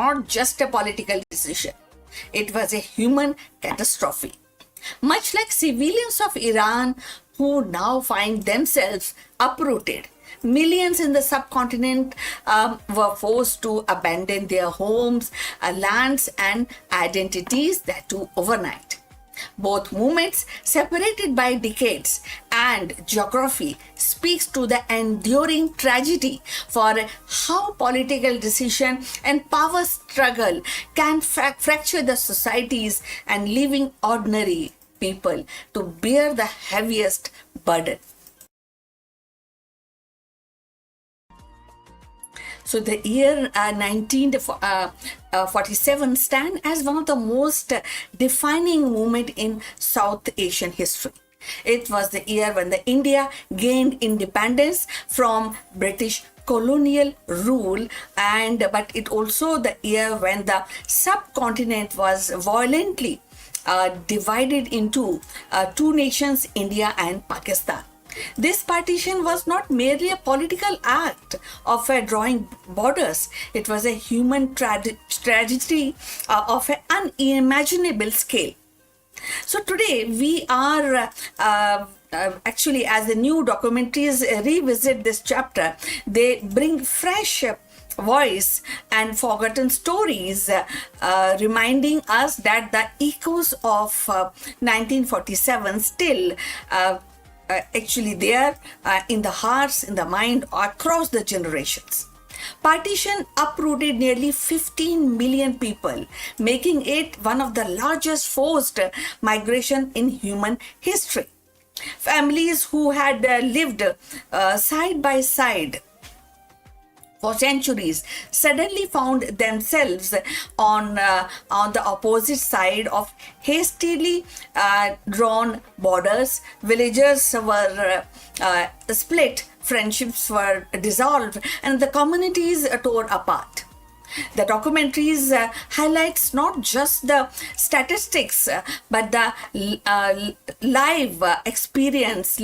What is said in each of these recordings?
not just a political decision, it was a human catastrophe. Much like civilians of Iran who now find themselves uprooted, millions in the subcontinent were forced to abandon their homes, lands, and identities, that too overnight. Both movements, separated by decades and geography, speaks to the enduring tragedy for how political decision and power struggle can fracture the societies and leaving ordinary people to bear the heaviest burden. So the year 1947 stands as one of the most defining moments in South Asian history. It was the year when India gained independence from British colonial rule, but it also the year when the subcontinent was violently divided into two nations, India and Pakistan. This partition was not merely a political act of drawing borders. It was a human tragedy of an unimaginable scale. So today we are actually, as the new documentaries revisit this chapter, they bring fresh voice and forgotten stories, reminding us that the echoes of 1947 still actually there in the hearts, in the mind, across the generations. Partition uprooted nearly 15 million people, making it one of the largest forced migration in human history. Families who had lived side by side for centuries suddenly found themselves on the opposite side of hastily drawn borders. Villages were split, friendships were dissolved, and the communities tore apart. The documentaries highlights not just the statistics, but the lived experience,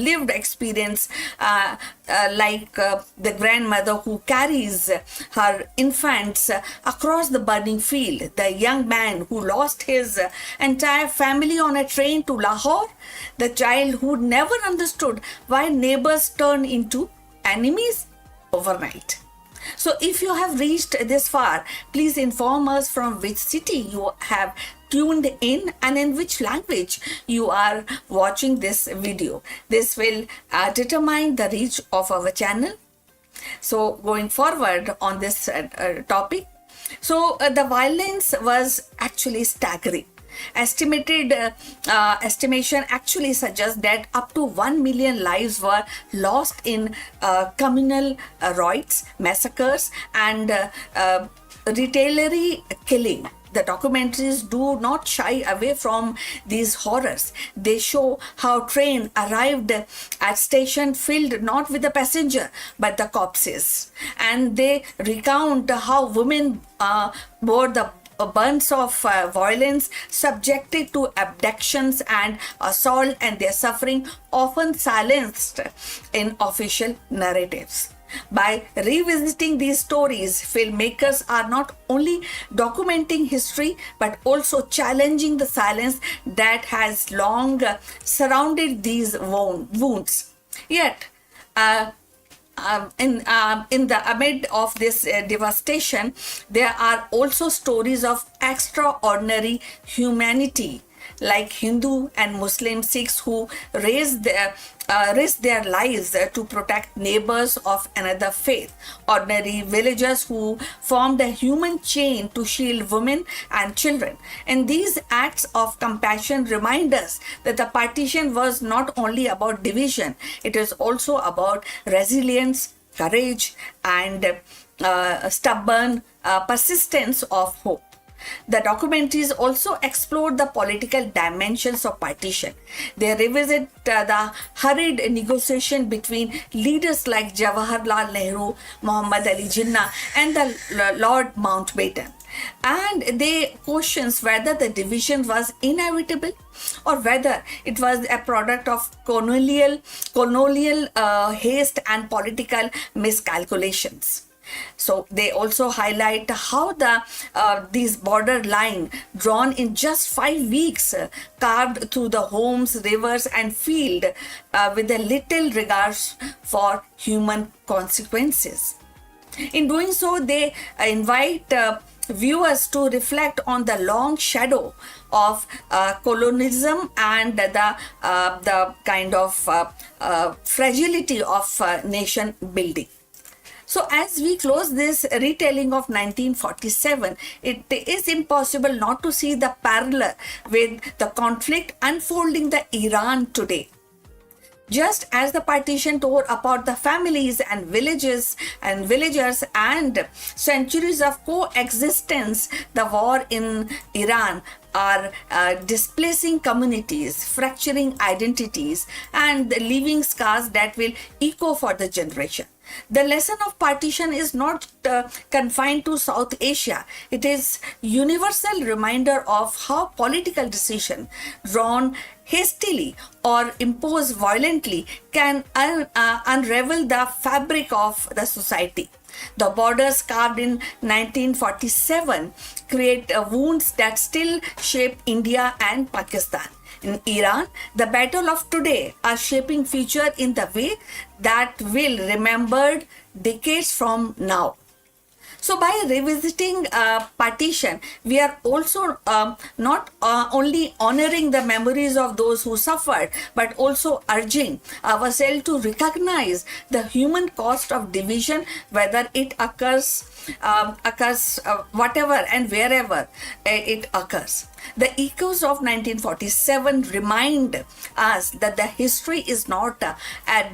like the grandmother who carries her infants across the burning field, the young man who lost his entire family on a train to Lahore, the child who never understood why neighbors turn into enemies overnight. So if you have reached this far, please inform us from which city you have tuned in and in which language you are watching this video. This will determine the reach of our channel. So going forward on this topic, so the violence was actually staggering. Estimation actually suggests that up to 1 million lives were lost in communal riots, massacres, and retaliatory killing. The documentaries do not shy away from these horrors. They show how train arrived at station filled not with the passenger but the corpses, and they recount how women bore the burns of violence, subjected to abductions and assault, and their suffering often silenced in official narratives. By revisiting these stories, filmmakers are not only documenting history but also challenging the silence that has long surrounded these wounds. Yet, in the amid of this devastation, there are also stories of extraordinary humanity, like Hindu and Muslim Sikhs who risk their lives to protect neighbors of another faith, ordinary villagers who formed a human chain to shield women and children. And these acts of compassion remind us that the partition was not only about division, it is also about resilience, courage, and stubborn persistence of hope. The documentaries also explore the political dimensions of partition. They revisit the hurried negotiation between leaders like Jawaharlal Nehru, Muhammad Ali Jinnah, and the Lord Mountbatten. And they questions whether the division was inevitable or whether it was a product of colonial haste and political miscalculations. So they also highlight how these border line drawn in just 5 weeks, carved through the homes, rivers, and field, with a little regards for human consequences. In doing so, they invite viewers to reflect on the long shadow of colonialism and the kind of fragility of nation building. So, as we close this retelling of 1947, it is impossible not to see the parallel with the conflict unfolding in Iran today. Just as the partition tore apart the families and villages and villagers and centuries of coexistence, the war in Iran are displacing communities, fracturing identities, and leaving scars that will echo for the generation. The lesson of partition is not confined to South Asia. It is universal reminder of how political decision drawn hastily or imposed violently can unravel the fabric of the society. The borders carved in 1947 create wounds that still shape India and Pakistan. In Iran, the battle of today are shaping future in the way that will remembered decades from now. So, by revisiting partition, we are also not only honoring the memories of those who suffered, but also urging ourselves to recognize the human cost of division, whether it occurs whatever and wherever it occurs. The echoes of 1947 remind us that the history is not a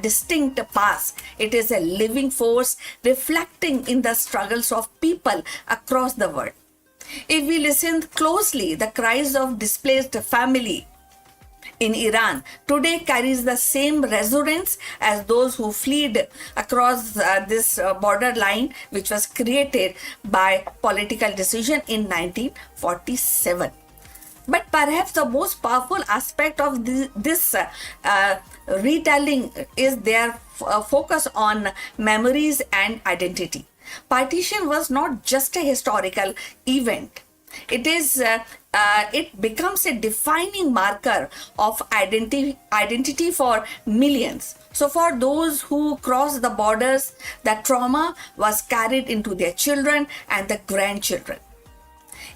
distinct past. It is a living force reflecting in the struggles of people across the world. If we listen closely, the cries of displaced family in Iran today carries the same resonance as those who fled across this border line, which was created by political decision in 1947. But perhaps the most powerful aspect of this retelling is their focus on memories and identity. Partition was not just a historical event. It becomes a defining marker of identity for millions. So for those who crossed the borders, the trauma was carried into their children and the grandchildren.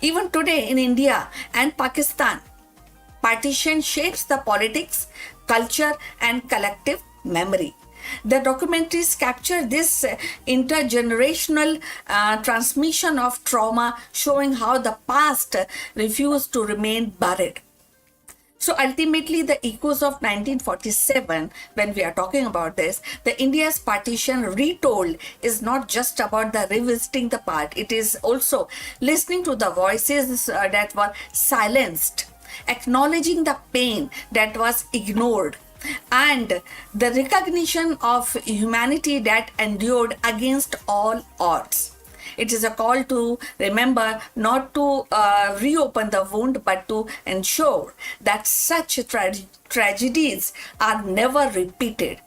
Even today in India and Pakistan, partition shapes the politics, culture, and collective memory. The documentaries capture this intergenerational transmission of trauma, showing how the past refused to remain buried. So ultimately, the echoes of 1947, when we are talking about this, the India's partition retold is not just about the revisiting the part. It is also listening to the voices that were silenced, acknowledging the pain that was ignored, and the recognition of humanity that endured against all odds. It is a call to remember, not to reopen the wound, but to ensure that such tragedies are never repeated.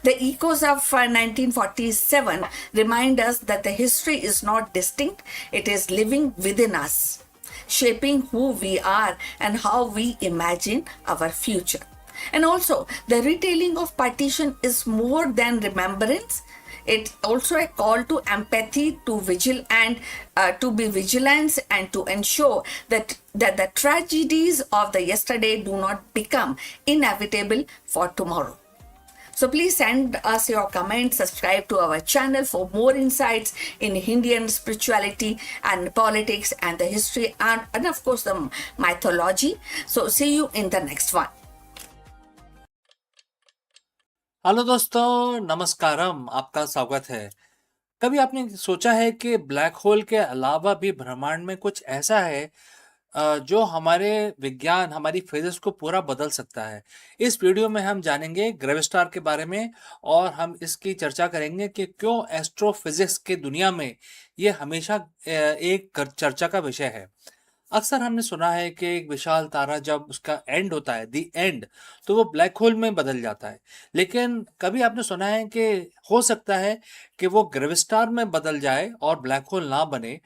The echoes of 1947 remind us that the history is not distinct, it is living within us, shaping who we are and how we imagine our future. And also, the retelling of partition is more than remembrance. It's also a call to empathy, to to be vigilant, and to ensure that the tragedies of the yesterday do not become inevitable for tomorrow. So please send us your comments, subscribe to our channel for more insights in Indian spirituality and politics and the history and of course the mythology. So see you in the next one. Hello दोस्तों, नमस्कारम। आपका स्वागत है। कभी आपने सोचा है कि black hole के अलावा भी ब्रह्मांड में कुछ ऐसा है जो हमारे विज्ञान, हमारी फिजिक्स को पूरा बदल सकता है? इस वीडियो में हम जानेंगे ग्रेविस्टार के बारे में और हम इसकी चर्चा करेंगे कि क्यों एस्ट्रोफिजिक्स के दुनिया में ये हमेशा एक चर्चा का विषय है। अक्सर हमने सुना है कि एक विशाल तारा जब उसका एंड होता है, दी एंड, तो वो ब्लैक होल में बदल जाता है। लेकिन कभी आपने सुना है कि हो सकता है कि वो ग्रेविस्टार में बदल जाए और ब्लैक होल ना बने?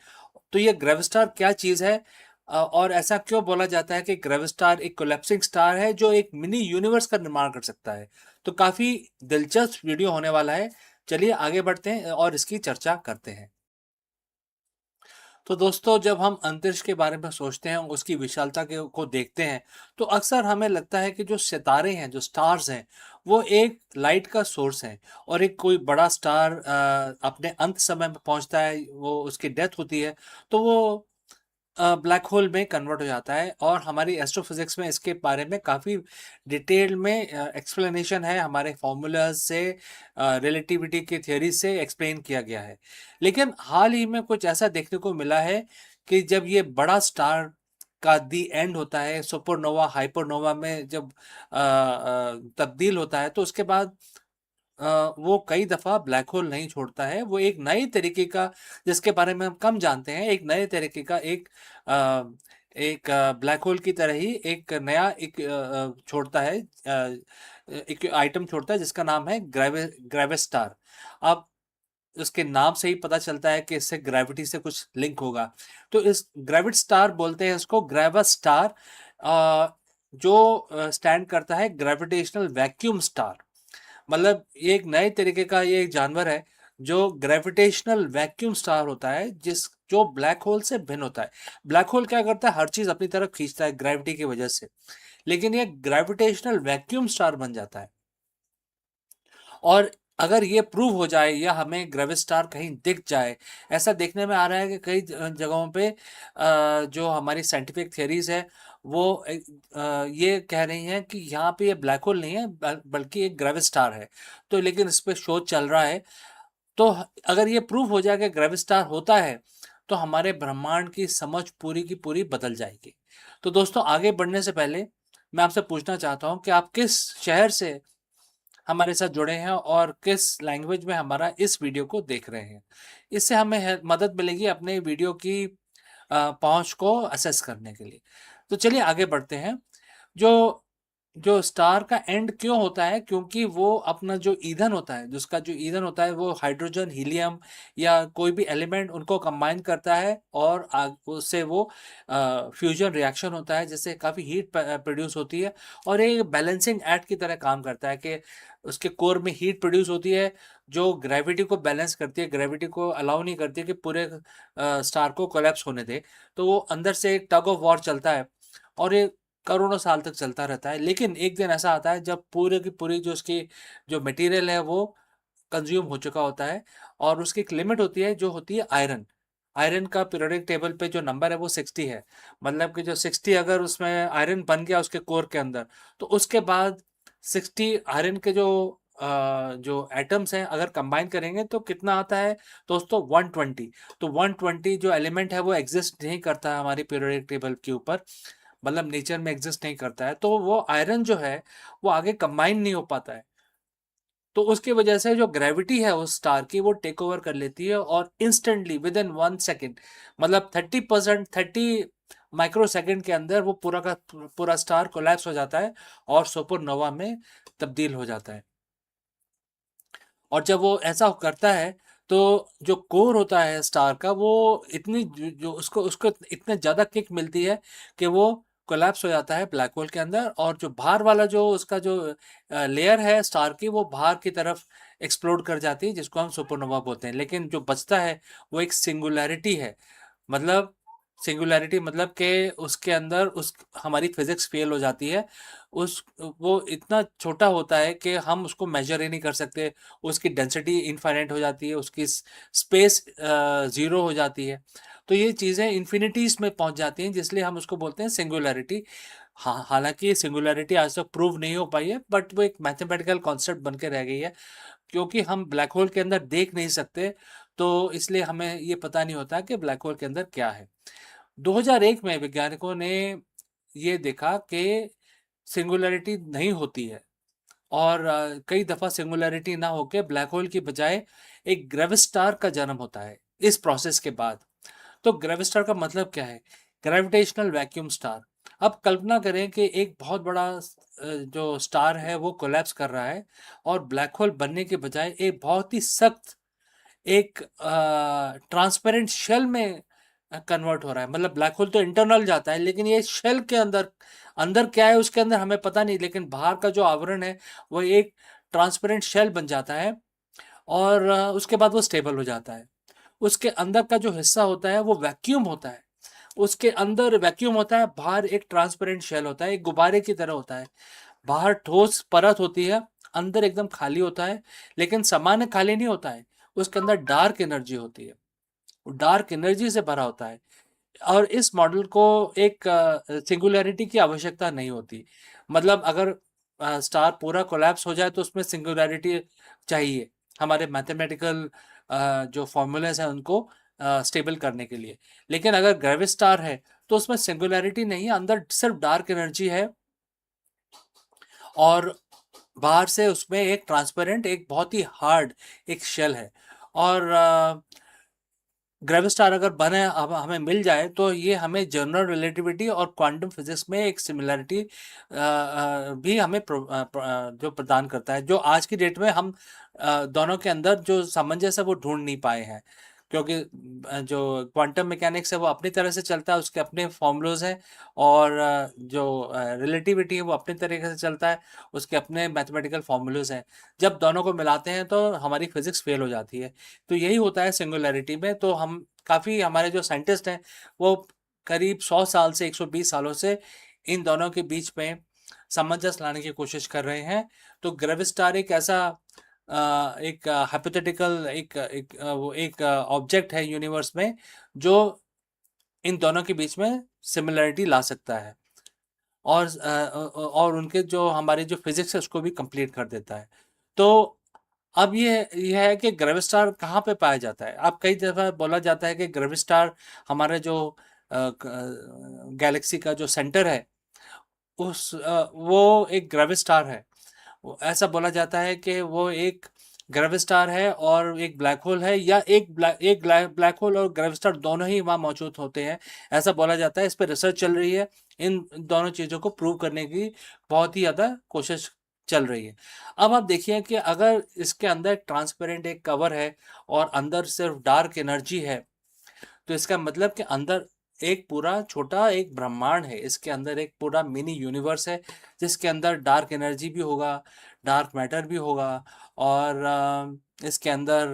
तो ये ग्रेविस्टार क्या चीज़ है? और ऐसा क्यों बोला जाता है कि ग्रेविस्टार एक कोलैप्सिंग स्टार है जो एक मिनी यूनिवर्स का निर्माण कर सकता है? तो काफ़ी दिलचस्प वीडियो होने वाला है। चलिए आगे बढ़ते हैं और इसकी चर्चा करते हैं। तो दोस्तों, जब हम अंतरिक्ष के बारे में सोचते हैं, उसकी विशालता के को देखते हैं, तो अक्सर हमें लगता है कि जो सितारे हैं, जो स्टार्स हैं, वो एक लाइट का सोर्स हैं और एक कोई बड़ा स्टार अपने अंत समय में पहुँचता है, वो उसकी डेथ होती है, तो वो ब्लैक होल में कन्वर्ट हो जाता है। और हमारी एस्ट्रोफिजिक्स में इसके बारे में काफ़ी डिटेल में एक्सप्लेनेशन है, हमारे फॉर्मूलाज से, रिलेटिविटी की थ्योरी से एक्सप्लेन किया गया है। लेकिन हाल ही में कुछ ऐसा देखने को मिला है कि जब ये बड़ा स्टार का दी एंड होता है, सुपरनोवा हाइपरनोवा में जब तब्दील होता है, तो उसके बाद वो कई दफ़ा ब्लैक होल नहीं छोड़ता है। वो एक नए तरीके का, जिसके बारे में हम कम जानते हैं, एक नए तरीके का एक ब्लैक होल की तरह ही एक नया छोड़ता है, एक आइटम छोड़ता है जिसका नाम है ग्रेविस्टार। अब उसके नाम से ही पता चलता है कि इससे ग्रेविटी से कुछ लिंक होगा। तो इस ग्रेविट स्टार बोलते हैं इसको, ग्रेविस्टार, जो स्टैंड करता है ग्रेविटेशनल वैक्यूम स्टार। मतलब ये एक नए तरीके का ये एक जानवर है जो ग्रेविटेशनल वैक्यूम स्टार होता है, जो ब्लैक होल से भिन्न होता है। ब्लैक होल क्या करता है, हर चीज अपनी तरफ खींचता है ग्रेविटी की वजह से, लेकिन ये ग्रेविटेशनल वैक्यूम स्टार बन जाता है। और अगर ये प्रूव हो जाए या हमें ग्रेविस्टार कहीं दिख जाए, ऐसा देखने में आ रहा है कि कई जगहों पे जो हमारी साइंटिफिक थियरीज है वो ये कह रही हैं कि यहाँ पे ये ब्लैक होल नहीं है, बल्कि एक ग्रेविस्टार है। तो लेकिन इस पे शोध चल रहा है। तो अगर ये प्रूव हो जाए कि ग्रेविस्टार होता है, तो हमारे ब्रह्मांड की समझ पूरी की पूरी बदल जाएगी। तो दोस्तों, आगे बढ़ने से पहले मैं आपसे पूछना चाहता हूँ कि आप किस शहर से हमारे साथ जुड़े हैं और किस लैंग्वेज में हमारा इस वीडियो को देख रहे हैं। इससे हमें मदद मिलेगी अपने वीडियो की पहुंच को असेस करने के लिए। तो चलिए आगे बढ़ते हैं। जो जो स्टार का एंड क्यों होता है, क्योंकि वो अपना जो ईंधन होता है, जिसका जो ईंधन होता है वो हाइड्रोजन, हीलियम या कोई भी एलिमेंट उनको कंबाइन करता है और उससे वो फ्यूजन रिएक्शन होता है, जिससे काफ़ी हीट प्रोड्यूस होती है। और ये बैलेंसिंग एक्ट की तरह काम करता है कि उसके कोर में हीट प्रोड्यूस होती है जो ग्रेविटी को बैलेंस करती है, ग्रेविटी को अलाउ नहीं करती है कि पूरे स्टार को कोलैप्स होने दे। तो वो अंदर से एक टग ऑफ वॉर चलता है और ये करोड़ों साल तक चलता रहता है। लेकिन एक दिन ऐसा आता है जब पूरे की पूरी जो उसकी जो मटेरियल है वो कंज्यूम हो चुका होता है और उसकी एक लिमिट होती है जो होती है आयरन। आयरन का पीरियोडिक टेबल पे जो नंबर है वो 60 है। मतलब कि जो 60 अगर उसमें आयरन बन गया उसके कोर के अंदर, तो उसके बाद 60 आयरन के जो एटम्स हैं अगर कंबाइन करेंगे तो कितना आता है दोस्तों, 120। तो 120 जो एलिमेंट है वो एग्जिस्ट नहीं करता है हमारी पीरियोडिक टेबल के ऊपर, मतलब नेचर में एग्जिस्ट नहीं करता है। तो वो आयरन जो है वो आगे कंबाइन नहीं हो पाता है। तो उसकी वजह से जो ग्रेविटी है उस स्टार की वो टेक ओवर कर लेती है और इंस्टेंटली विद इन 1 सेकेंड, मतलब 30%, 30 माइक्रो सेकेंड के अंदर वो पूरा का पूरा स्टार कोलैप्स हो जाता है और सुपरनोवा में तब्दील हो जाता है। और जब वो ऐसा करता है तो जो कोर होता है स्टार का वो इतनी जो उसको उसको इतने ज़्यादा किक मिलती है कि वो कोलैप्स हो जाता है ब्लैक होल के अंदर। और जो बाहर वाला जो उसका जो लेयर है स्टार की, वो बाहर की तरफ एक्सप्लोड कर जाती है, जिसको हम सुपरनोवा बोलते हैं। लेकिन जो बचता है वो एक सिंगुलैरिटी है। मतलब सिंगुलैरिटी मतलब कि उसके अंदर उस हमारी फिजिक्स फेल हो जाती है। उस वो इतना छोटा होता है कि हम उसको मेजर ही नहीं कर सकते। उसकी डेंसिटी इनफाइनाइट हो जाती है, उसकी स्पेस ज़ीरो हो जाती है। तो ये चीज़ें इन्फिनिटीज़ में पहुंच जाती हैं, जिसलिए हम उसको बोलते हैं सिंगुलैरिटी। हाँ, हालांकि ये सिंगुलैरिटी आज तक प्रूव नहीं हो पाई है, बट वो एक मैथमेटिकल कॉन्सेप्ट बन के रह गई है। क्योंकि हम ब्लैक होल के अंदर देख नहीं सकते, तो इसलिए हमें ये पता नहीं होता कि ब्लैक होल के अंदर क्या है। 2001 में वैज्ञानिकों ने ये देखा कि सिंगुलैरिटी नहीं होती है और कई दफ़ा सिंगुलैरिटी ना होके ब्लैक होल की बजाय एक ग्रेविस्टार का जन्म होता है इस प्रोसेस के बाद। तो ग्रेविस्टार का मतलब क्या है? Gravitational vacuum star. अब कल्पना करें कि एक बहुत बड़ा जो स्टार है वो कोलैप्स कर रहा है और ब्लैक होल बनने के बजाय एक बहुत ही सख्त एक ट्रांसपेरेंट शेल में कन्वर्ट हो रहा है। मतलब ब्लैक होल तो इंटरनल जाता है, लेकिन ये शेल के अंदर अंदर क्या है उसके अंदर हमें पता नहीं, लेकिन बाहर का जो आवरण है वो एक ट्रांसपेरेंट शेल बन जाता है और उसके बाद वो स्टेबल हो जाता है। उसके अंदर का जो हिस्सा होता है वो वैक्यूम होता है। उसके अंदर वैक्यूम होता है, बाहर एक ट्रांसपेरेंट शेल होता है, एक गुब्बारे की तरह होता है। बाहर ठोस परत होती है, अंदर एकदम खाली होता है, लेकिन सामान्य खाली नहीं होता है। उसके अंदर डार्क एनर्जी होती है, डार्क एनर्जी से भरा होता है। और इस मॉडल को एक सिंगुलैरिटी की आवश्यकता नहीं होती। मतलब अगर स्टार पूरा कोलैप्स हो जाए तो उसमें सिंगुलैरिटी चाहिए हमारे मैथमेटिकल जो फॉर्मूलेज हैं उनको स्टेबल करने के लिए। लेकिन अगर ग्रेविट स्टार है तो उसमें सिंगुलैरिटी नहीं है, अंदर सिर्फ डार्क एनर्जी है और बाहर से उसमें एक ट्रांसपेरेंट, एक बहुत ही हार्ड एक शेल है। और ग्रेविस्टार अगर बने अब हमें मिल जाए तो ये हमें जनरल रिलेटिविटी और क्वांटम फिजिक्स में एक सिमिलरिटी भी हमें जो प्रदान करता है, जो आज की डेट में हम दोनों के अंदर जो सामंजस्य है वो ढूंढ नहीं पाए हैं। क्योंकि जो क्वांटम मैकेनिक्स है वो अपनी तरह से चलता है, उसके अपने फॉर्मूलाज हैं, और जो रिलेटिविटी है वो अपनी तरीके से चलता है, उसके अपने मैथमेटिकल फॉर्मूलाज हैं। जब दोनों को मिलाते हैं तो हमारी फिजिक्स फेल हो जाती है। तो यही होता है सिंगुलैरिटी में। तो हम काफ़ी हमारे जो साइंटिस्ट हैं वो करीब 100 साल से 120 सालों से इन दोनों के बीच में सामंजस्य लाने की कोशिश कर रहे हैं। तो ग्रेविस्टार एक ऐसा एक हाइपोथेटिकल एक ऑब्जेक्ट है यूनिवर्स में जो इन दोनों के बीच में सिमिलरिटी ला सकता है और उनके जो हमारी जो फिजिक्स है उसको भी कंप्लीट कर देता है। तो अब ये है कि ग्रेविस्टार कहाँ पे पाया जाता है। अब कई दफ़ा बोला जाता है कि ग्रेविस्टार हमारे जो गैलेक्सी का जो सेंटर है वो एक ग्रेविस्टार है। ऐसा बोला जाता है कि वो एक ग्रेविस्टार है और एक ब्लैक होल है, या एक ब्लैक होल और ग्रेविस्टार दोनों ही वहाँ मौजूद होते हैं, ऐसा बोला जाता है। इस पर रिसर्च चल रही है, इन दोनों चीज़ों को प्रूव करने की बहुत ही ज़्यादा कोशिश चल रही है। अब आप देखिए कि अगर इसके अंदर ट्रांसपेरेंट एक कवर है और अंदर सिर्फ डार्क एनर्जी है, तो इसका मतलब कि अंदर एक पूरा छोटा एक ब्रह्मांड है, इसके अंदर एक पूरा मिनी यूनिवर्स है, जिसके अंदर डार्क एनर्जी भी होगा, डार्क मैटर भी होगा, और इसके अंदर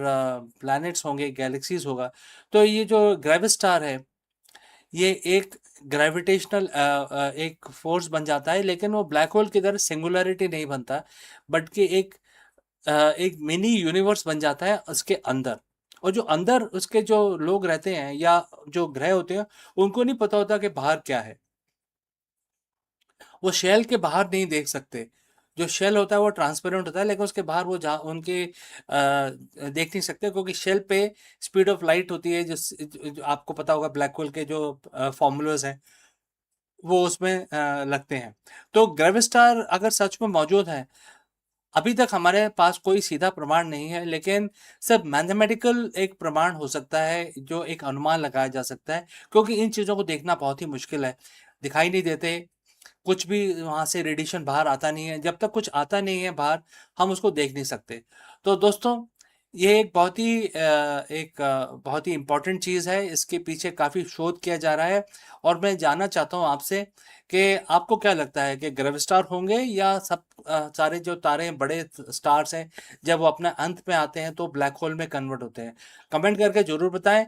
प्लैनेट्स होंगे, गैलेक्सीज होगा। तो ये जो ग्रेविस्टार है ये एक ग्रेविटेशनल एक फोर्स बन जाता है, लेकिन वो ब्लैक होल की तरह सिंगुलरिटी नहीं बनता, बल्कि एक मिनी यूनिवर्स बन जाता है उसके अंदर। और जो अंदर उसके जो लोग रहते हैं या जो ग्रह होते हैं उनको नहीं पता होता कि बाहर क्या है। वो शेल के बाहर नहीं देख सकते। जो शेल होता है वो ट्रांसपेरेंट होता है, लेकिन उसके बाहर वो जहाँ उनके देख नहीं सकते, क्योंकि शेल पे स्पीड ऑफ लाइट होती है, जो आपको पता होगा ब्लैक होल के जो फॉर्मूलाज हैं वो उसमें लगते हैं। तो ग्रेविस्टार अगर सच में मौजूद है, अभी तक हमारे पास कोई सीधा प्रमाण नहीं है, लेकिन सिर्फ मैथमेटिकल एक प्रमाण हो सकता है, जो एक अनुमान लगाया जा सकता है, क्योंकि इन चीज़ों को देखना बहुत ही मुश्किल है, दिखाई नहीं देते, कुछ भी वहाँ से रेडिएशन बाहर आता नहीं है। जब तक कुछ आता नहीं है बाहर, हम उसको देख नहीं सकते। तो दोस्तों, ये एक बहुत ही इम्पोर्टेंट चीज़ है, इसके पीछे काफ़ी शोध किया जा रहा है, और मैं जानना चाहता हूँ आपसे कि आपको क्या लगता है कि ग्रेविस्टार होंगे, या सब सारे जो तारे हैं, बड़े स्टार्स हैं, जब वो अपने अंत में आते हैं तो ब्लैक होल में कन्वर्ट होते हैं? कमेंट करके ज़रूर बताएं,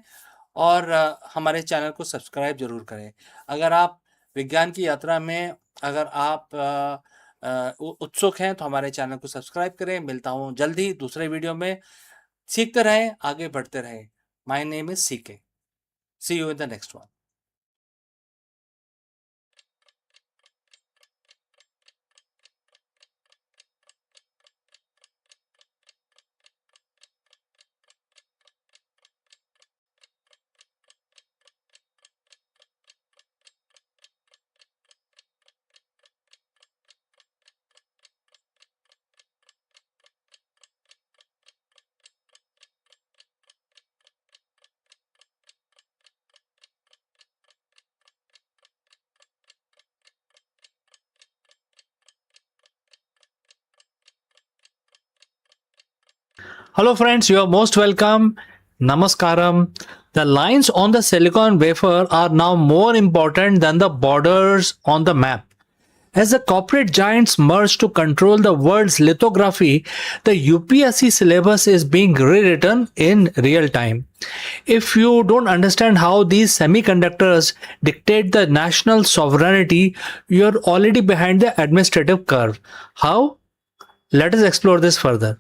और हमारे चैनल को सब्सक्राइब ज़रूर करें। अगर आप विज्ञान की यात्रा में अगर आप उत्सुक हैं तो हमारे चैनल को सब्सक्राइब करें। मिलता हूँ जल्द ही दूसरे वीडियो में। सीखते रहें, आगे बढ़ते रहें। My name is C K. See you in the next one. Hello, friends, you are most welcome. Namaskaram. The lines on the silicon wafer are now more important than the borders on the map. As the corporate giants merge to control the world's lithography, the UPSC syllabus is being rewritten in real time. If you don't understand how these semiconductors dictate the national sovereignty, you're already behind the administrative curve. How? Let us explore this further.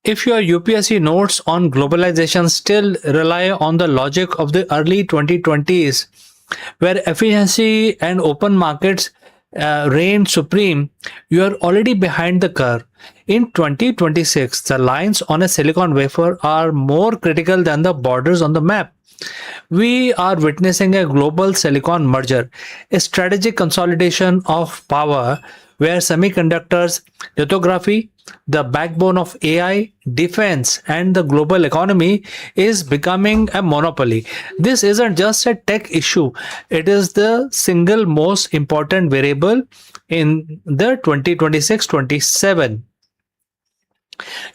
If your UPSC notes on globalization still rely on the logic of the early 2020s, where efficiency and open markets reign supreme, you are already behind the curve. In 2026, the lines on a silicon wafer are more critical than the borders on the map. We are witnessing a global silicon merger, a strategic consolidation of power where semiconductors, lithography, the backbone of AI, defense, and the global economy is becoming a monopoly. This isn't just a tech issue, it is the single most important variable in the 2026 27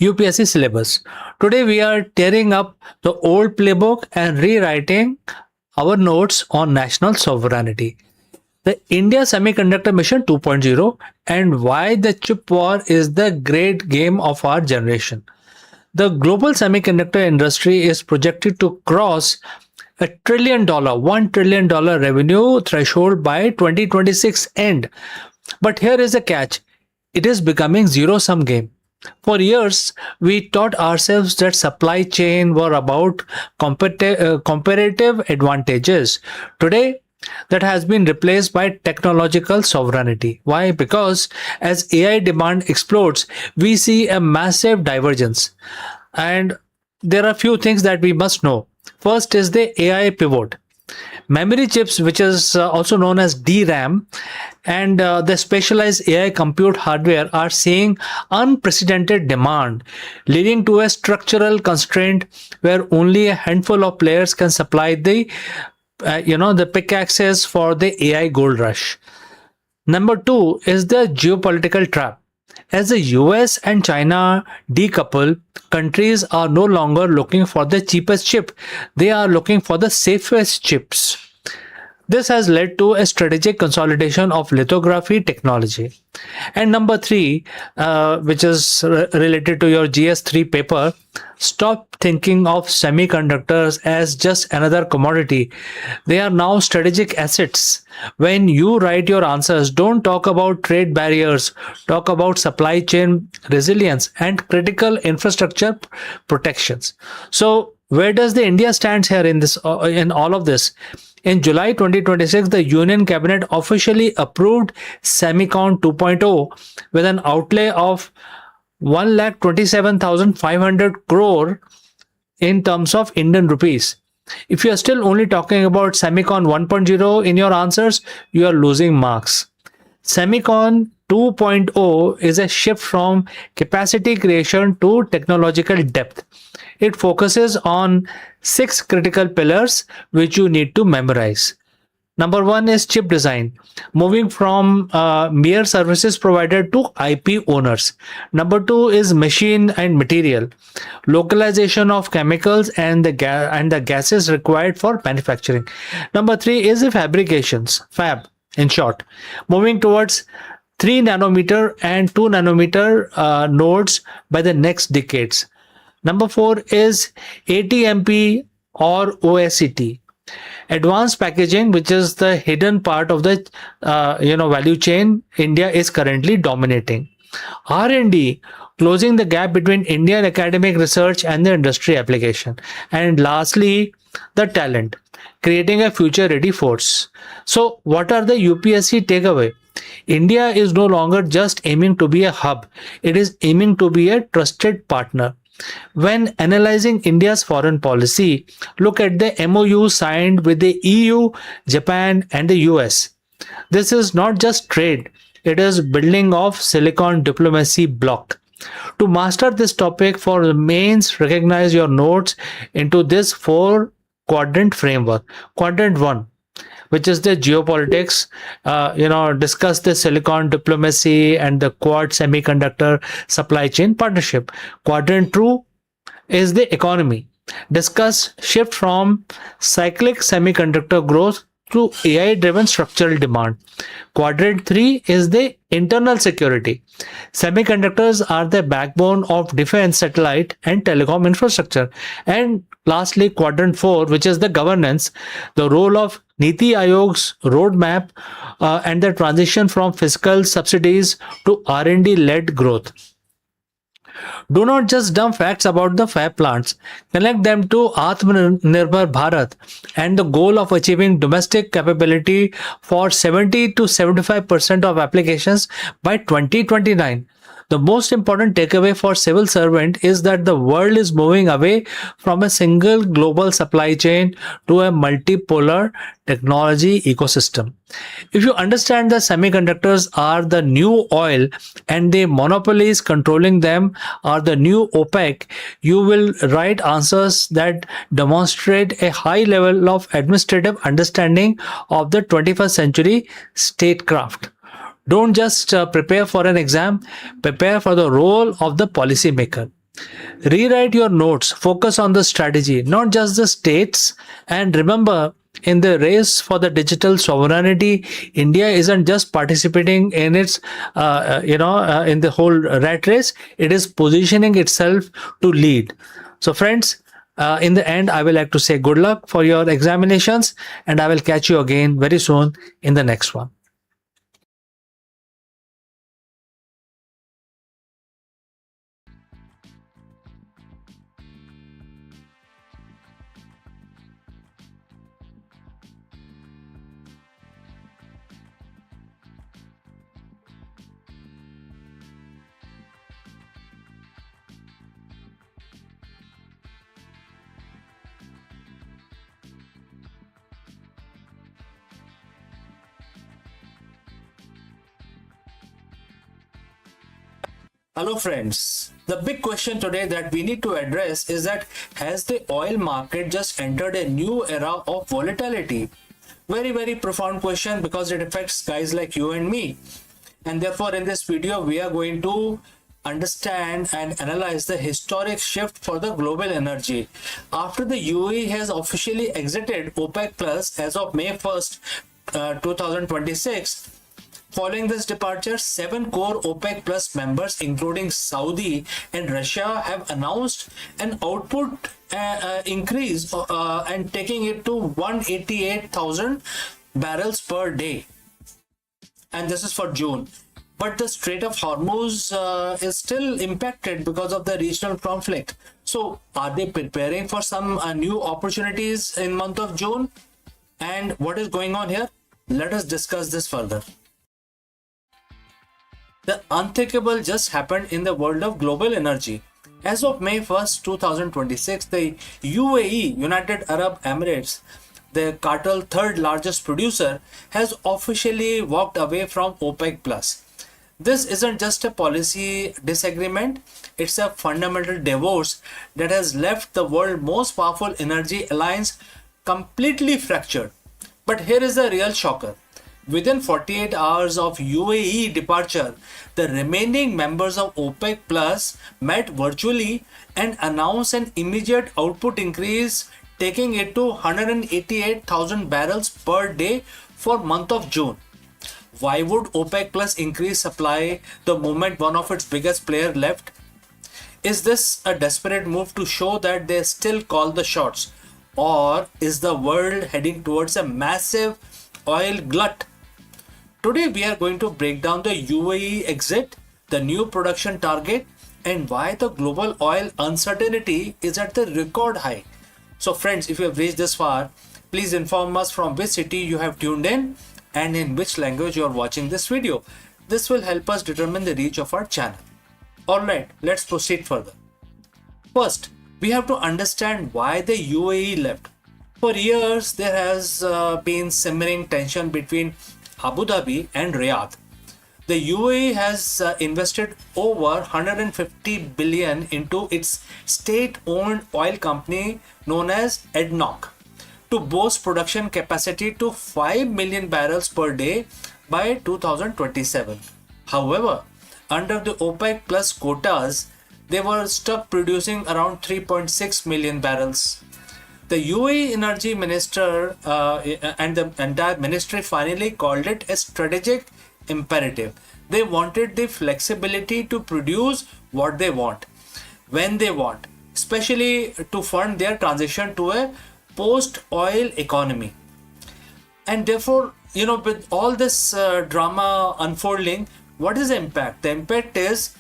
UPSC syllabus. Today, we are tearing up the old playbook and rewriting our notes on national sovereignty. The India Semiconductor Mission 2.0 and why the chip war is the great game of our generation. The global semiconductor industry is projected to cross $1 trillion revenue threshold by 2026 end. But here is a catch. It is becoming zero-sum game. For years, we taught ourselves that supply chain were about comparative advantages. Today, that has been replaced by technological sovereignty. Why? Because as AI demand explodes, we see a massive divergence. And there are few things that we must know. First is the AI pivot. Memory chips, which is also known as DRAM, and the specialized AI compute hardware are seeing unprecedented demand, leading to a structural constraint where only a handful of players can supply the pickaxes for the AI gold rush. Number two is the geopolitical trap. As the US and China decouple, countries are no longer looking for the cheapest chip. They are looking for the safest chips. This has led to a strategic consolidation of lithography technology. And number three, which is related to your GS3 paper, stop thinking of semiconductors as just another commodity. They are now strategic assets. When you write your answers, don't talk about trade barriers, talk about supply chain resilience and critical infrastructure protections. So, where does the India stand here in all of this? In July 2026, the Union Cabinet officially approved Semicon 2.0 with an outlay of 1,27,500 crore in terms of Indian rupees. If you are still only talking about Semicon 1.0 in your answers, you are losing marks. Semicon 2.0 is a shift from capacity creation to technological depth. It focuses on 6 critical pillars which you need to memorize. Number one is chip design, moving from mere services provider to IP owners. Number two is machine and material, localization of chemicals and the gases required for manufacturing. Number three is the fabrications, fab in short, moving towards 3 nanometer and 2 nanometer nodes by the next decades. Number four is ATMP or OSCT, advanced packaging, which is the hidden part of the value chain. India is currently dominating. R&D, closing the gap between Indian academic research and the industry application. And lastly, the talent, creating a future ready force. So what are the UPSC takeaway? India is no longer just aiming to be a hub. It is aiming to be a trusted partner. When analyzing India's foreign policy, look at the MOU signed with the EU, Japan, and the US. This is not just trade, it is building of Silicon diplomacy bloc. To master this topic for the mains, recognize your notes into this 4 quadrant framework. Quadrant 1, which is the geopolitics, discuss the silicon diplomacy and the Quad semiconductor supply chain partnership. Quadrant 2 is the economy. Discuss shift from cyclic semiconductor growth to AI driven structural demand. Quadrant 3 is the internal security. Semiconductors are the backbone of defense, satellite, and telecom infrastructure. And lastly, quadrant 4, which is the governance, the role of Niti Aayog's roadmap and the transition from fiscal subsidies to R&D led growth. Do not just dump facts about the fab plants. Connect them to Atmanirbhar Bharat and the goal of achieving domestic capability for 70 to 75% of applications by 2029. The most important takeaway for civil servant is that the world is moving away from a single global supply chain to a multipolar technology ecosystem. If you understand that semiconductors are the new oil and the monopolies controlling them are the new OPEC, you will write answers that demonstrate a high level of administrative understanding of the 21st century statecraft. Don't just prepare for an exam, prepare for the role of the policymaker. Rewrite your notes, focus on the strategy, not just the states. And remember, in the race for the digital sovereignty, India isn't just participating in its, in the whole rat race. It is positioning itself to lead. So, friends, in the end, I will like to say good luck for your examinations, and I will catch you again very soon in the next one. Hello friends, the big question today that we need to address is that has the oil market just entered a new era of volatility? Very profound question because it affects guys like you and me. And therefore in this video we are going to understand and analyze the historic shift for the global energy. After the UAE has officially exited OPEC Plus as of May 1st, 2026, following this departure, 7 core OPEC Plus members, including Saudi and Russia, have announced an output increase and taking it to 188,000 barrels per day. And this is for June. But the Strait of Hormuz is still impacted because of the regional conflict. So are they preparing for some new opportunities in month of June? And what is going on here? Let us discuss this further. The unthinkable just happened in the world of global energy. As of May 1st, 2026, the UAE, United Arab Emirates, the cartel third largest producer, has officially walked away from OPEC Plus. This isn't just a policy disagreement, it's a fundamental divorce that has left the world's most powerful energy alliance completely fractured. But here is the real shocker. Within 48 hours of UAE departure, the remaining members of OPEC Plus met virtually and announced an immediate output increase, taking it to 188,000 barrels per day for month of June. Why would OPEC Plus increase supply the moment one of its biggest players left? Is this a desperate move to show that they still call the shots? Or is the world heading towards a massive oil glut? Today we are going to break down the UAE exit, the new production target, and why the global oil uncertainty is at the record high. So friends, if you have reached this far, please inform us from which city you have tuned in and in which language you are watching this video. This will help us determine the reach of our channel. Alright, let's proceed further. First, we have to understand why the UAE left. For years, there has been simmering tension between Abu Dhabi and Riyadh. The UAE has invested over 150 billion into its state-owned oil company known as ADNOC. to boost production capacity to 5 million barrels per day by 2027. However, under the OPEC plus quotas, they were stuck producing around 3.6 million barrels. The UAE energy minister and the entire ministry finally called it a strategic imperative. They wanted the flexibility to produce what they want, when they want, especially to fund their transition to a post-oil economy. And therefore, with all this drama unfolding, what is the impact? The impact is,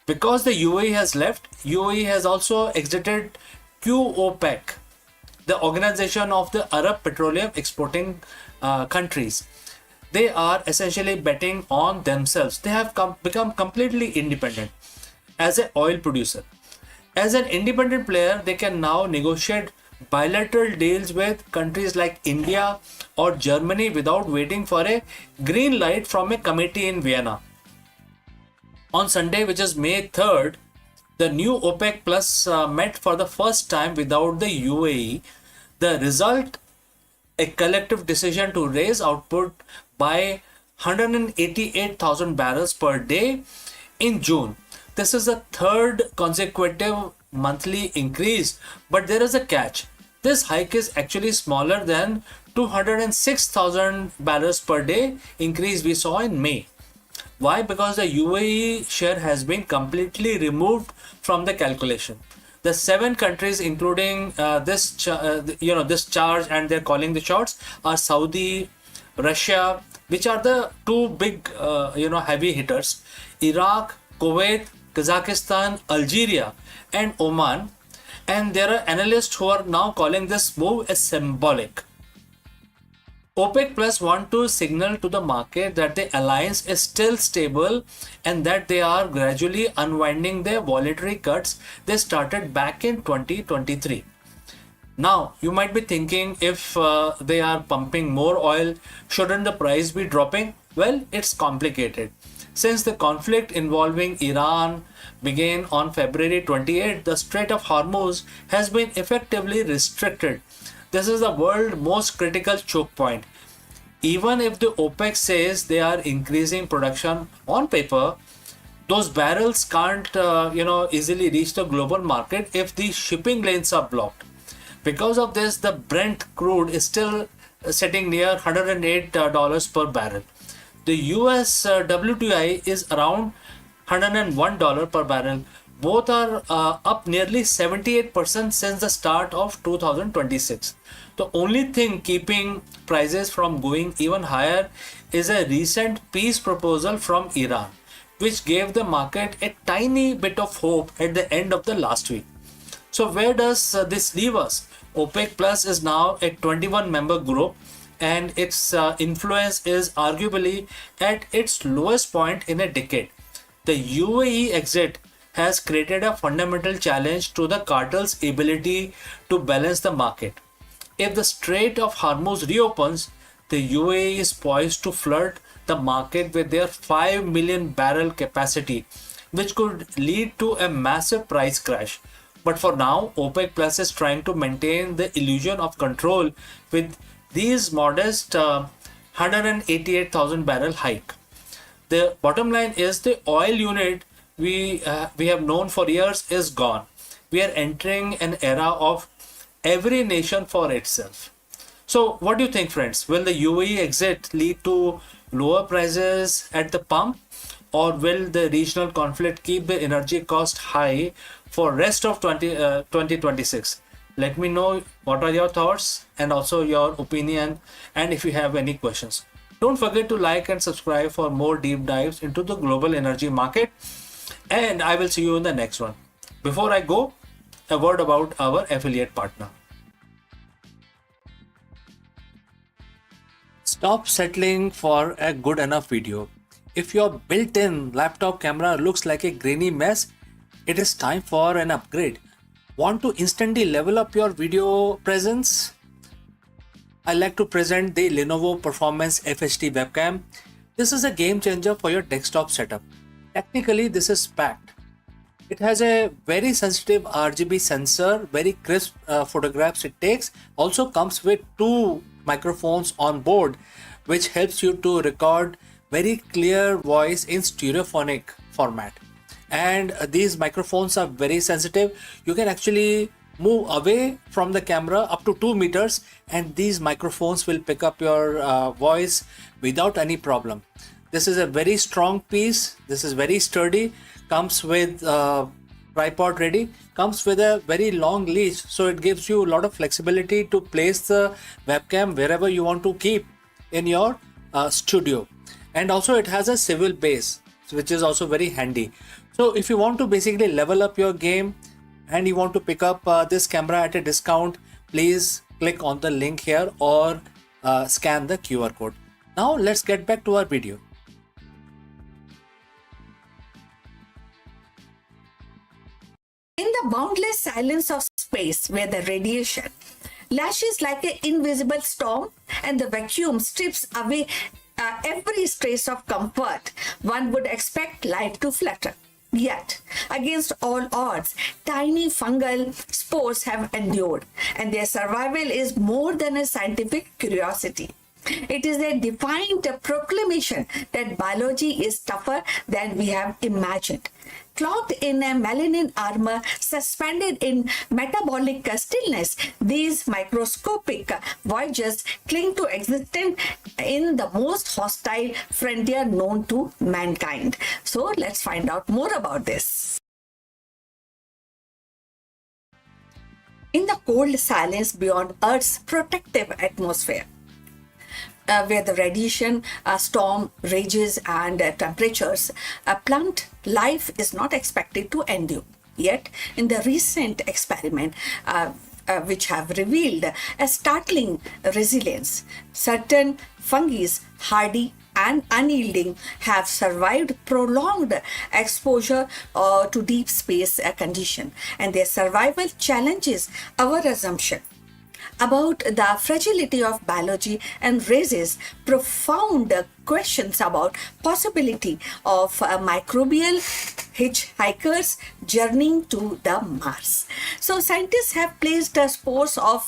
because the UAE has left, UAE has also exited QOPEC, the Organization of the Arab Petroleum Exporting Countries. They are essentially betting on themselves. They have become completely independent as an oil producer. As an independent player, they can now negotiate bilateral deals with countries like India or Germany without waiting for a green light from a committee in Vienna. On Sunday, which is May 3rd, the new OPEC Plus met for the first time without the UAE. The result, a collective decision to raise output by 188,000 barrels per day in June. This is the third consecutive monthly increase, but there is a catch. This hike is actually smaller than 206,000 barrels per day increase we saw in May. Why? Because the UAE share has been completely removed from the calculation. The 7 countries, including this charge, and they're calling the shots, are Saudi, Russia, which are the 2 big heavy hitters, Iraq, Kuwait, Kazakhstan, Algeria, and Oman. And there are analysts who are now calling this move as symbolic. OPEC Plus want to signal to the market that the alliance is still stable and that they are gradually unwinding their voluntary cuts they started back in 2023. Now, you might be thinking, if they are pumping more oil, shouldn't the price be dropping? Well, it's complicated. Since the conflict involving Iran began on February 28, the Strait of Hormuz has been effectively restricted. This is the world's most critical choke point. Even if the OPEC says they are increasing production on paper, those barrels can't easily reach the global market if the shipping lanes are blocked. Because of this, the Brent crude is still sitting near $108 per barrel. The US WTI is around $101 per barrel. Both are up nearly 78% since the start of 2026. The only thing keeping prices from going even higher is a recent peace proposal from Iran, which gave the market a tiny bit of hope at the end of the last week. So where does this leave us? OPEC Plus is now a 21-member group, and its influence is arguably at its lowest point in a decade. The UAE exit has created a fundamental challenge to the cartel's ability to balance the market. If the Strait of Hormuz reopens, the UAE is poised to flood the market with their 5 million barrel capacity, which could lead to a massive price crash. But for now, OPEC Plus is trying to maintain the illusion of control with these modest 188,000 barrel hike. The bottom line is the oil unit we have known for years is gone. We are entering an era of every nation for itself. So what do you think, friends? Will the UAE exit lead to lower prices at the pump, or will the regional conflict keep the energy cost high for rest of 2026? Let me know what are your thoughts and also your opinion, and if you have any questions. Don't forget to like and subscribe for more deep dives into the global energy market, and I will see you in the next one. Before I go, a word about our affiliate partner. Stop settling for a good enough video. If your built-in laptop camera looks like a grainy mess, it is time for an upgrade. Want to instantly level up your video presence? I like to present the Lenovo Performance FHD webcam. This is a game changer for your desktop setup. Technically, this is packed. It has a very sensitive RGB sensor, very crisp photographs it takes. Also comes with two microphones on board, which helps you to record very clear voice in stereophonic format. And these microphones are very sensitive. You can actually move away from the camera up to 2 meters, and these microphones will pick up your voice without any problem. This is a very strong piece. This is very sturdy. Comes with tripod ready. Comes with a very long leash, so it gives you a lot of flexibility to place the webcam wherever you want to keep in your studio. And also it has a swivel base, which is also very handy. So if you want to basically level up your game and you want to pick up this camera at a discount, please click on the link here or scan the QR code. Now let's get back to our video. In the boundless silence of space, where the radiation lashes like an invisible storm and the vacuum strips away every trace of comfort, one would expect life to flutter. Yet, against all odds, tiny fungal spores have endured, and their survival is more than a scientific curiosity. It is a defiant proclamation that biology is tougher than we have imagined. Clothed in a melanin armor, suspended in metabolic stillness, these microscopic voyagers cling to existence in the most hostile frontier known to mankind. So let's find out more about this. In the cold silence beyond Earth's protective atmosphere, where the radiation storm rages and temperatures plummet, life is not expected to endure. Yet, in the recent experiment, which have revealed a startling resilience, certain fungi, hardy and unyielding, have survived prolonged exposure to deep space condition, and their survival challenges our assumption about the fragility of biology and raises profound questions about possibility of microbial hitchhikers journeying to the Mars. So scientists have placed spores of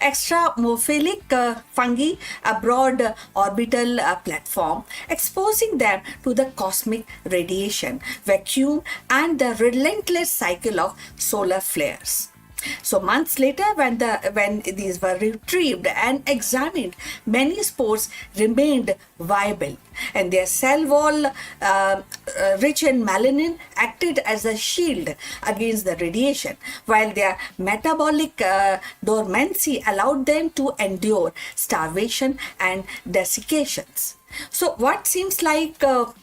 extramophilic fungi aboard orbital platform, exposing them to the cosmic radiation, vacuum, and the relentless cycle of solar flares. So months later, when these were retrieved and examined, many spores remained viable, and their cell wall, rich in melanin, acted as a shield against the radiation, while their metabolic dormancy allowed them to endure starvation and desiccations. So what seems like a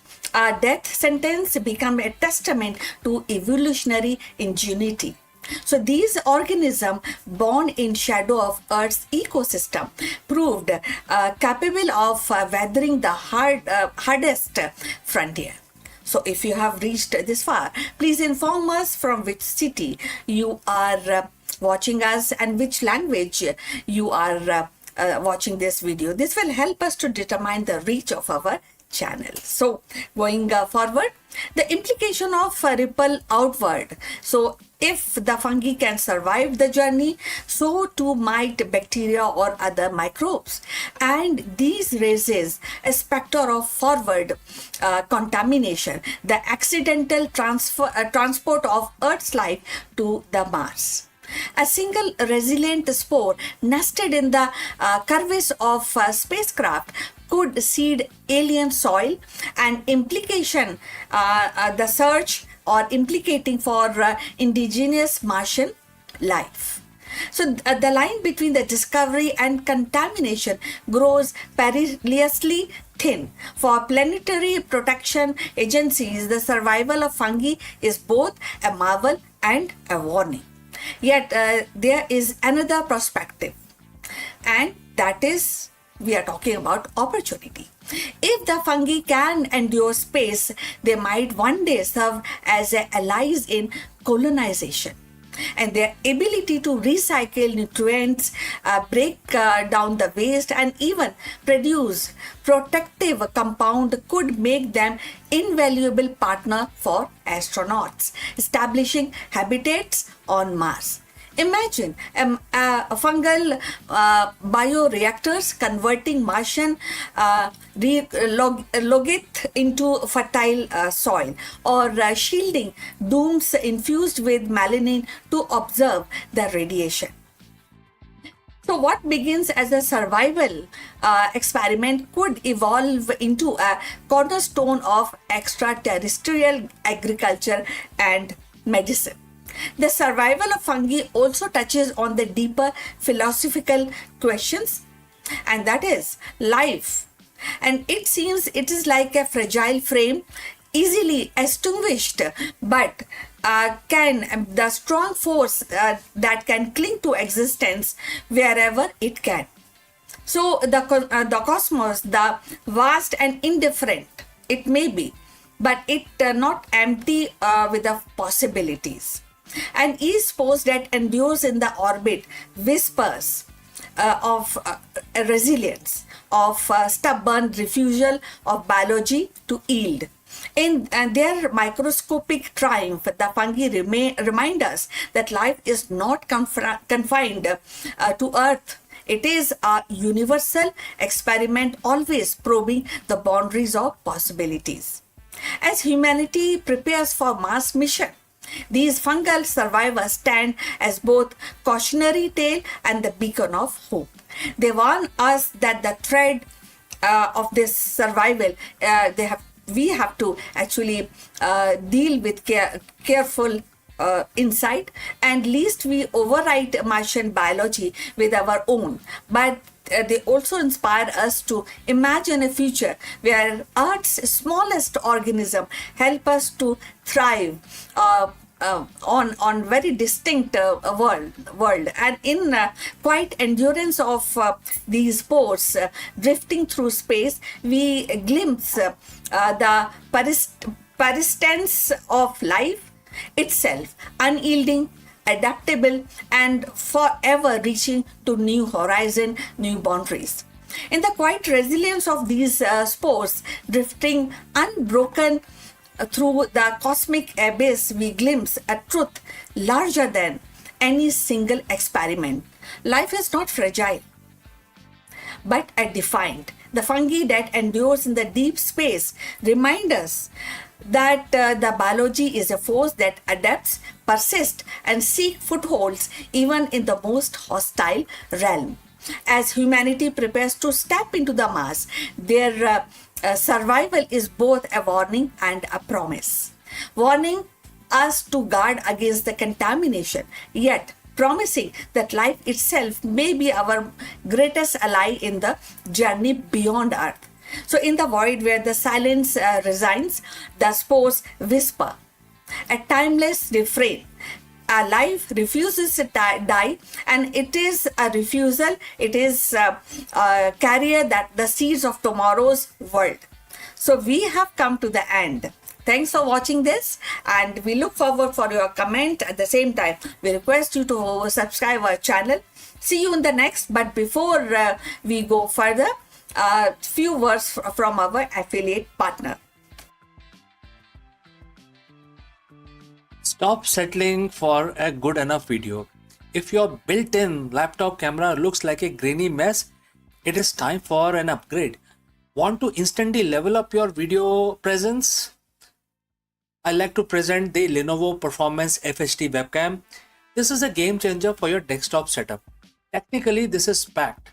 death sentence become a testament to evolutionary ingenuity. So these organisms born in shadow of Earth's ecosystem proved capable of weathering the hardest frontier. So if you have reached this far, please inform us from which city you are watching us and which language you are watching this video. This will help us to determine the reach of our channel. So going forward, the implication of ripple outward. So if the fungi can survive the journey, so too might bacteria or other microbes. And these raises a specter of forward contamination, the accidental transport of Earth's life to the Mars. A single resilient spore nested in the crevice of spacecraft could seed alien soil, and implication the search or implicating for indigenous Martian life. So the line between the discovery and contamination grows perilously thin. For planetary protection agencies, the survival of fungi is both a marvel and a warning. Yet there is another perspective, and that is we are talking about opportunity. If the fungi can endure space, they might one day serve as allies in colonization. and their ability to recycle nutrients, break down the waste, and even produce protective compound could make them invaluable partner for astronauts establishing habitats on Mars. Imagine fungal bioreactors converting Martian logit into fertile soil, or shielding domes infused with melanin to observe the radiation. So, what begins as a survival experiment could evolve into a cornerstone of extraterrestrial agriculture and medicine. The survival of fungi also touches on the deeper philosophical questions, and that is life. And it seems it is like a fragile frame, easily extinguished, but can the strong force that can cling to existence wherever it can. So the cosmos, the vast and indifferent, it may be, but it not empty with the possibilities. An e-spose that endures in the orbit whispers of resilience, of stubborn refusal of biology to yield. In their microscopic triumph, the fungi remind us that life is not confined to Earth. It is a universal experiment, always probing the boundaries of possibilities. As humanity prepares for Mars mission, these fungal survivors stand as both cautionary tale and the beacon of hope. They warn us that the thread of this survival, we have to actually deal with careful insight, and least we overwrite Martian biology with our own. But they also inspire us to imagine a future where Earth's smallest organism help us to thrive on very distinct world, and in quiet endurance of these spores drifting through space, we glimpse the persistence of life itself, unyielding, adaptable, and forever reaching to new horizon, new boundaries. In the quiet resilience of these spores drifting unbroken through the cosmic abyss, we glimpse a truth larger than any single experiment. Life is not fragile, but defined. The fungi that endures in the deep space remind us that the biology is a force that adapts, persists, and seeks footholds even in the most hostile realm. As humanity prepares to step into the Mars, their survival is both a warning and a promise. Warning us to guard against the contamination, yet promising that life itself may be our greatest ally in the journey beyond Earth. So, in the void where the silence resigns, the spores whisper, a timeless refrain. A life refuses to die, and it is a refusal, it is a carrier that the seeds of tomorrow's world. So we have come to the end. Thanks for watching this, and we look forward for your comment. At the same time, we request you to subscribe our channel. See you in the next, but before we go further, a few words from our affiliate partner. Stop settling for a good enough video. If your built-in laptop camera looks like a grainy mess, it is time for an upgrade. Want to instantly level up your video presence? I like to present the Lenovo Performance FHD webcam. This is a game changer for your desktop setup. Technically, this is packed.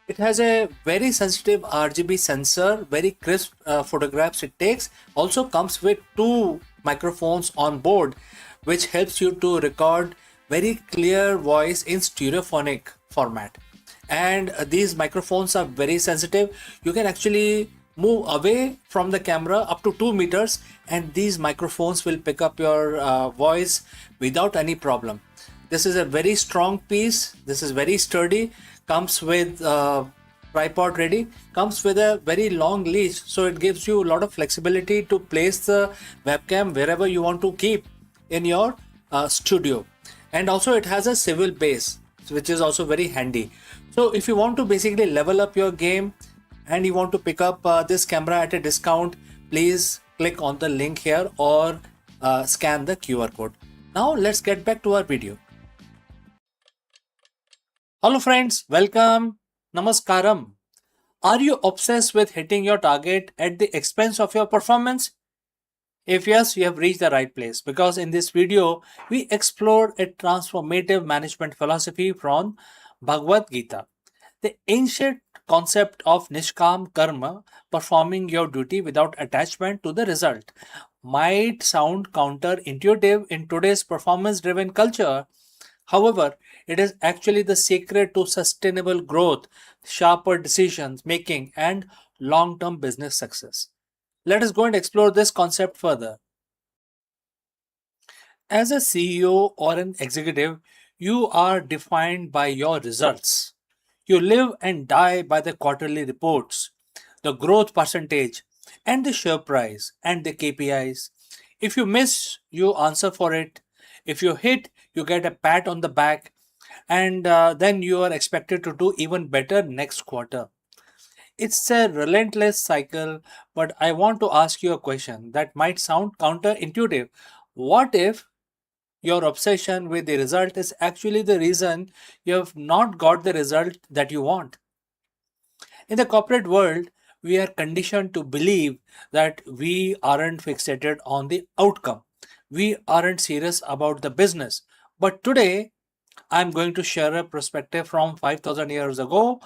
It has a very sensitive RGB sensor, very crisp photographs it takes. Also comes with 2 microphones on board, which helps you to record very clear voice in stereophonic format. And these microphones are very sensitive. You can actually move away from the camera up to 2 meters, and these microphones will pick up your voice without any problem. This is a very strong piece. This is very sturdy. Comes with tripod ready, comes with a very long leash, so it gives you a lot of flexibility to place the webcam wherever you want to keep in your studio. and also it has a civil base, which is also very handy. So if you want to basically level up your game and you want to pick up this camera at a discount, please click on the link here or scan the QR code. Now let's get back to our video. Hello friends, welcome, namaskaram. Are you obsessed with hitting your target at the expense of your performance? If yes, you have reached the right place, because in this video, we explore a transformative management philosophy from Bhagavad Gita. The ancient concept of Nishkam Karma, performing your duty without attachment to the result, might sound counterintuitive in today's performance driven culture. However, it is actually the secret to sustainable growth, sharper decisions making, and long term business success. Let us go and explore this concept further. As a CEO or an executive, you are defined by your results. You live and die by the quarterly reports, the growth percentage, and the share price and the KPIs. If you miss, you answer for it. If you hit, you get a pat on the back, and then you are expected to do even better next quarter. It's a relentless cycle, but I want to ask you a question that might sound counterintuitive. What if your obsession with the result is actually the reason you have not got the result that you want? In the corporate world, we are conditioned to believe that we aren't fixated on the outcome. We aren't serious about the business. But today, I'm going to share a perspective from 5000 years ago,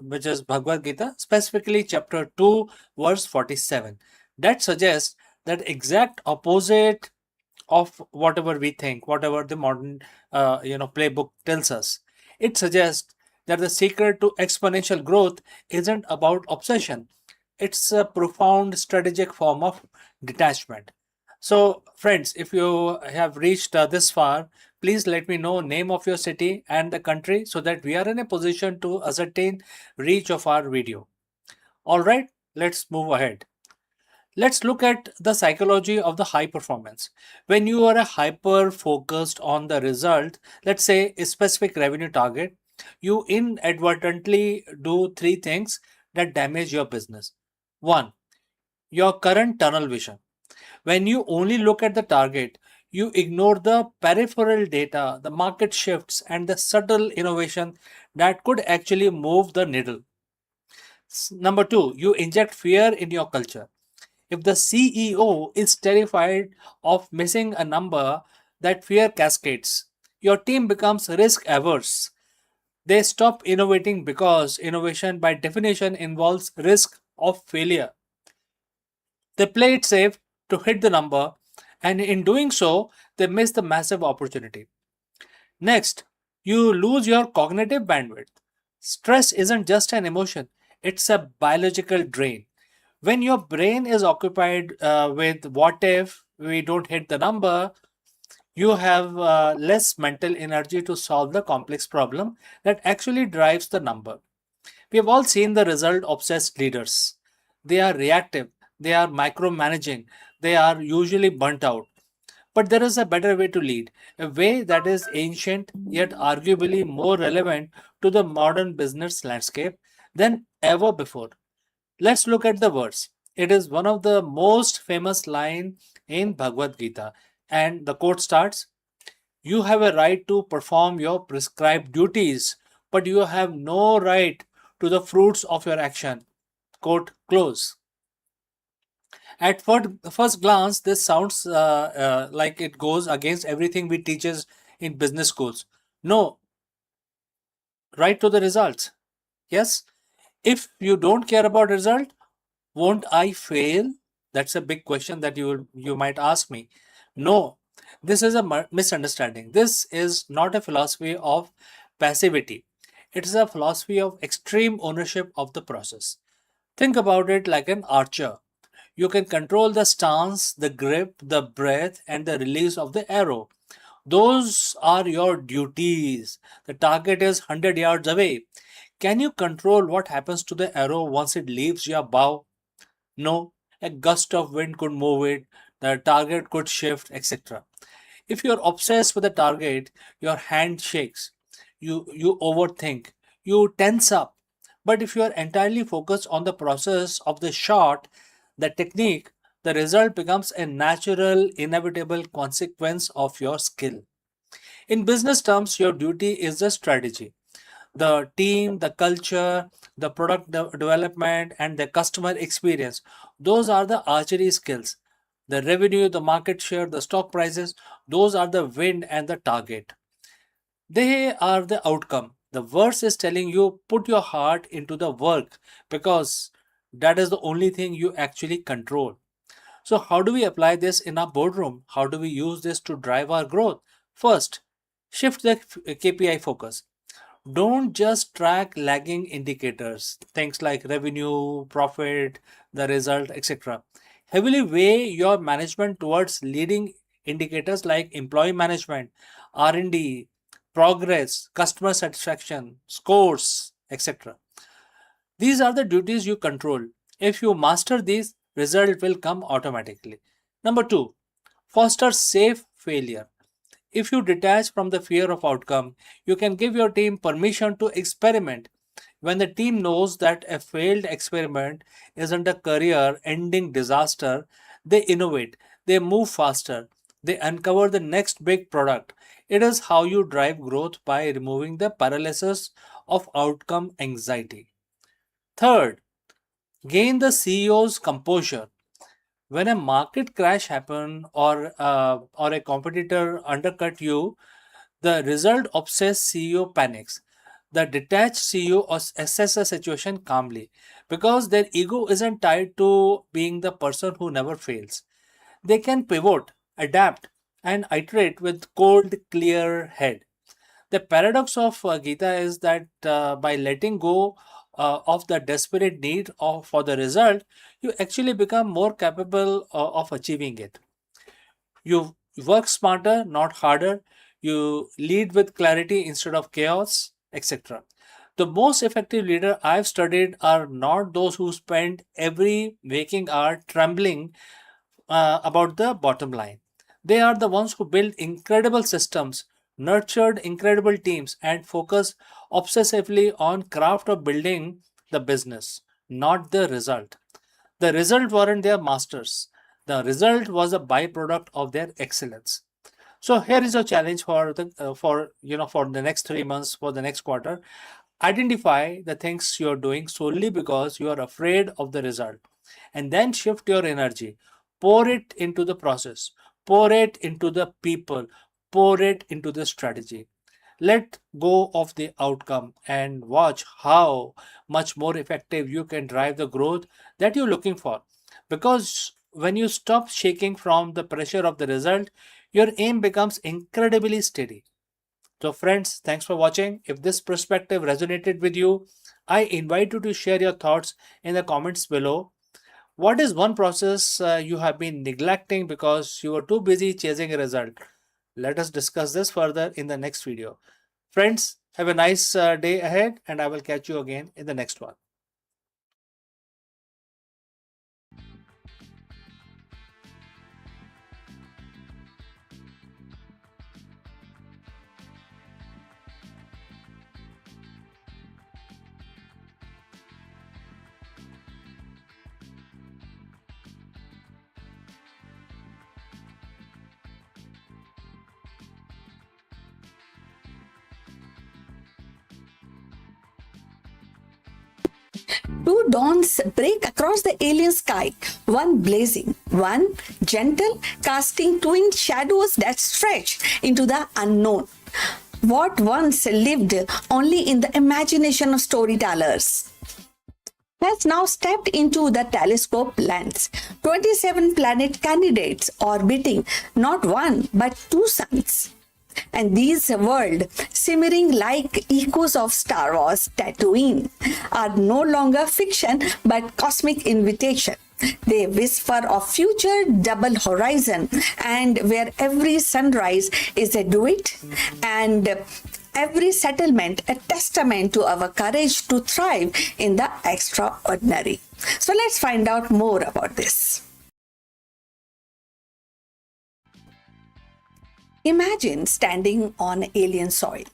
which is Bhagavad Gita, specifically chapter 2, verse 47, that suggests that exact opposite of whatever we think, whatever the modern playbook tells us. It suggests that the secret to exponential growth isn't about obsession. It's a profound strategic form of detachment. So, friends, if you have reached this far, please let me know name of your city and the country so that we are in a position to ascertain reach of our video. All right, let's move ahead. Let's look at the psychology of the high performance. When you are a hyper focused on the result, let's say a specific revenue target, you inadvertently do three things that damage your business. One, your current tunnel vision. When you only look at the target, you ignore the peripheral data, the market shifts, and the subtle innovation that could actually move the needle. Number two, you inject fear in your culture. If the CEO is terrified of missing a number, that fear cascades. Your team becomes risk averse. They stop innovating because innovation, by definition, involves risk of failure. They play it safe to hit the number, and in doing so, they miss the massive opportunity. Next, you lose your cognitive bandwidth. Stress isn't just an emotion, it's a biological drain. When your brain is occupied with what if we don't hit the number, you have less mental energy to solve the complex problem that actually drives the number. We have all seen the result obsessed leaders. They are reactive, they are micromanaging, they are usually burnt out. But there is a better way to lead, a way that is ancient yet arguably more relevant to the modern business landscape than ever before. Let's look at the verse. It is one of the most famous line in Bhagavad Gita, and the quote starts, "You have a right to perform your prescribed duties, but you have no right to the fruits of your action." Quote close. At first glance, this sounds like it goes against everything we teaches in business schools. No, right to the results. Yes, if you don't care about result, won't I fail? That's a big question that you might ask me. No, this is a misunderstanding. This is not a philosophy of passivity. It is a philosophy of extreme ownership of the process. Think about it like an archer. You can control the stance, the grip, the breath, and the release of the arrow. Those are your duties. The target is 100 yards away. Can you control what happens to the arrow once it leaves your bow? No. A gust of wind could move it, the target could shift, etc. If you're obsessed with a target, your hand shakes, you overthink, you tense up. But if you are entirely focused on the process of the shot, the technique, the result becomes a natural, inevitable consequence of your skill. In business terms, your duty is the strategy. The team, the culture, the product development, and the customer experience. Those are the archery skills. The revenue, the market share, the stock prices, those are the wind and the target. They are the outcome. The verse is telling you put your heart into the work because that is the only thing you actually control. So, how do we apply this in our boardroom? How do we use this to drive our growth? First, shift the KPI focus. Don't just track lagging indicators, things like revenue, profit, the result, etc. Heavily weigh your management towards leading indicators like employee management, R&D, progress, customer satisfaction, scores, etc. These are the duties you control. If you master these, result will come automatically. Number 2, foster safe failure. If you detach from the fear of outcome, you can give your team permission to experiment. When the team knows that a failed experiment isn't a career ending disaster, they innovate, they move faster, they uncover the next big product. It is how you drive growth by removing the paralysis of outcome anxiety. Third, gain the CEO's composure. When a market crash happen or a competitor undercut you, the result obsessed CEO panics. The detached CEO assess the situation calmly because their ego isn't tied to being the person who never fails. They can pivot, adapt, and iterate with cold, clear head. The paradox of Gita is that by letting go of the desperate need for the result, you actually become more capable of achieving it. You work smarter, not harder. You lead with clarity instead of chaos, etc. The most effective leader I've studied are not those who spend every waking hour trembling about the bottom line. They are the ones who build incredible systems, nurtured incredible teams, and focus obsessively on craft of building the business, not the result. The result weren't their masters. The result was a byproduct of their excellence. So here is a challenge for the next 3 months, for the next quarter. Identify the things you are doing solely because you are afraid of the result, and then shift your energy. Pour it into the process. Pour it into the people. Pour it into the strategy. Let go of the outcome and watch how much more effective you can drive the growth that you're looking for. Because when you stop shaking from the pressure of the result, your aim becomes incredibly steady. So, friends, thanks for watching. If this perspective resonated with you, I invite you to share your thoughts in the comments below. What is one process you have been neglecting because you were too busy chasing a result? Let us discuss this further in the next video. Friends, have a nice day ahead, and I will catch you again in the next one. Two dawns break across the alien sky, one blazing, one gentle, casting twin shadows that stretch into the unknown. What once lived only in the imagination of storytellers has now stepped into the telescope lens. 27 planet candidates orbiting not one but two suns. And these worlds, simmering like echoes of Star Wars Tatooine, are no longer fiction but cosmic invitation. They whisper of future double horizon, and where every sunrise is a duet and every settlement a testament to our courage to thrive in the extraordinary. So let's find out more about this. Imagine standing on alien soil,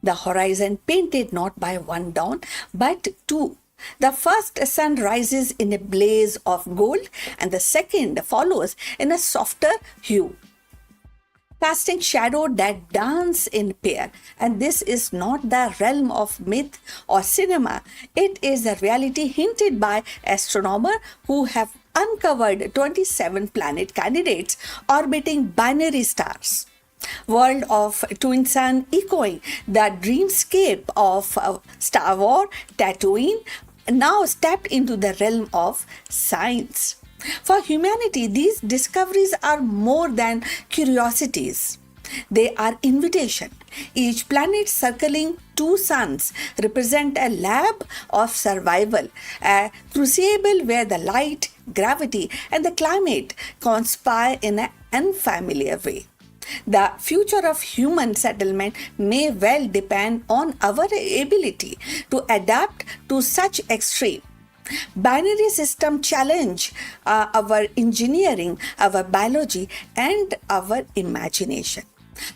the horizon painted not by one dawn, but two. The first sun rises in a blaze of gold, and the second follows in a softer hue, casting shadow that dance in pair. And this is not the realm of myth or cinema. It is a reality hinted by astronomers who have uncovered 27 planet candidates orbiting binary stars. World of Twin Sun echoing the dreamscape of Star Wars, Tatooine, now stepped into the realm of science. For humanity, these discoveries are more than curiosities. They are invitation. Each planet circling two suns represent a lab of survival, a crucible where the light, gravity, and the climate conspire in an unfamiliar way. The future of human settlement may well depend on our ability to adapt to such extreme. Binary system challenge our engineering, our biology, and our imagination.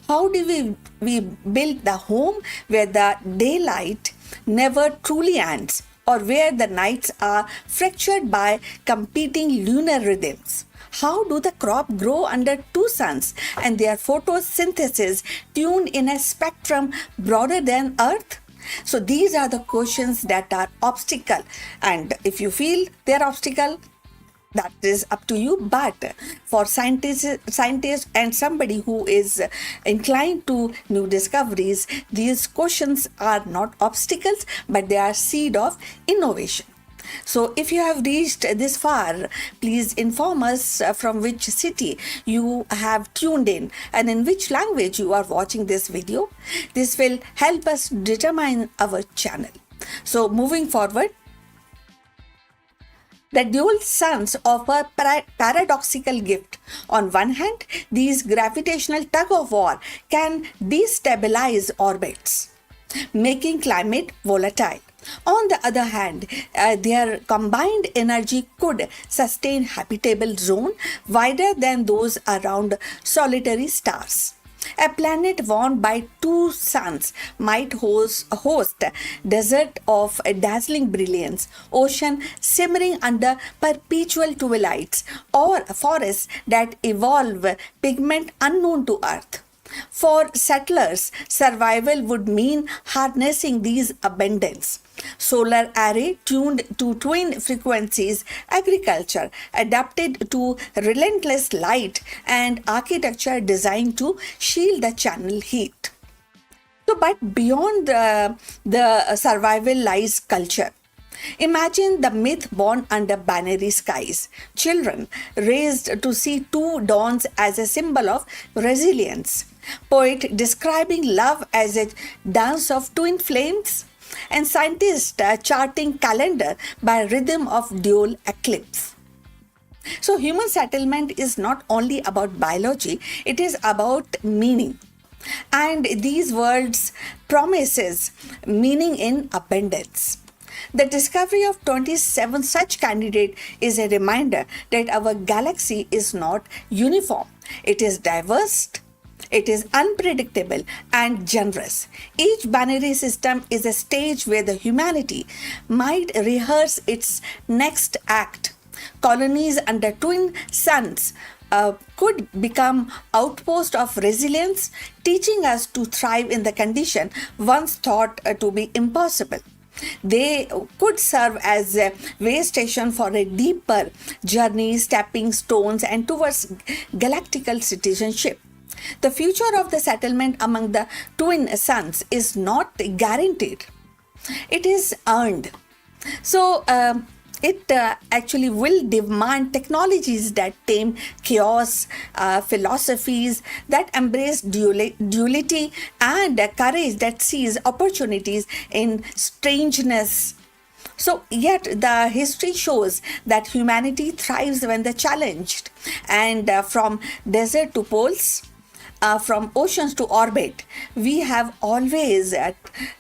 How do we build the home where the daylight never truly ends, or where the nights are fractured by competing lunar rhythms? How do the crop grow under two suns and their photosynthesis tuned in a spectrum broader than Earth? So these are the questions that are obstacle, and if you feel they're obstacle, that is up to you. But for scientists and somebody who is inclined to new discoveries, these questions are not obstacles, but they are seed of innovation. So if you have reached this far, please inform us from which city you have tuned in and in which language you are watching this video. This will help us determine our channel. So moving forward, the dual suns offer paradoxical gift. On one hand, these gravitational tug of war can destabilize orbits, making climate volatile. On the other hand, their combined energy could sustain habitable zone wider than those around solitary stars. A planet warmed by two suns might host desert of dazzling brilliance, ocean simmering under perpetual twilights, or forests that evolve pigment unknown to Earth. For settlers, survival would mean harnessing these abundance. Solar array tuned to twin frequencies, agriculture adapted to relentless light, and architecture designed to shield the channel heat. So, but beyond the survival lies culture. Imagine the myth born under binary skies. Children raised to see two dawns as a symbol of resilience. Poet describing love as a dance of twin flames. And scientists charting calendar by rhythm of dual eclipse. So human settlement is not only about biology, it is about meaning. And these words promises meaning in abundance. The discovery of 27 such candidates is a reminder that our galaxy is not uniform. It is diverse, it is unpredictable and generous. Each binary system is a stage where the humanity might rehearse its next act. Colonies under twin suns could become outposts of resilience, teaching us to thrive in the condition once thought to be impossible. They could serve as a way station for a deeper journey, stepping stones and towards galactical citizenship. The future of the settlement among the twin suns is not guaranteed. It is earned. So, it actually will demand technologies that tame chaos, philosophies that embrace duality, and courage that sees opportunities in strangeness. So, yet the history shows that humanity thrives when they're challenged, and from desert to poles, from oceans to orbit, we have always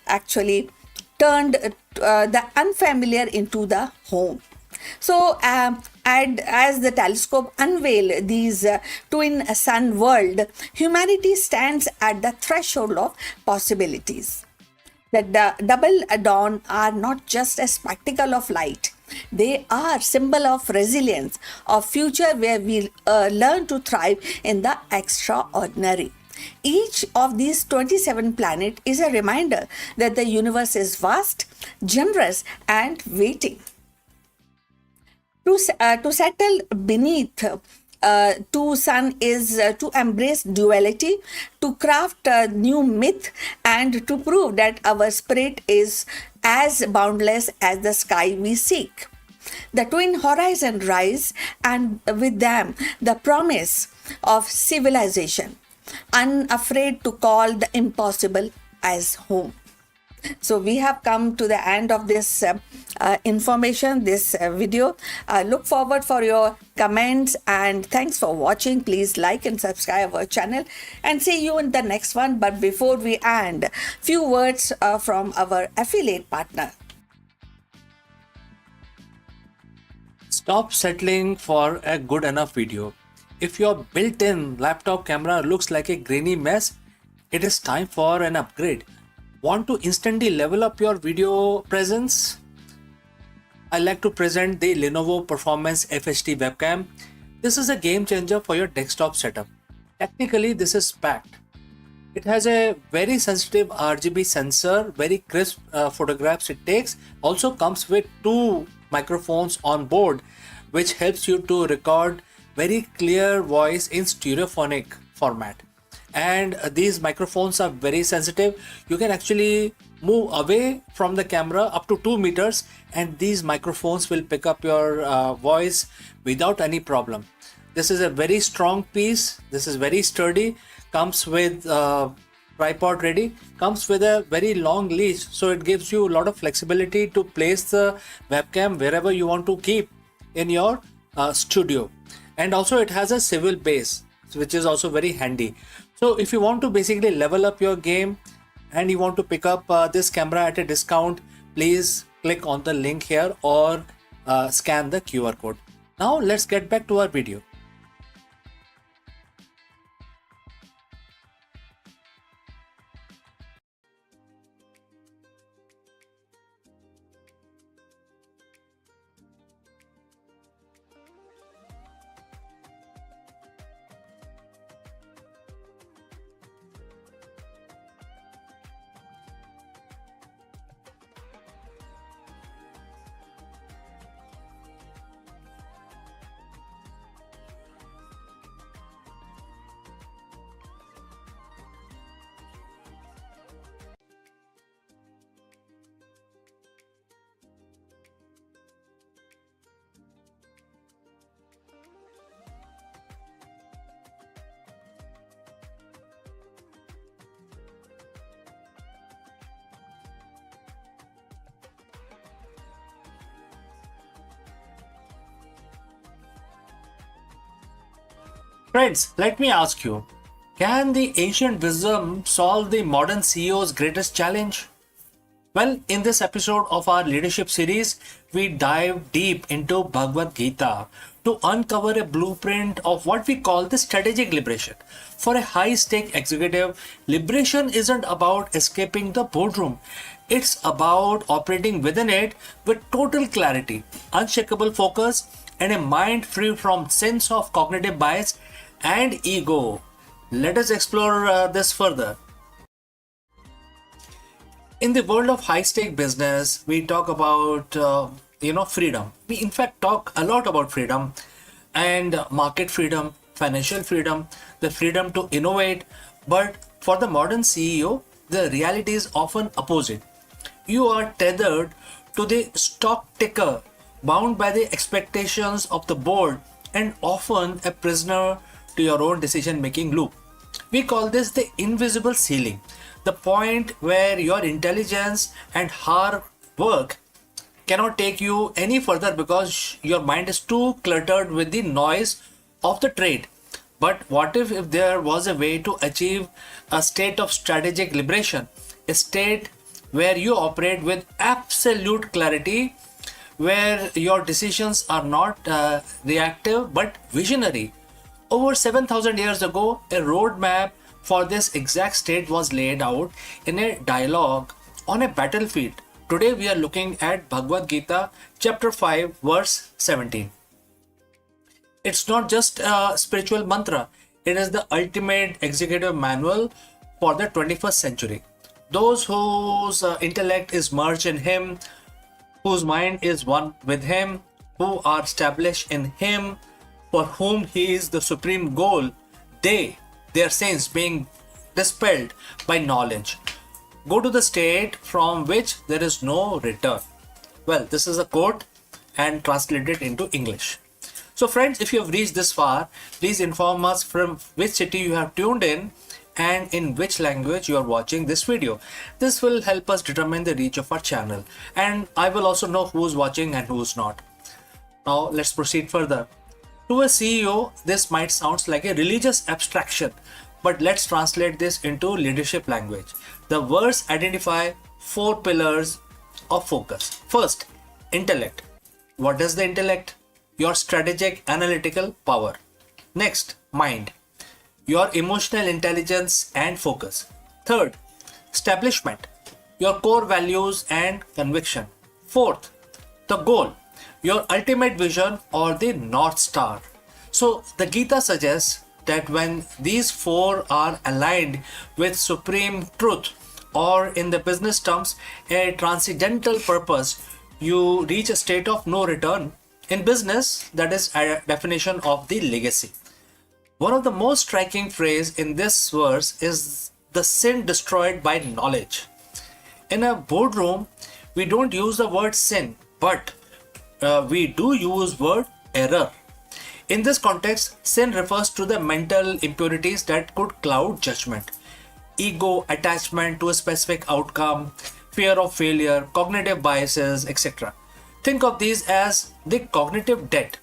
actually turned the unfamiliar into the home. And as the telescope unveiled these twin sun world, humanity stands at the threshold of possibilities. The double dawn are not just a spectacle of light. They are symbol of resilience, of future where we learn to thrive in the extraordinary. Each of these 27 planets is a reminder that the universe is vast, generous, and waiting. To settle beneath two sun is to embrace duality, to craft a new myth, and to prove that our spirit is as boundless as the sky we seek. The twin horizon rise, and with them the promise of civilization, unafraid to call the impossible as home. So we have come to the end of this information, this video. Look forward for your comments, and thanks for watching. Please like and subscribe our channel, and see you in the next one. But before we end, few words from our affiliate partner. Stop settling for a good enough video. If your built-in laptop camera looks like a grainy mess, it is time for an upgrade. Want to instantly level up your video presence? I like to present the Lenovo Performance FHD webcam. This is a game changer for your desktop setup. Technically, this is packed. It has a very sensitive RGB sensor, very crisp photographs it takes. Also comes with two microphones on board, which helps you to record very clear voice in stereophonic format. And these microphones are very sensitive. You can actually move away from the camera up to 2 meters, and these microphones will pick up your voice without any problem. This is a very strong piece. This is very sturdy. Comes with tripod ready. Comes with a very long leash, so it gives you a lot of flexibility to place the webcam wherever you want to keep in your studio. And also it has a swivel base, which is also very handy. So if you want to basically level up your game and you want to pick up this camera at a discount, please click on the link here or scan the QR code. Now let's get back to our video. Friends, let me ask you, can the ancient wisdom solve the modern CEO's greatest challenge? Well, in this episode of our leadership series, we dive deep into Bhagavad Gita to uncover a blueprint of what we call the strategic liberation. For a high-stake executive, liberation isn't about escaping the boardroom. It's about operating within it with total clarity, unshakable focus, and a mind free from sense of cognitive bias and ego. Let us explore this further. In the world of high-stake business, we talk about freedom. We in fact talk a lot about freedom and market freedom, financial freedom, the freedom to innovate. But for the modern CEO, the reality is often opposite. You are tethered to the stock ticker, bound by the expectations of the board, and often a prisoner to your own decision-making loop. We call this the invisible ceiling, the point where your intelligence and hard work cannot take you any further because your mind is too cluttered with the noise of the trade. But what if there was a way to achieve a state of strategic liberation, a state where you operate with absolute clarity, where your decisions are not reactive but visionary. Over 7,000 years ago, a roadmap for this exact state was laid out in a dialogue on a battlefield. Today we are looking at Bhagavad Gita, chapter 5, verse 17. It's not just a spiritual mantra, it is the ultimate executive manual for the 21st century. Those whose intellect is merged in Him, whose mind is one with Him, who are established in Him, for whom He is the supreme goal, their sins being dispelled by knowledge, go to the state from which there is no return. Well, this is a quote and translated into English. So friends, if you have reached this far, please inform us from which city you have tuned in and in which language you are watching this video. This will help us determine the reach of our channel, and I will also know who is watching and who is not. Now let's proceed further. To a CEO, this might sound like a religious abstraction, but let's translate this into leadership language. The words identify 4 pillars of focus. First, intellect. What is the intellect? Your strategic analytical power. Next, mind. Your emotional intelligence and focus. Third, establishment. Your core values and conviction. Fourth, the goal. Your ultimate vision or the North Star. So the Gita suggests that when these 4 are aligned with supreme truth, or in the business terms, a transcendental purpose, you reach a state of no return. In business, that is a definition of the legacy. One of the most striking phrases in this verse is the sin destroyed by knowledge. In a boardroom, we don't use the word sin, but we do use word error. In this context, sin refers to the mental impurities that could cloud judgment. Ego, attachment to a specific outcome, fear of failure, cognitive biases, etc. Think of these as the cognitive debt.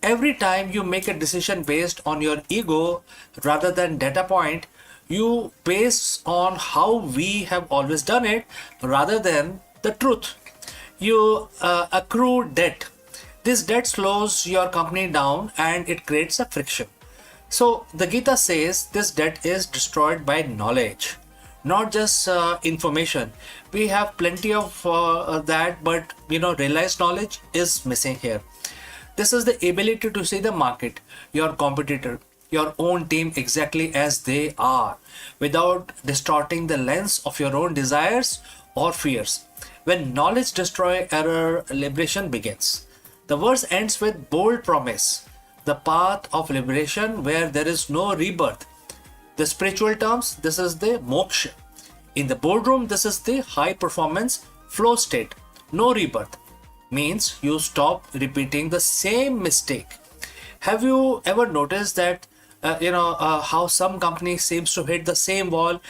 Every time you make a decision based on your ego rather than data point, you base on how we have always done it rather than the truth. You accrue debt. This debt slows your company down and it creates a friction. So the Gita says this debt is destroyed by knowledge, not just information. We have plenty of that, but realized knowledge is missing here. This is the ability to see the market, your competitor, your own team exactly as they are, without distorting the lens of your own desires or fears. When knowledge destroys error, liberation begins. The verse ends with bold promise, the path of liberation where there is no rebirth. The spiritual terms, this is the moksha. In the boardroom, this is the high performance flow state. No rebirth means you stop repeating the same mistake. Have you ever noticed that how some company seems to hit the same wall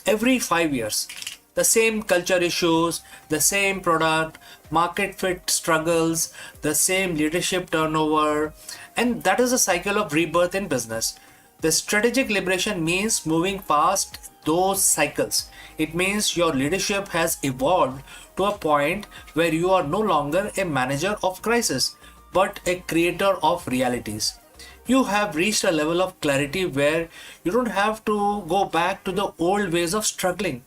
every 5 years? The same culture issues, the same product, market fit struggles, the same leadership turnover, and that is a cycle of rebirth in business. The strategic liberation means moving past those cycles. It means your leadership has evolved to a point where you are no longer a manager of crisis, but a creator of realities. You have reached a level of clarity where you don't have to go back to the old ways of struggling.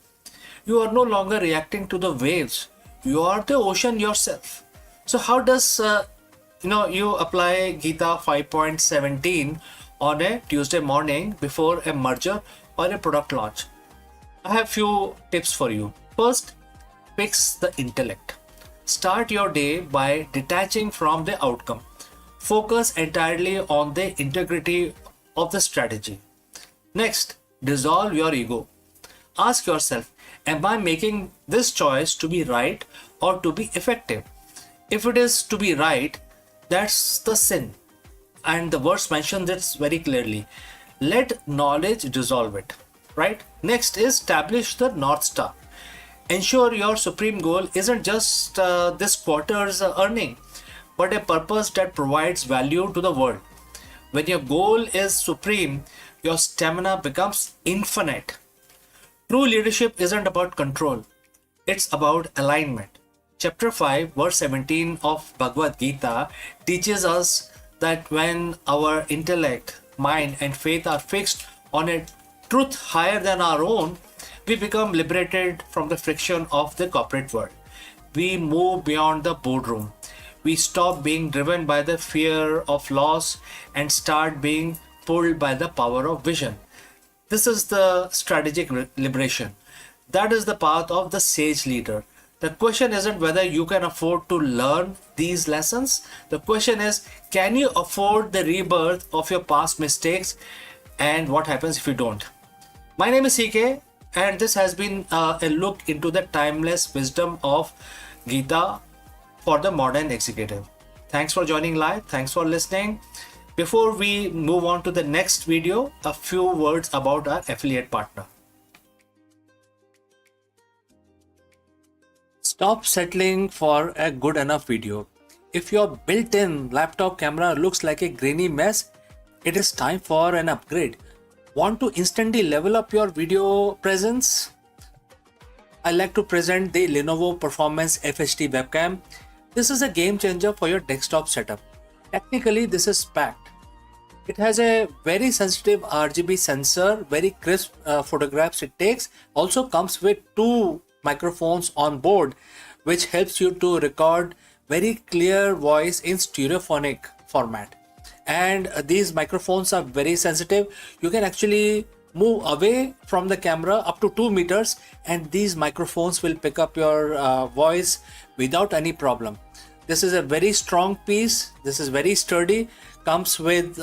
You are no longer reacting to the waves. You are the ocean yourself. So how does you apply Gita 5.17 on a Tuesday morning before a merger or a product launch? I have few tips for you. First, fix the intellect. Start your day by detaching from the outcome. Focus entirely on the integrity of the strategy. Next, dissolve your ego. Ask yourself, am I making this choice to be right or to be effective? If it is to be right, that's the sin. And the verse mentions this very clearly. Let knowledge dissolve it. Right? Next is establish the North Star. Ensure your supreme goal isn't just this quarter's earning, but a purpose that provides value to the world. When your goal is supreme, your stamina becomes infinite. True leadership isn't about control, it's about alignment. Chapter 5, verse 17 of Bhagavad Gita teaches us that when our intellect, mind, and faith are fixed on a truth higher than our own, we become liberated from the friction of the corporate world. We move beyond the boardroom. We stop being driven by the fear of loss and start being pulled by the power of vision. This is the strategic liberation. That is the path of the sage leader. The question isn't whether you can afford to learn these lessons. The question is, can you afford the rebirth of your past mistakes, and what happens if you don't? My name is CK, and this has been a look into the timeless wisdom of Gita for the modern executive. Thanks for joining live. Thanks for listening. Before we move on to the next video, a few words about our affiliate partner. Stop settling for a good enough video. If your built-in laptop camera looks like a grainy mess, it is time for an upgrade. Want to instantly level up your video presence? I like to present the Lenovo Performance FHD webcam. This is a game changer for your desktop setup. Technically, this is packed. It has a very sensitive RGB sensor, very crisp photographs it takes. Also comes with two microphones on board, which helps you to record very clear voice in stereophonic format. And these microphones are very sensitive. You can actually move away from the camera up to 2 meters, and these microphones will pick up your voice without any problem. This is a very strong piece. This is very sturdy. Comes with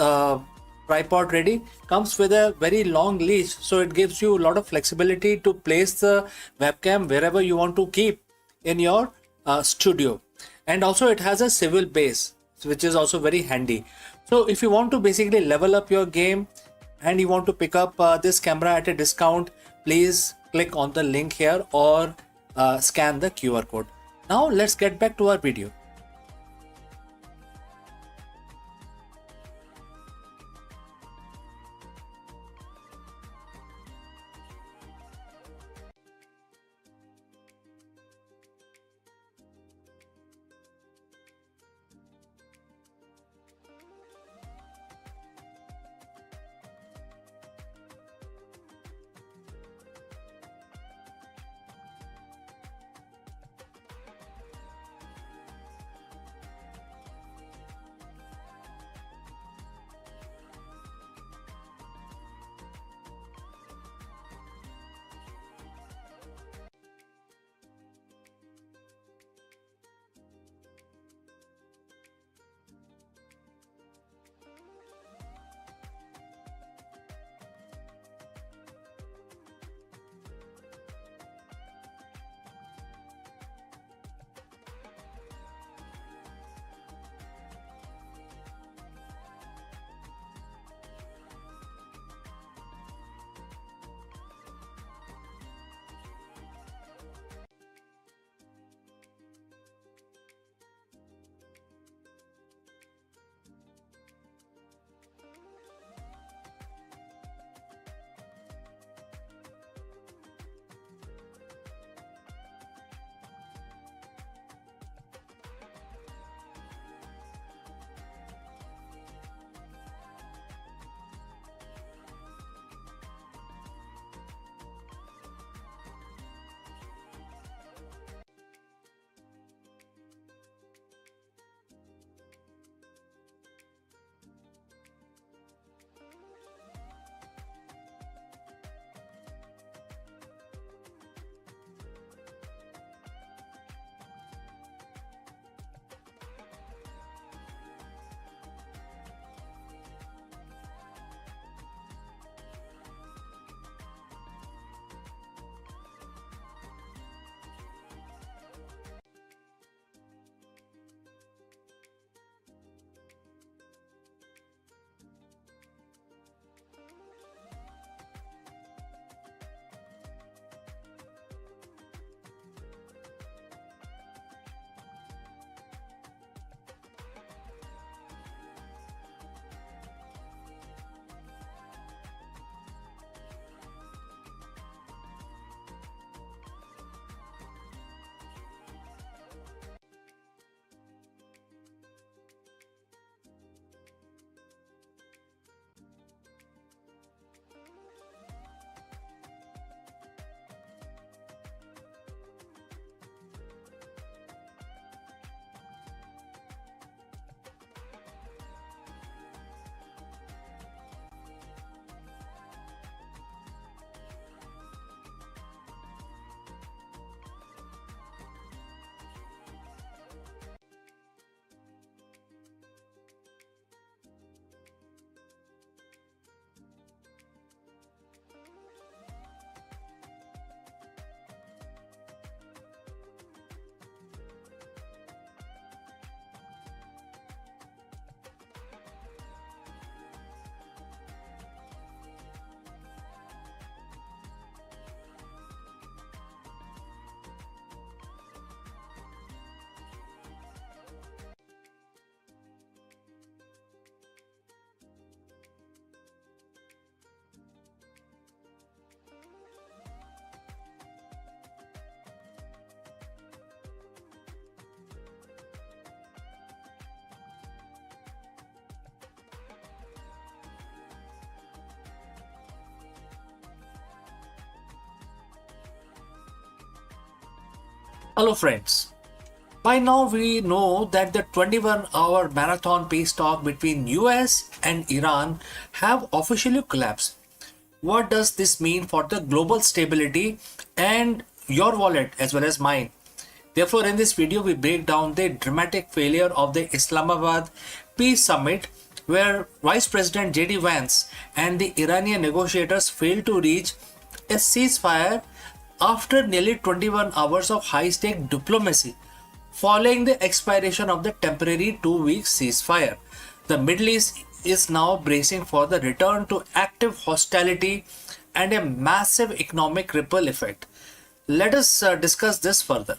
tripod ready, comes with a very long leash, so it gives you a lot of flexibility to place the webcam wherever you want to keep in your studio. And also it has a swivel base, which is also very handy. So if you want to basically level up your game and you want to pick up this camera at a discount, please click on the link here or scan the QR code. Now let's get back to our video. Hello friends. By now we know that the 21-hour marathon peace talk between US and Iran have officially collapsed. What does this mean for the global stability and your wallet as well as mine? Therefore, in this video, we break down the dramatic failure of the Islamabad Peace Summit, where Vice President JD Vance and the Iranian negotiators failed to reach a ceasefire after nearly 21 hours of high-stake diplomacy. Following the expiration of the temporary 2-week ceasefire, the Middle East is now bracing for the return to active hostility and a massive economic ripple effect. Let us discuss this further.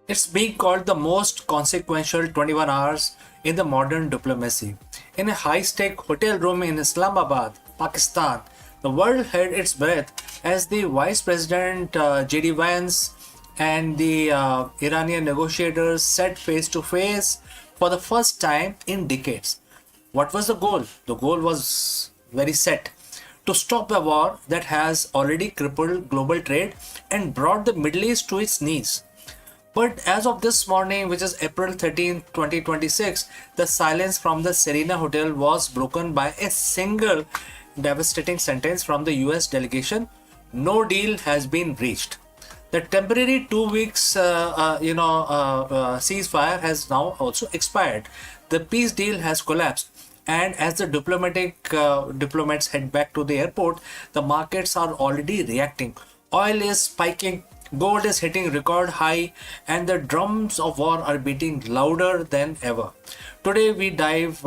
It's being called the most consequential 21 hours in the modern diplomacy. In a high-stake hotel room in Islamabad, Pakistan, the world held its breath as the Vice President JD Vance and the Iranian negotiators sat face to face for the first time in decades. What was the goal? The goal was very set: to stop a war that has already crippled global trade and brought the Middle East to its knees. But as of this morning, which is April 13, 2026, the silence from the Serena Hotel was broken by a single devastating sentence from the US delegation: no deal has been reached. The temporary 2 weeks ceasefire has now also expired. The peace deal has collapsed, and as the diplomats head back to the airport, the markets are already reacting. Oil is spiking, gold is hitting record high, and the drums of war are beating louder than ever. Today we dive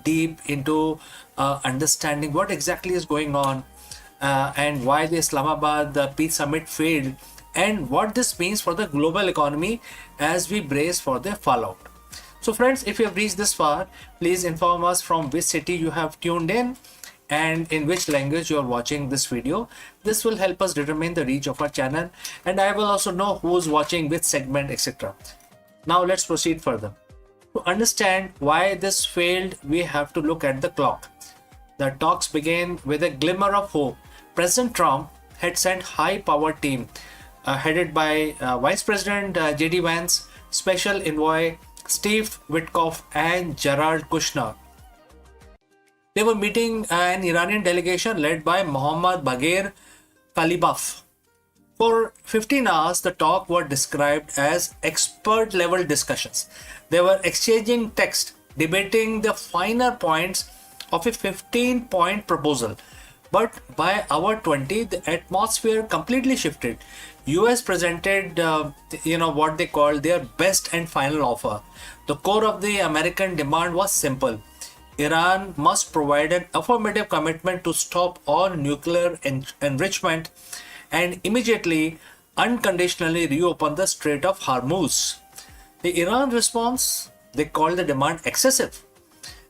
deep into understanding what exactly is going on and why the Islamabad Peace Summit failed, and what this means for the global economy as we brace for the fallout. So friends, if you have reached this far, please inform us from which city you have tuned in and in which language you are watching this video. This will help us determine the reach of our channel, and I will also know who's watching which segment, etc. Now let's proceed further. To understand why this failed, we have to look at the clock. The talks began with a glimmer of hope. President Trump had sent high-powered team headed by Vice President JD Vance, Special Envoy Steve Witkoff, and Jared Kushner. They were meeting an Iranian delegation led by Mohammad Bagher Kalibaf. For 15 hours, the talk were described as expert-level discussions. They were exchanging text, debating the finer points of a 15-point proposal. But by hour 20, the atmosphere completely shifted. US presented, what they called their best and final offer. The core of the American demand was simple: Iran must provide an affirmative commitment to stop all nuclear enrichment and immediately, unconditionally reopen the Strait of Hormuz. The Iran response, they called the demand excessive.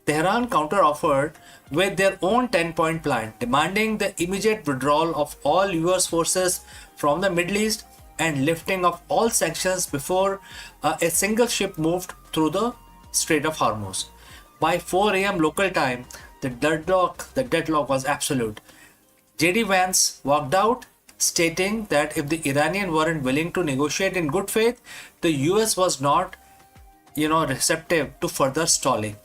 Tehran counter-offered with their own 10-point plan, demanding the immediate withdrawal of all US forces from the Middle East and lifting of all sanctions before a single ship moved through the Strait of Hormuz. By 4 a.m. local time, the deadlock was absolute. JD Vance walked out, stating that if the Iranians weren't willing to negotiate in good faith, the US was not, receptive to further stalling.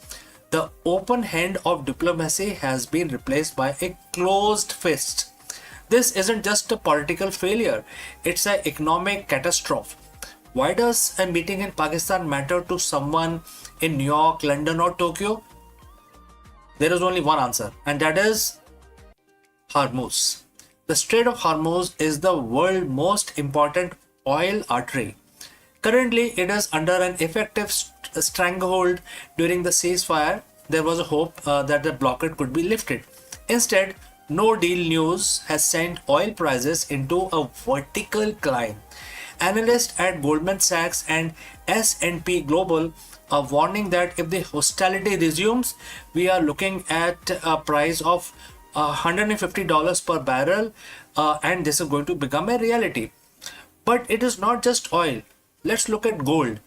The open hand of diplomacy has been replaced by a closed fist. This isn't just a political failure, it's an economic catastrophe. Why does a meeting in Pakistan matter to someone in New York, London, or Tokyo? There is only one answer, and that is Hormuz. The Strait of Hormuz is the world's most important oil artery. Currently, it is under an effective stranglehold. During the ceasefire, there was a hope that the blockade could be lifted. Instead, no deal news has sent oil prices into a vertical climb. Analysts at Goldman Sachs and S&P Global are warning that if the hostility resumes, we are looking at a price of $150 per barrel, and this is going to become a reality. But it is not just oil. Let's look at gold.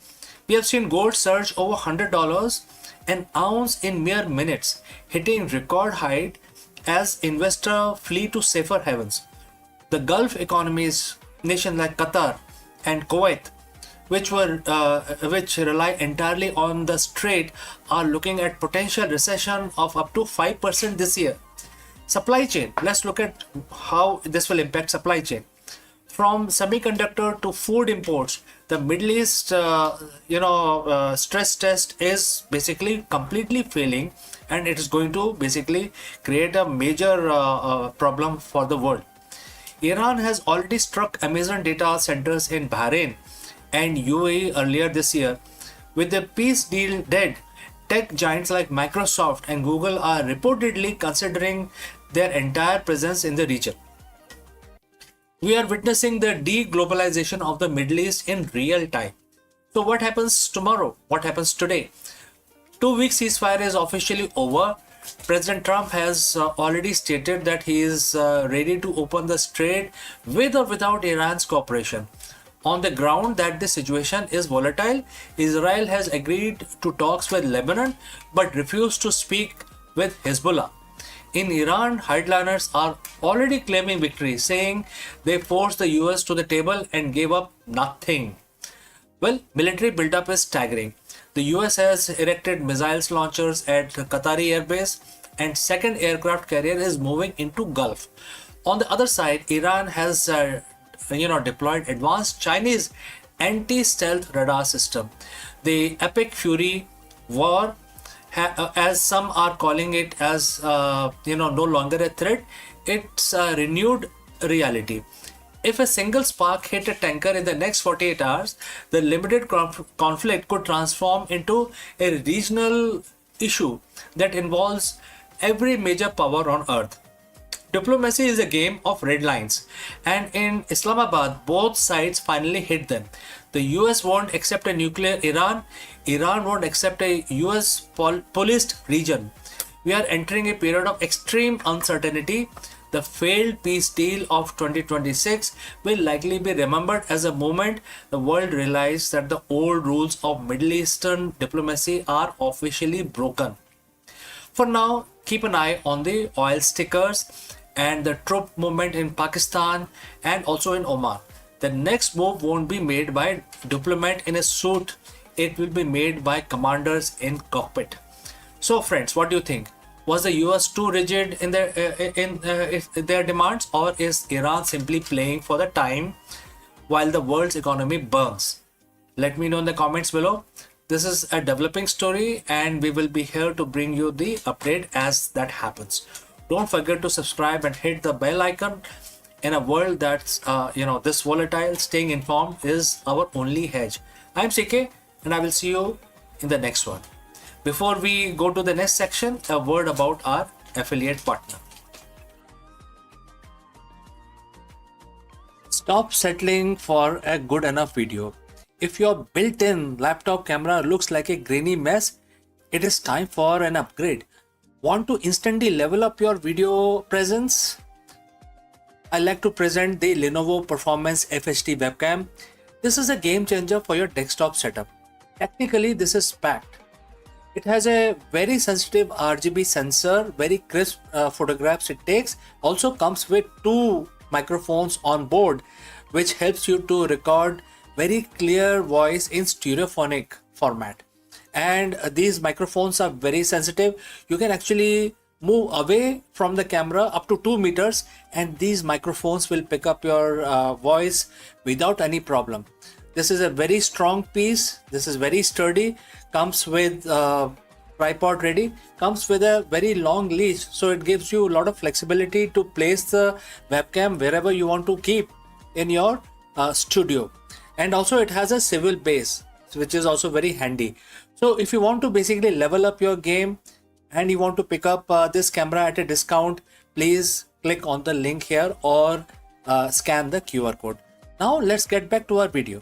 We have seen gold surge over $100 an ounce in mere minutes, hitting record height as investors flee to safer havens. The Gulf economies nations like Qatar and Kuwait, which rely entirely on the strait, are looking at potential recession of up to 5% this year. Supply chain. Let's look at how this will impact supply chain. From semiconductor to food imports, the Middle East, stress test is basically completely failing, and it is going to basically create a major problem for the world. Iran has already struck Amazon data centers in Bahrain and UAE earlier this year. With the peace deal dead, tech giants like Microsoft and Google are reportedly considering their entire presence in the region. We are witnessing the de-globalization of the Middle East in real time. So what happens tomorrow? What happens today? 2 week ceasefire is officially over. President Trump has already stated that he is ready to open the strait with or without Iran's cooperation. On the ground that the situation is volatile, Israel has agreed to talks with Lebanon but refused to speak with Hezbollah. In Iran, hardliners are already claiming victory, saying they forced the US to the table and gave up nothing. Well, military buildup is staggering. The US has erected missiles launchers at Qatari airbase, and second aircraft carrier is moving into Gulf. On the other side, Iran has deployed advanced Chinese anti-stealth radar system. The Epic Fury war, as some are calling it, as no longer a threat, it's a renewed reality. If a single spark hit a tanker in the next 48 hours, the limited conflict could transform into a regional issue that involves every major power on earth. Diplomacy is a game of red lines, and in Islamabad, both sides finally hit them. The US won't accept a nuclear Iran, Iran won't accept a US policed region. We are entering a period of extreme uncertainty. The failed peace deal of 2026 will likely be remembered as a moment the world realized that the old rules of Middle Eastern diplomacy are officially broken. For now, keep an eye on the oil stickers and the troop movement in Pakistan and also in Oman. The next move won't be made by a diplomat in a suit, it will be made by commanders in cockpit. So friends, what do you think? Was the US too rigid in their demands, or is Iran simply playing for the time while the world's economy burns? Let me know in the comments below. This is a developing story, and we will be here to bring you the update as that happens. Don't forget to subscribe and hit the bell icon. In a world that's this volatile, staying informed is our only hedge. I'm CK, and I will see you in the next one. Before we go to the next section, a word about our affiliate partner. Stop settling for a good enough video. If your built-in laptop camera looks like a grainy mess, it is time for an upgrade. Want to instantly level up your video presence? I like to present the Lenovo Performance FHD webcam. This is a game changer for your desktop setup. Technically, this is packed. It has a very sensitive RGB sensor, very crisp photographs it takes. Also comes with 2 microphones on board, which helps you to record very clear voice in stereophonic format. And these microphones are very sensitive. You can actually move away from the camera up to 2 meters, and these microphones will pick up your voice without any problem. This is a very strong piece. This is very sturdy. Comes with tripod ready. Comes with a very long leash, so it gives you a lot of flexibility to place the webcam wherever you want to keep in your studio. And also it has a swivel base, which is also very handy. So if you want to basically level up your game and you want to pick up this camera at a discount, please click on the link here or scan the QR code. Now let's get back to our video.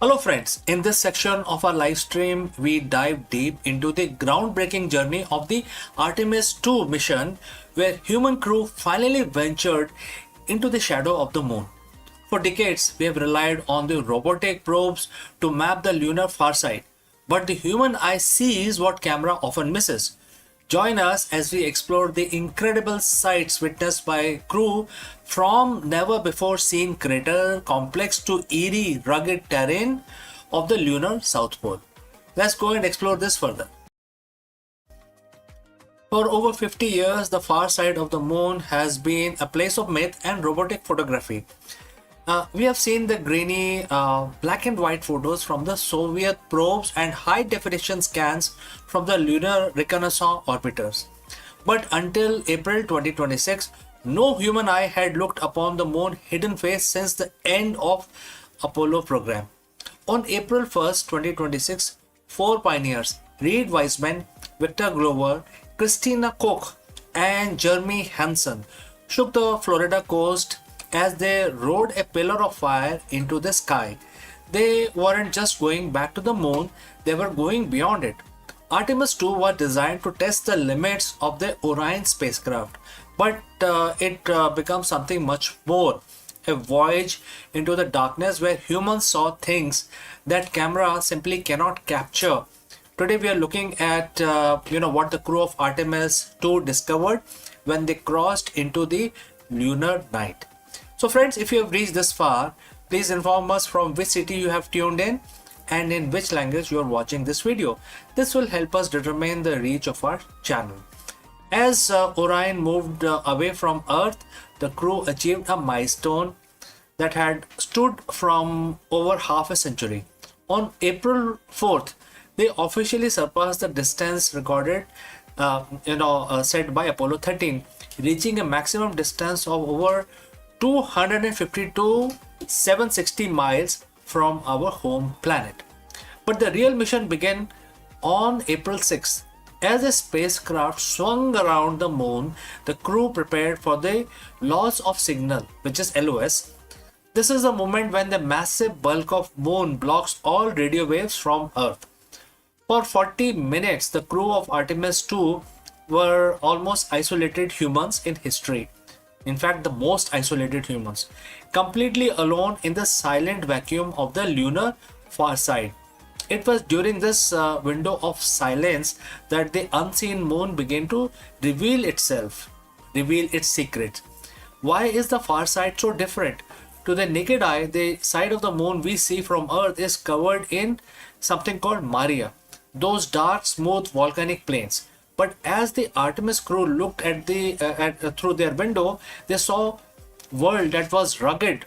Hello friends, in this section of our live stream, we dive deep into the groundbreaking journey of the Artemis 2 mission, where human crew finally ventured into the shadow of the moon. For decades, we have relied on the robotic probes to map the lunar far side, but the human eye sees what camera often misses. Join us as we explore the incredible sights witnessed by crew from never before seen crater complex to eerie rugged terrain of the lunar South Pole. Let's go and explore this further. For over 50 years, the far side of the moon has been a place of myth and robotic photography. We have seen the grainy black and white photos from the Soviet probes and high definition scans from the Lunar Reconnaissance orbiters. But until April 2026, no human eye had looked upon the moon's hidden face since the end of Apollo program. On April 1st, 2026, four pioneers, Reed Wiseman, Victor Glover, Christina Koch, and Jeremy Hansen, shook the Florida coast as they rode a pillar of fire into the sky. They weren't just going back to the moon, they were going beyond it. Artemis 2 was designed to test the limits of the Orion spacecraft, but it becomes something much more. A voyage into the darkness where humans saw things that camera simply cannot capture. Today we are looking at what the crew of Artemis 2 discovered when they crossed into the lunar night. So friends, if you have reached this far, please inform us from which city you have tuned in and in which language you are watching this video. This will help us determine the reach of our channel. As Orion moved away from Earth, the crew achieved a milestone that had stood from over half a century. On April 4th, they officially surpassed the distance recorded set by Apollo 13, reaching a maximum distance of over 252,760 miles from our home planet. But the real mission began on April 6th. As the spacecraft swung around the moon, the crew prepared for the loss of signal, which is LOS. This is the moment when the massive bulk of moon blocks all radio waves from Earth. For 40 minutes, the crew of Artemis 2 were almost isolated humans in history. In fact, the most isolated humans, completely alone in the silent vacuum of the lunar far side. It was during this window of silence that the unseen moon began to reveal its secrets. Why is the far side so different? To the naked eye, the side of the moon we see from Earth is covered in something called Maria, those dark, smooth volcanic plains. But as the Artemis crew looked at through their window, they saw a world that was rugged,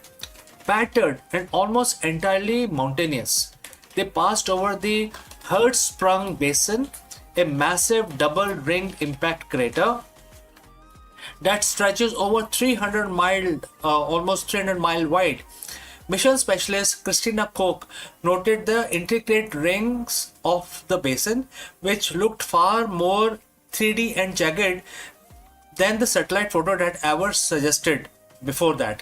battered, and almost entirely mountainous. They passed over the Hertzsprung Basin, a massive double-ringed impact crater that stretches over 300 almost 300 mile wide. Mission specialist Christina Koch noted the intricate rings of the basin, which looked far more 3D and jagged than the satellite photo had ever suggested before that.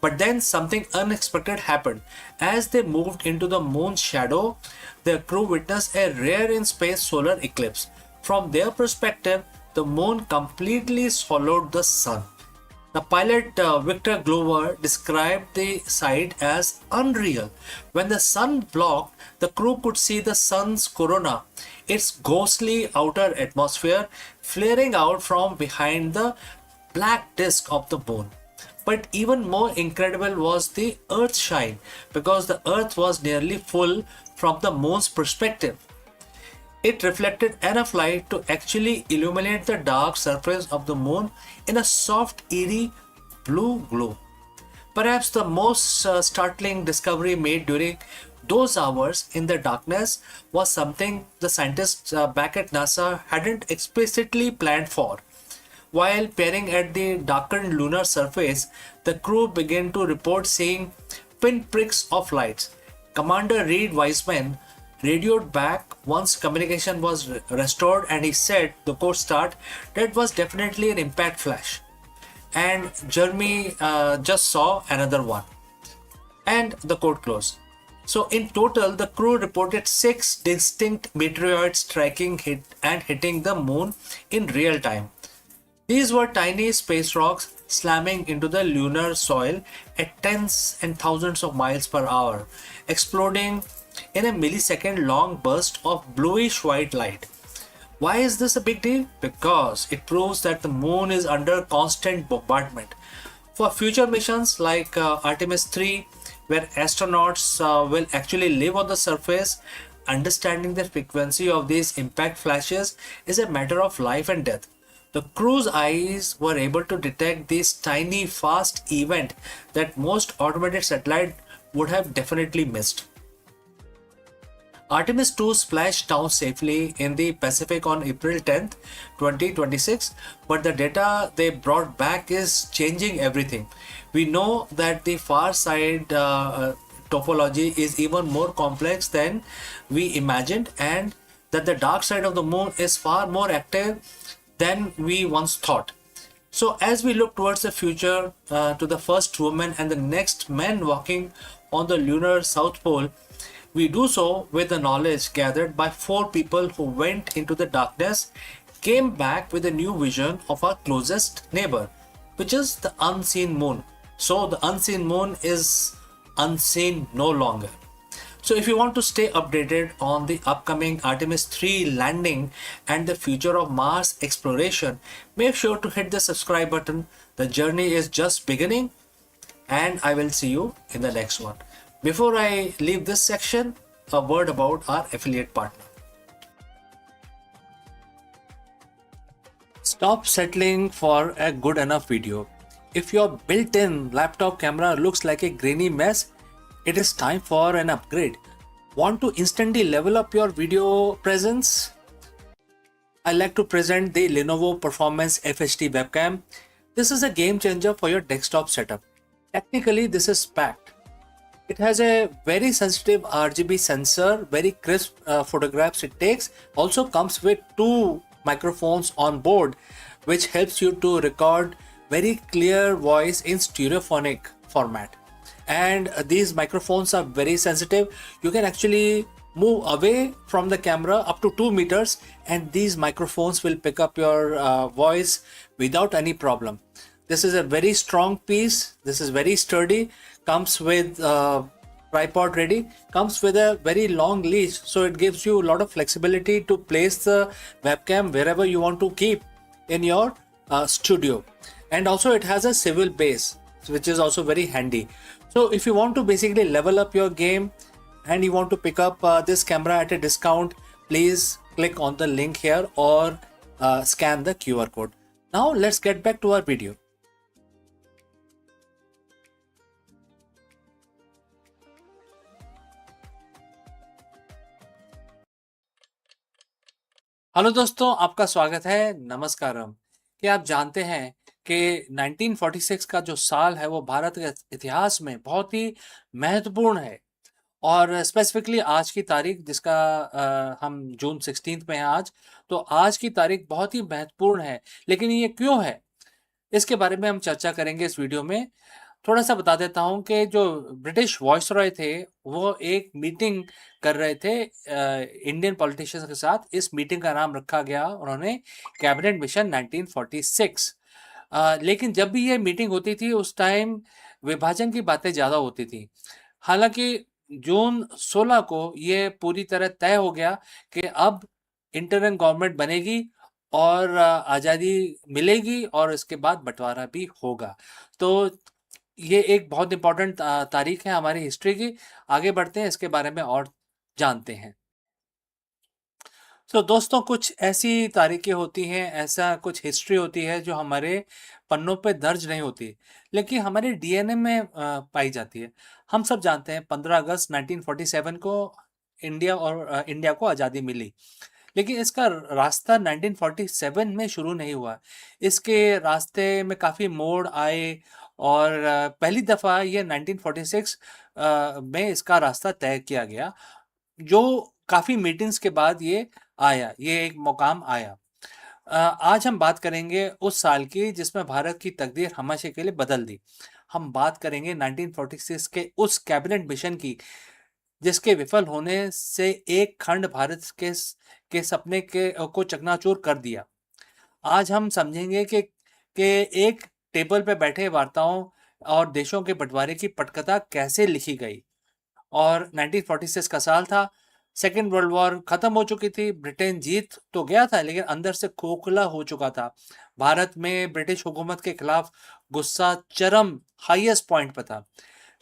But then something unexpected happened. As they moved into the moon's shadow, the crew witnessed a rare in space solar eclipse. From their perspective, the moon completely swallowed the sun. The pilot Victor Glover described the sight as unreal. When the sun blocked, the crew could see the sun's corona, its ghostly outer atmosphere, flaring out from behind the black disk of the moon. But even more incredible was the Earth's shine, because the Earth was nearly full from the moon's perspective. It reflected enough light to actually illuminate the dark surface of the moon in a soft, eerie blue glow. Perhaps the most startling discovery made during those hours in the darkness was something the scientists back at NASA hadn't explicitly planned for. While peering at the darkened lunar surface, the crew began to report seeing pinpricks of lights. Commander Reed Wiseman radioed back once communication was restored, and he said, the quote start, that was definitely an impact flash. And Jeremy just saw another one. And the quote close. So in total, the crew reported 6 distinct meteoroids striking and hitting the moon in real time. These were tiny space rocks slamming into the lunar soil at tens and thousands of miles per hour, exploding in a millisecond long burst of bluish white light. Why is this a big deal? Because it proves that the moon is under constant bombardment. For future missions like Artemis 3, where astronauts will actually live on the surface, understanding the frequency of these impact flashes is a matter of life and death. The crew's eyes were able to detect this tiny, fast event that most automated satellite would have definitely missed. Artemis 2 splashed down safely in the Pacific on April 10th, 2026, but the data they brought back is changing everything. We know that the far side topology is even more complex than we imagined, and that the dark side of the moon is far more active than we once thought. So, as we look towards the future, to the first woman and the next man walking on the lunar South Pole, we do so with the knowledge gathered by 4 people who went into the darkness, came back with a new vision of our closest neighbor, which is the unseen moon. So, the unseen moon is unseen no longer. So if you want to stay updated on the upcoming Artemis 3 landing and the future of Mars exploration, make sure to hit the subscribe button. The journey is just beginning, and I will see you in the next one. Before I leave this section, a word about our affiliate partner. Stop settling for a good enough video. If your built-in laptop camera looks like a grainy mess, it is time for an upgrade. Want to instantly level up your video presence? I like to present the Lenovo Performance FHD webcam. This is a game changer for your desktop setup. Technically, this is packed. It has a very sensitive RGB sensor, very crisp photographs it takes. Also comes with 2 microphones on board, which helps you to record very clear voice in stereophonic format. And these microphones are very sensitive. You can actually move away from the camera up to 2 meters, and these microphones will pick up your voice without any problem. This is a very strong piece. This is very sturdy. Comes with tripod ready. Comes with a very long leash, so it gives you a lot of flexibility to place the webcam wherever you want to keep in your studio. And also it has a swivel base, which is also very handy. So if you want to basically level up your game and you want to pick up this camera at a discount, please click on the link here or scan the QR code. Now let's get back to our video. Hello दोस्तों, आपका स्वागत है। नमस्कारम। क्या आप जानते हैं कि 1946 का जो साल है वो भारत के इतिहास में बहुत ही महत्वपूर्ण है, और स्पेसिफिकली आज की तारीख जिसका हम जून 16 में हैं आज, तो आज की तारीख बहुत ही महत्वपूर्ण है। लेकिन ये क्यों है, इसके बारे में हम चर्चा करेंगे इस वीडियो में। थोड़ा सा बता देता हूँ कि जो ब्रिटिश वॉइसरॉय थे वो एक मीटिंग कर रहे थे इंडियन पॉलिटिशियंस के साथ। इस मीटिंग का नाम रखा गया उन्होंने कैबिनेट मिशन 1946। लेकिन जब भी ये मीटिंग होती थी उस टाइम विभाजन की बातें ज़्यादा होती थी। हालांकि जून 16 को ये पूरी तरह तय हो गया कि अब इंटरिम गवर्नमेंट बनेगी और आज़ादी मिलेगी और इसके बाद बंटवारा भी होगा। तो ये एक बहुत इंपॉर्टेंट तारीख है हमारी हिस्ट्री की। आगे बढ़ते हैं, इसके बारे में और जानते हैं। तो दोस्तों, कुछ ऐसी तारीखें होती हैं, ऐसा कुछ हिस्ट्री होती है जो हमारे पन्नों पे दर्ज नहीं होती, लेकिन हमारे डीएनए में पाई जाती है। हम सब जानते हैं 15 अगस्त 1947 को इंडिया को आज़ादी मिली, लेकिन इसका रास्ता 1947 में शुरू नहीं हुआ। इसके रास्ते में काफ़ी मोड़ आए और पहली दफ़ा ये 1946 में इसका रास्ता तय किया गया, जो काफ़ी मीटिंग्स के बाद ये एक मुकाम आया। आज हम बात करेंगे उस साल की जिसमें भारत की तकदीर हमेशा के लिए बदल दी। हम बात करेंगे 1946 के उस कैबिनेट मिशन की जिसके विफल होने से एक खंड भारत के सपने को चकनाचूर कर दिया। आज हम समझेंगे कि एक टेबल पे बैठे वार्ताओं और देशों के बंटवारे की पटकथा कैसे लिखी गई। और 1946 का साल था, सेकेंड वर्ल्ड वॉर खत्म हो चुकी थी, ब्रिटेन जीत तो गया था लेकिन अंदर से खोखला हो चुका था। भारत में ब्रिटिश हुकूमत के खिलाफ गुस्सा चरम हाईएस्ट पॉइंट पर था।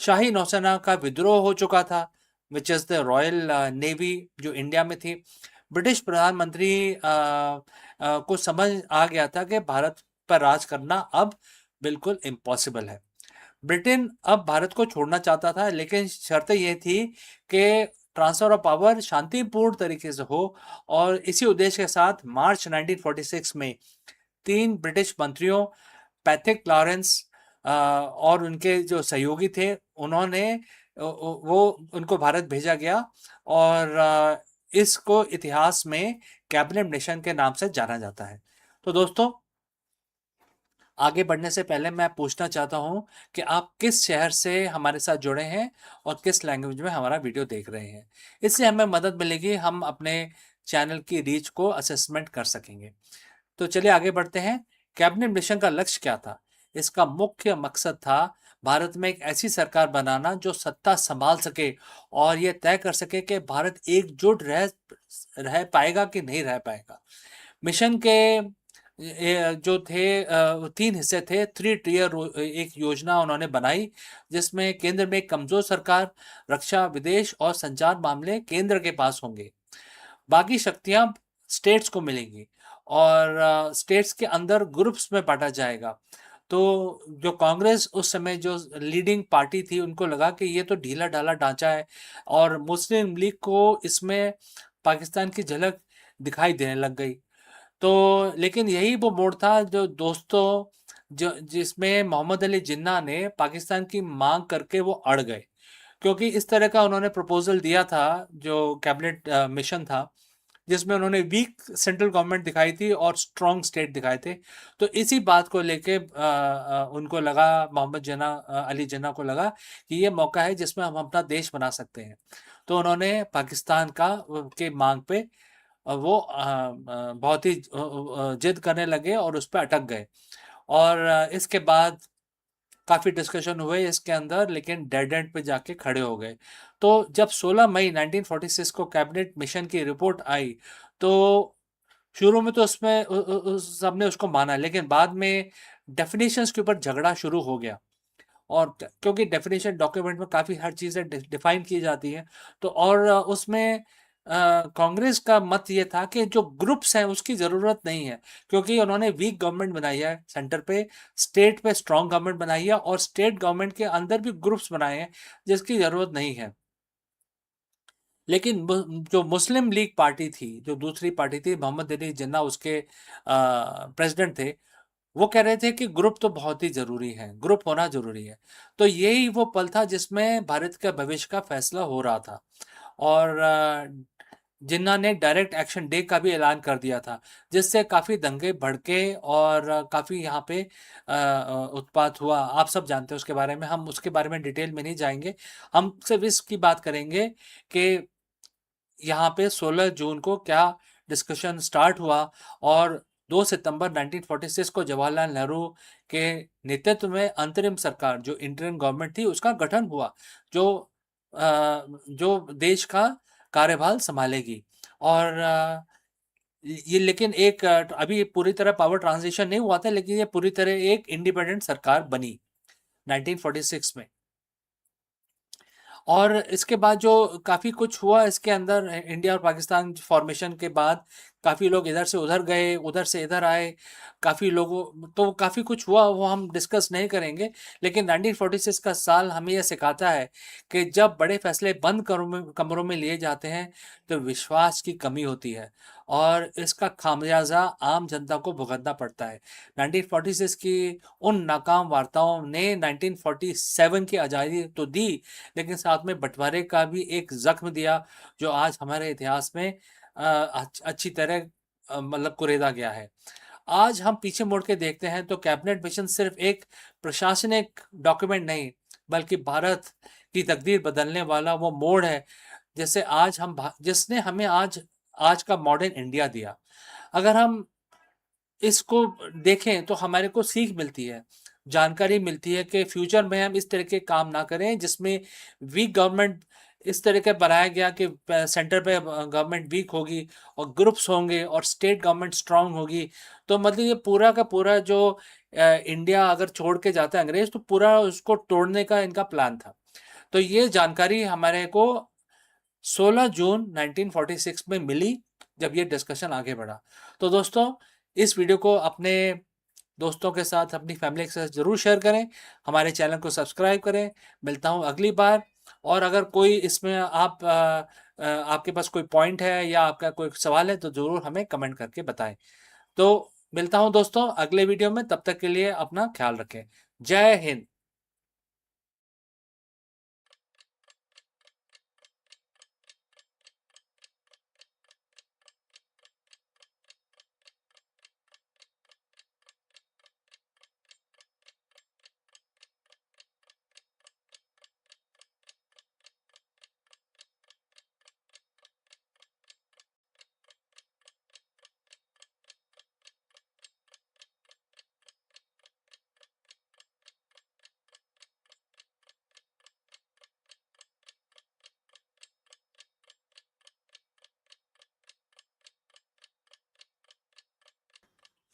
शाही नौसेना का विद्रोह हो चुका था, which is the royal navy जो इंडिया में थी। ब्रिटिश प्रधानमंत्री को समझ आ गया था कि भारत पर राज करना अब बिल्कुल इम्पॉसिबल है। ब्रिटेन अब भारत को छोड़ना चाहता था, लेकिन शर्त यह थी कि ट्रांसफर ऑफ पावर शांतिपूर्ण तरीके से हो। और इसी उद्देश्य के साथ मार्च 1946 में 3 ब्रिटिश मंत्रियों पैथिक लॉरेंस और उनके जो सहयोगी थे, उनको भारत भेजा गया। और इसको इतिहास में कैबिनेट मिशन के नाम से जाना जाता है। तो दोस्तों, आगे बढ़ने से पहले मैं पूछना चाहता हूं कि आप किस शहर से हमारे साथ जुड़े हैं और किस लैंग्वेज में हमारा वीडियो देख रहे हैं। इससे हमें मदद मिलेगी, हम अपने चैनल की रीच को असेसमेंट कर सकेंगे। तो चलिए आगे बढ़ते हैं। कैबिनेट मिशन का लक्ष्य क्या था? इसका मुख्य मकसद था भारत में एक ऐसी सरकार बनाना जो सत्ता संभाल सके और यह तय कर सके कि भारत एकजुट रह पाएगा कि नहीं रह पाएगा। मिशन के जो थे 3 हिस्से थे। 3 टियर एक योजना उन्होंने बनाई, जिसमें केंद्र में एक कमजोर सरकार, रक्षा, विदेश और संचार मामले केंद्र के पास होंगे। बाकी शक्तियां स्टेट्स को मिलेंगी और स्टेट्स के अंदर ग्रुप्स में बांटा जाएगा। तो जो कांग्रेस उस समय जो लीडिंग पार्टी थी, उनको लगा कि ये तो ढीला ढाला ढांचा है और मुस्लिम लीग को इसमें पाकिस्तान की झलक दिखाई देने लग गई। तो लेकिन यही वो मोड़ था जो दोस्तों जिसमें मोहम्मद अली जिन्ना ने पाकिस्तान की मांग करके वो अड़ गए, क्योंकि इस तरह का उन्होंने प्रपोजल दिया था जो कैबिनेट मिशन था, जिसमें उन्होंने वीक सेंट्रल गवर्नमेंट दिखाई थी और स्ट्रॉन्ग स्टेट दिखाए थे। तो इसी बात को लेके उनको लगा, मोहम्मद अली जिन्ना को लगा कि ये मौका है जिसमें हम अपना देश बना सकते हैं। तो उन्होंने पाकिस्तान के मांग पे वो बहुत ही जिद करने लगे और उस पर अटक गए। और इसके बाद काफ़ी डिस्कशन हुए इसके अंदर, लेकिन डेड एंड पे जाके खड़े हो गए। तो जब 16 मई 1946 को कैबिनेट मिशन की रिपोर्ट आई, तो शुरू में तो सबने उसको माना, लेकिन बाद में डेफिनेशंस के ऊपर झगड़ा शुरू हो गया। और क्योंकि डेफिनेशन डॉक्यूमेंट में काफ़ी हर चीज़ें डिफाइन की जाती हैं, तो और उसमें कांग्रेस का मत ये था कि जो ग्रुप्स हैं उसकी ज़रूरत नहीं है, क्योंकि उन्होंने वीक गवर्नमेंट बनाई है सेंटर पे, स्टेट पे स्ट्रॉन्ग गवर्नमेंट बनाई है और स्टेट गवर्नमेंट के अंदर भी ग्रुप्स बनाए हैं जिसकी ज़रूरत नहीं है। लेकिन जो मुस्लिम लीग पार्टी थी, जो दूसरी पार्टी थी, मोहम्मद अली जिन्ना उसके प्रेसिडेंट थे, वो कह रहे थे कि ग्रुप तो बहुत ही ज़रूरी है, ग्रुप होना ज़रूरी है। तो यही वो पल था जिसमें भारत का भविष्य का फैसला हो रहा था। और जिन्ना ने डायरेक्ट एक्शन डे का भी ऐलान कर दिया था, जिससे काफ़ी दंगे भड़के और काफ़ी यहाँ पे उत्पात हुआ। आप सब जानते हैं उसके बारे में, हम उसके बारे में डिटेल में नहीं जाएंगे। हम सिर्फ इसकी बात करेंगे कि यहाँ पे 16 जून को क्या डिस्कशन स्टार्ट हुआ और 2 सितंबर 1946 को जवाहरलाल नेहरू के नेतृत्व में अंतरिम सरकार, जो इंटरिम गवर्नमेंट थी, उसका गठन हुआ, जो देश का कार्यभार संभालेगी। और ये लेकिन अभी पूरी तरह पावर ट्रांजिशन नहीं हुआ था, लेकिन ये पूरी तरह एक इंडिपेंडेंट सरकार बनी 1946 में। और इसके बाद जो काफ़ी कुछ हुआ इसके अंदर, इंडिया और पाकिस्तान फॉर्मेशन के बाद काफ़ी लोग इधर से उधर गए, उधर से इधर आए, काफ़ी लोगों तो काफ़ी कुछ हुआ, वो हम डिस्कस नहीं करेंगे। लेकिन 1946 का साल हमें यह सिखाता है कि जब बड़े फैसले बंद कमरों में लिए जाते हैं तो विश्वास की कमी होती है और इसका खामियाजा आम जनता को भुगतना पड़ता है। 1946 की उन नाकाम वार्ताओं ने 1947 की आज़ादी तो दी, लेकिन साथ में बंटवारे का भी एक जख्म दिया जो आज हमारे इतिहास में अच्छी तरह मतलब कुरेदा गया है। आज हम पीछे मुड़ के देखते हैं तो कैबिनेट मिशन सिर्फ एक प्रशासनिक डॉक्यूमेंट नहीं, बल्कि भारत की तकदीर बदलने वाला वो मोड़ है जैसे आज जिसने हमें आज का मॉडर्न इंडिया दिया। अगर हम इसको देखें तो हमारे को सीख मिलती है, जानकारी मिलती है कि फ्यूचर में हम इस तरह के काम ना करें जिसमें वीक गवर्नमेंट इस तरह का बनाया गया कि सेंटर पे गवर्नमेंट वीक होगी और ग्रुप्स होंगे और स्टेट गवर्नमेंट स्ट्रांग होगी। तो मतलब ये पूरा का पूरा जो इंडिया अगर छोड़ के जाता है अंग्रेज, तो पूरा उसको तोड़ने का इनका प्लान था। तो ये जानकारी हमारे को 16 जून 1946 में मिली जब ये डिस्कशन आगे बढ़ा। तो दोस्तों, इस वीडियो को अपने दोस्तों के साथ, अपनी फैमिली के साथ ज़रूर शेयर करें, हमारे चैनल को सब्सक्राइब करें। मिलता हूँ अगली बार। और अगर कोई इसमें आपके पास कोई पॉइंट है या आपका कोई सवाल है तो ज़रूर हमें कमेंट करके बताएं। तो मिलता हूँ दोस्तों अगले वीडियो में, तब तक के लिए अपना ख्याल रखें। जय Hind.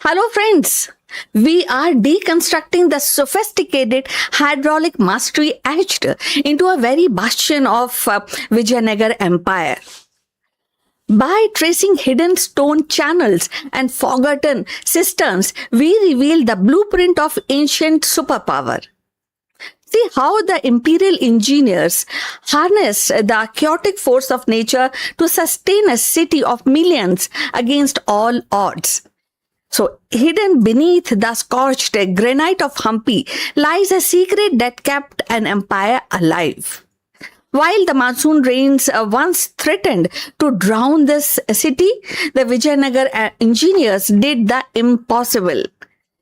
Hello, friends. We are deconstructing the sophisticated hydraulic mastery etched into a very bastion of Vijayanagar Empire. By tracing hidden stone channels and forgotten cisterns, we reveal the blueprint of ancient superpower. See how the imperial engineers harnessed the chaotic force of nature to sustain a city of millions against all odds. So, hidden beneath the scorched granite of Hampi lies a secret that kept an empire alive. While the monsoon rains once threatened to drown this city, the Vijayanagar engineers did the impossible.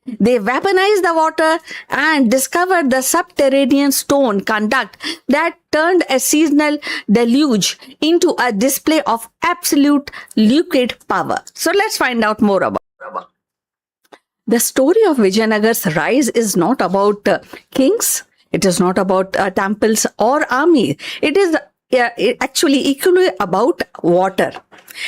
They weaponized the water and discovered the subterranean stone conduct that turned a seasonal deluge into a display of absolute liquid power. So let's find out more about it. The story of Vijayanagar's rise is not about kings. It is not about temples or army. It is actually equally about water.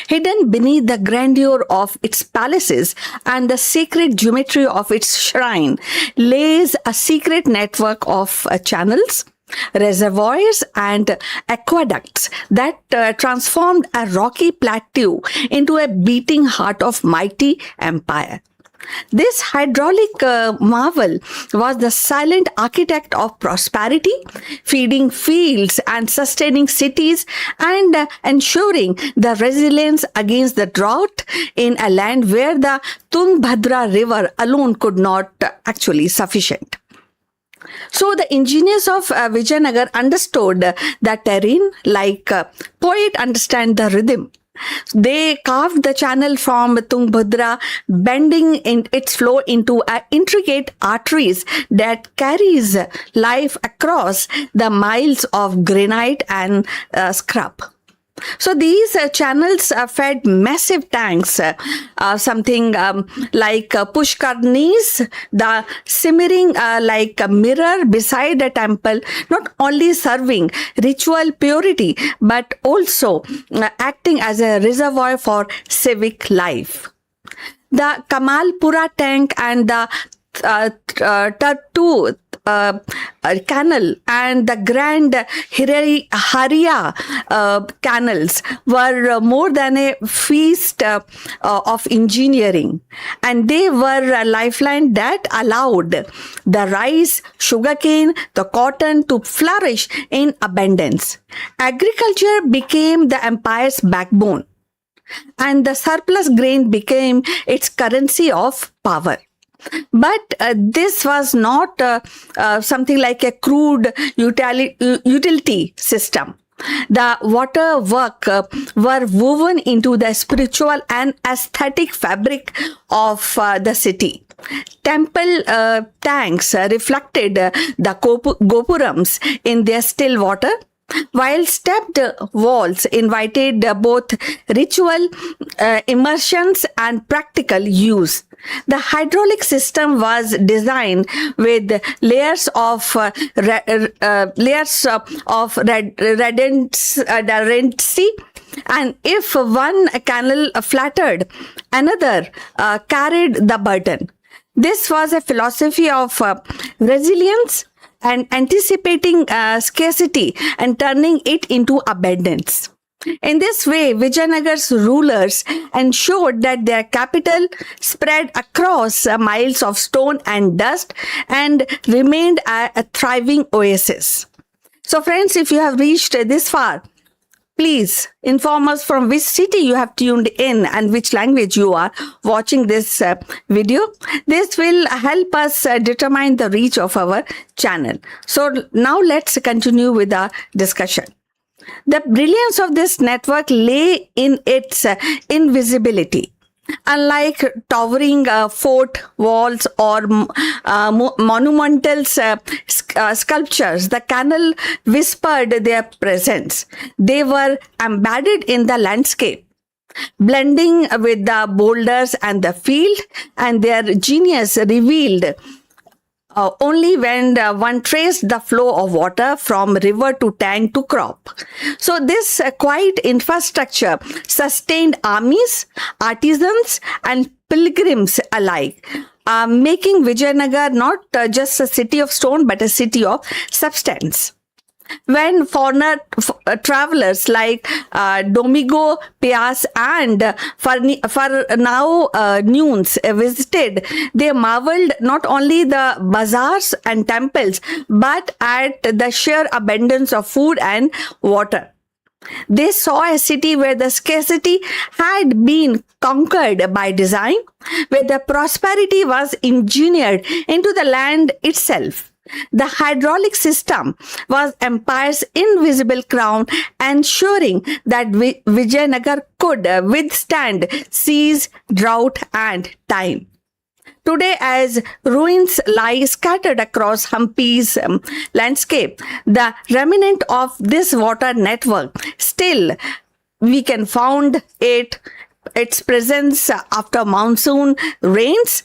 Hidden beneath the grandeur of its palaces and the sacred geometry of its shrine lays a secret network of channels, reservoirs and aqueducts that transformed a rocky plateau into a beating heart of mighty empire. This hydraulic marvel was the silent architect of prosperity, feeding fields and sustaining cities and ensuring the resilience against the drought in a land where the Tungbhadra river alone could not actually sufficient. So the engineers of Vijayanagar understood the terrain like poet understand the rhythm. They carved the channel from Tungbhadra, bending its flow into intricate arteries that carries life across the miles of granite and scrub. So these channels fed massive tanks, something like Pushkarnis, the simmering like a mirror beside a temple, not only serving ritual purity, but also acting as a reservoir for civic life. The Kamalpura tank and the Tattu canal and the Grand Haria canals were more than a feast of engineering, and they were a lifeline that allowed the rice, sugarcane, the cotton to flourish in abundance. Agriculture became the empire's backbone, and the surplus grain became its currency of power. But this was not something like a crude utility system. The water work were woven into the spiritual and aesthetic fabric of the city. Temple tanks reflected the gopurams in their still water, while stepped walls invited both ritual immersions and practical use. The hydraulic system was designed with redundancy, and if one canal flattered, another carried the burden. This was a philosophy of resilience and anticipating scarcity and turning it into abundance. In this way, Vijayanagar's rulers ensured that their capital spread across miles of stone and dust and remained a thriving oasis. So, friends, if you have reached this far, please inform us from which city you have tuned in and which language you are watching this video. This will help us determine the reach of our channel. So now let's continue with our discussion. The brilliance of this network lay in its invisibility. Unlike towering fort walls or monumental sculptures, the canal whispered their presence. They were embedded in the landscape, blending with the boulders and the field, and their genius revealed only when one traced the flow of water from river to tank to crop. So this quiet infrastructure sustained armies, artisans, and pilgrims alike, making Vijayanagar not just a city of stone but a city of substance. When foreigner travelers like Domingo Pias and Fernão Nunes visited, they marveled not only the bazaars and temples but at the sheer abundance of food and water. They saw a city where the scarcity had been conquered by design, where the prosperity was engineered into the land itself. The hydraulic system was empire's invisible crown, ensuring that Vijayanagar could withstand seas, drought, and time. Today, as ruins lie scattered across Hampi's landscape, the remnant of this water network still we can found its presence after monsoon rains.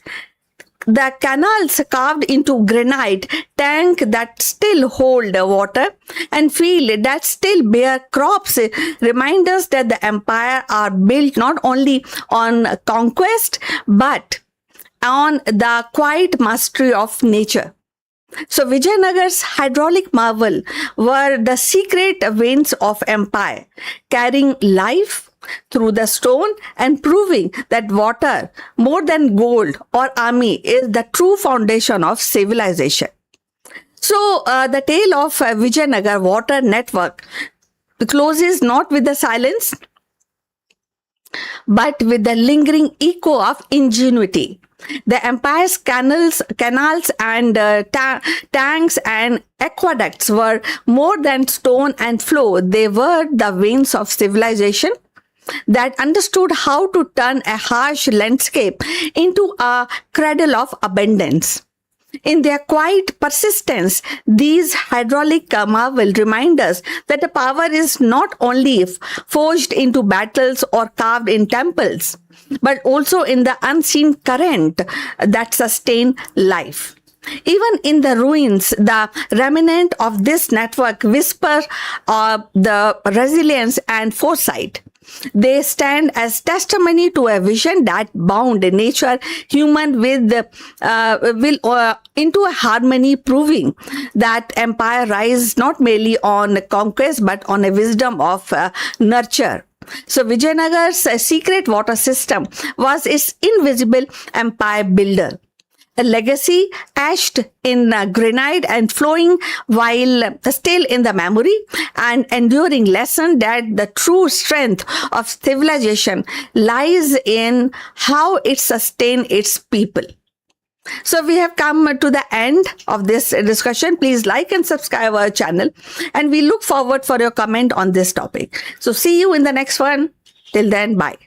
The canals carved into granite, tank that still hold water, and field that still bear crops remind us that the empire are built not only on conquest but on the quiet mastery of nature. So Vijayanagar's hydraulic marvel were the secret veins of empire, carrying life through the stone and proving that water, more than gold or army, is the true foundation of civilization. So the tale of Vijayanagar water network closes not with the silence but with the lingering echo of ingenuity. The empire's canals and tanks and aqueducts were more than stone and flow. They were the veins of civilization that understood how to turn a harsh landscape into a cradle of abundance. In their quiet persistence, these hydraulic marvels remind us that the power is not only forged into battles or carved in temples, but also in the unseen current that sustain life. Even in the ruins, the remnant of this network whisper the resilience and foresight. They stand as testimony to a vision that bound nature, human with into a harmony, proving that empire rise not merely on conquest but on a wisdom of nurture. So Vijayanagar's secret water system was its invisible empire builder, a legacy etched in granite and flowing while still in the memory, and enduring lesson that the true strength of civilization lies in how it sustains its people. So we have come to the end of this discussion. Please like and subscribe our channel, and we look forward for your comment on this topic. So see you in the next one. Till then, bye.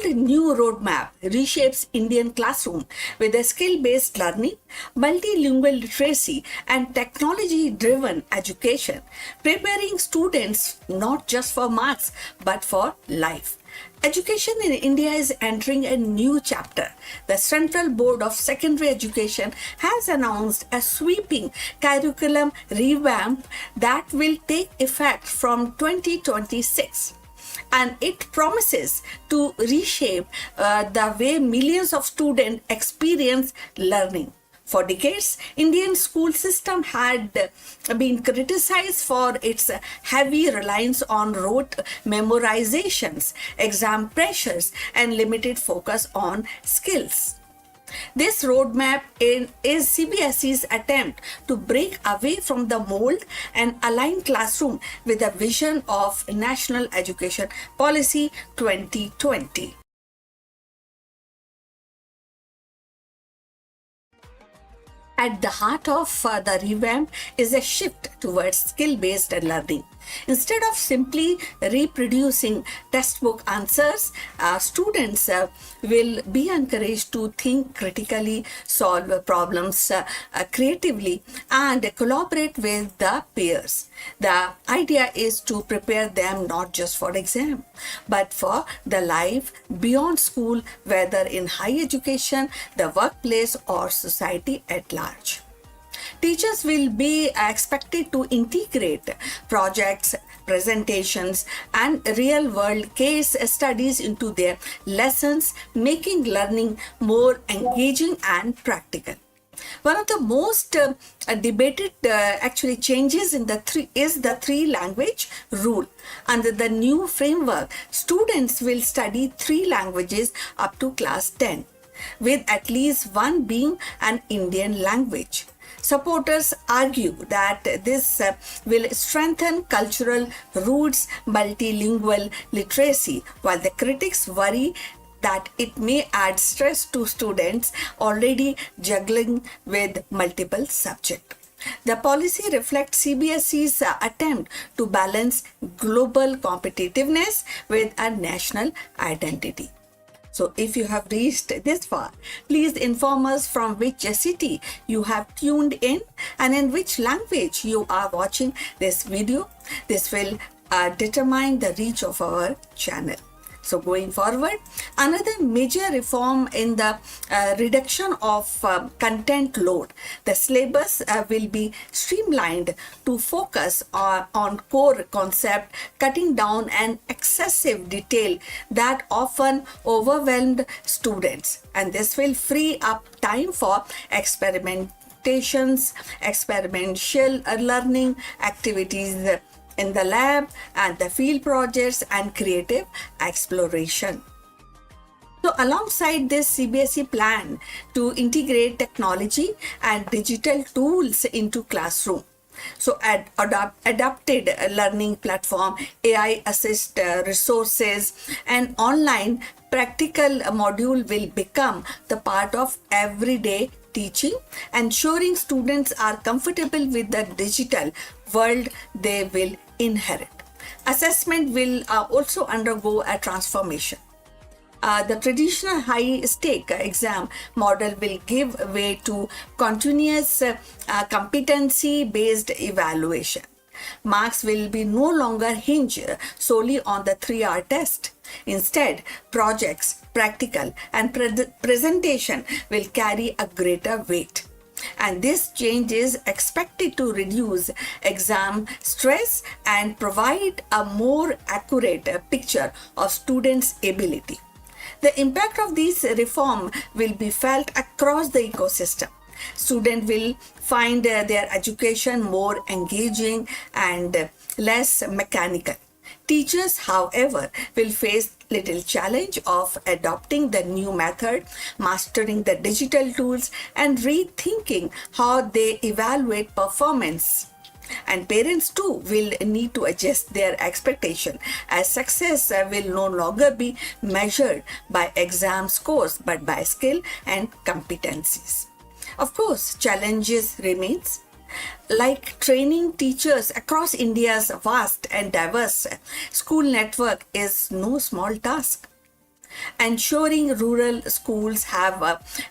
bold new roadmap reshapes Indian classroom with a skill-based learning, multilingual literacy, and technology-driven education, preparing students not just for marks but for life. Education in India is entering a new chapter. The Central Board of Secondary Education has announced a sweeping curriculum revamp that will take effect from 2026. And it promises to reshape the way millions of students experience learning. For decades, Indian school system had been criticized for its heavy reliance on rote memorizations, exam pressures, and limited focus on skills. This roadmap is CBSE's attempt to break away from the mold and align classroom with the vision of National Education Policy 2020. At the heart of the revamp is a shift towards skill-based learning. Instead of simply reproducing textbook answers, students will be encouraged to think critically, solve problems creatively, and collaborate with the peers. The idea is to prepare them not just for exam, but for the life beyond school, whether in higher education, the workplace, or society at large. Teachers will be expected to integrate projects, presentations, and real-world case studies into their lessons, making learning more engaging and practical. One of the most debated actually changes in is the three-language rule. Under the new framework, students will study 3 languages up to class 10, with at least one being an Indian language. Supporters argue that this will strengthen cultural roots, multilingual literacy, while the critics worry that it may add stress to students already juggling with multiple subjects. The policy reflects CBSE's attempt to balance global competitiveness with a national identity. So if you have reached this far, please inform us from which city you have tuned in and in which language you are watching this video. This will determine the reach of our channel. So going forward, another major reform in the reduction of content load. The syllabus will be streamlined to focus on core concept, cutting down an excessive detail that often overwhelmed students. And this will free up time for experimentations, experiential learning activities in the lab and the field projects and creative exploration. So alongside this, CBSE plan to integrate technology and digital tools into classroom. So adapted learning platform, AI assist resources, and online practical module will become the part of everyday teaching, ensuring students are comfortable with the digital world they will inherit. Assessment will also undergo a transformation. The traditional high-stake exam model will give way to continuous competency-based evaluation. Marks will be no longer hinged solely on the 3-hour test. Instead, projects, practical, and presentation will carry a greater weight. And this change is expected to reduce exam stress and provide a more accurate picture of students' ability. The impact of this reform will be felt across the ecosystem. Students will find their education more engaging and less mechanical. Teachers, however, will face little challenge of adopting the new method, mastering the digital tools, and rethinking how they evaluate performance. And parents too will need to adjust their expectation, as success will no longer be measured by exam scores but by skill and competencies. Of course, challenges remains. Like training teachers across India's vast and diverse school network is no small task. Ensuring rural schools have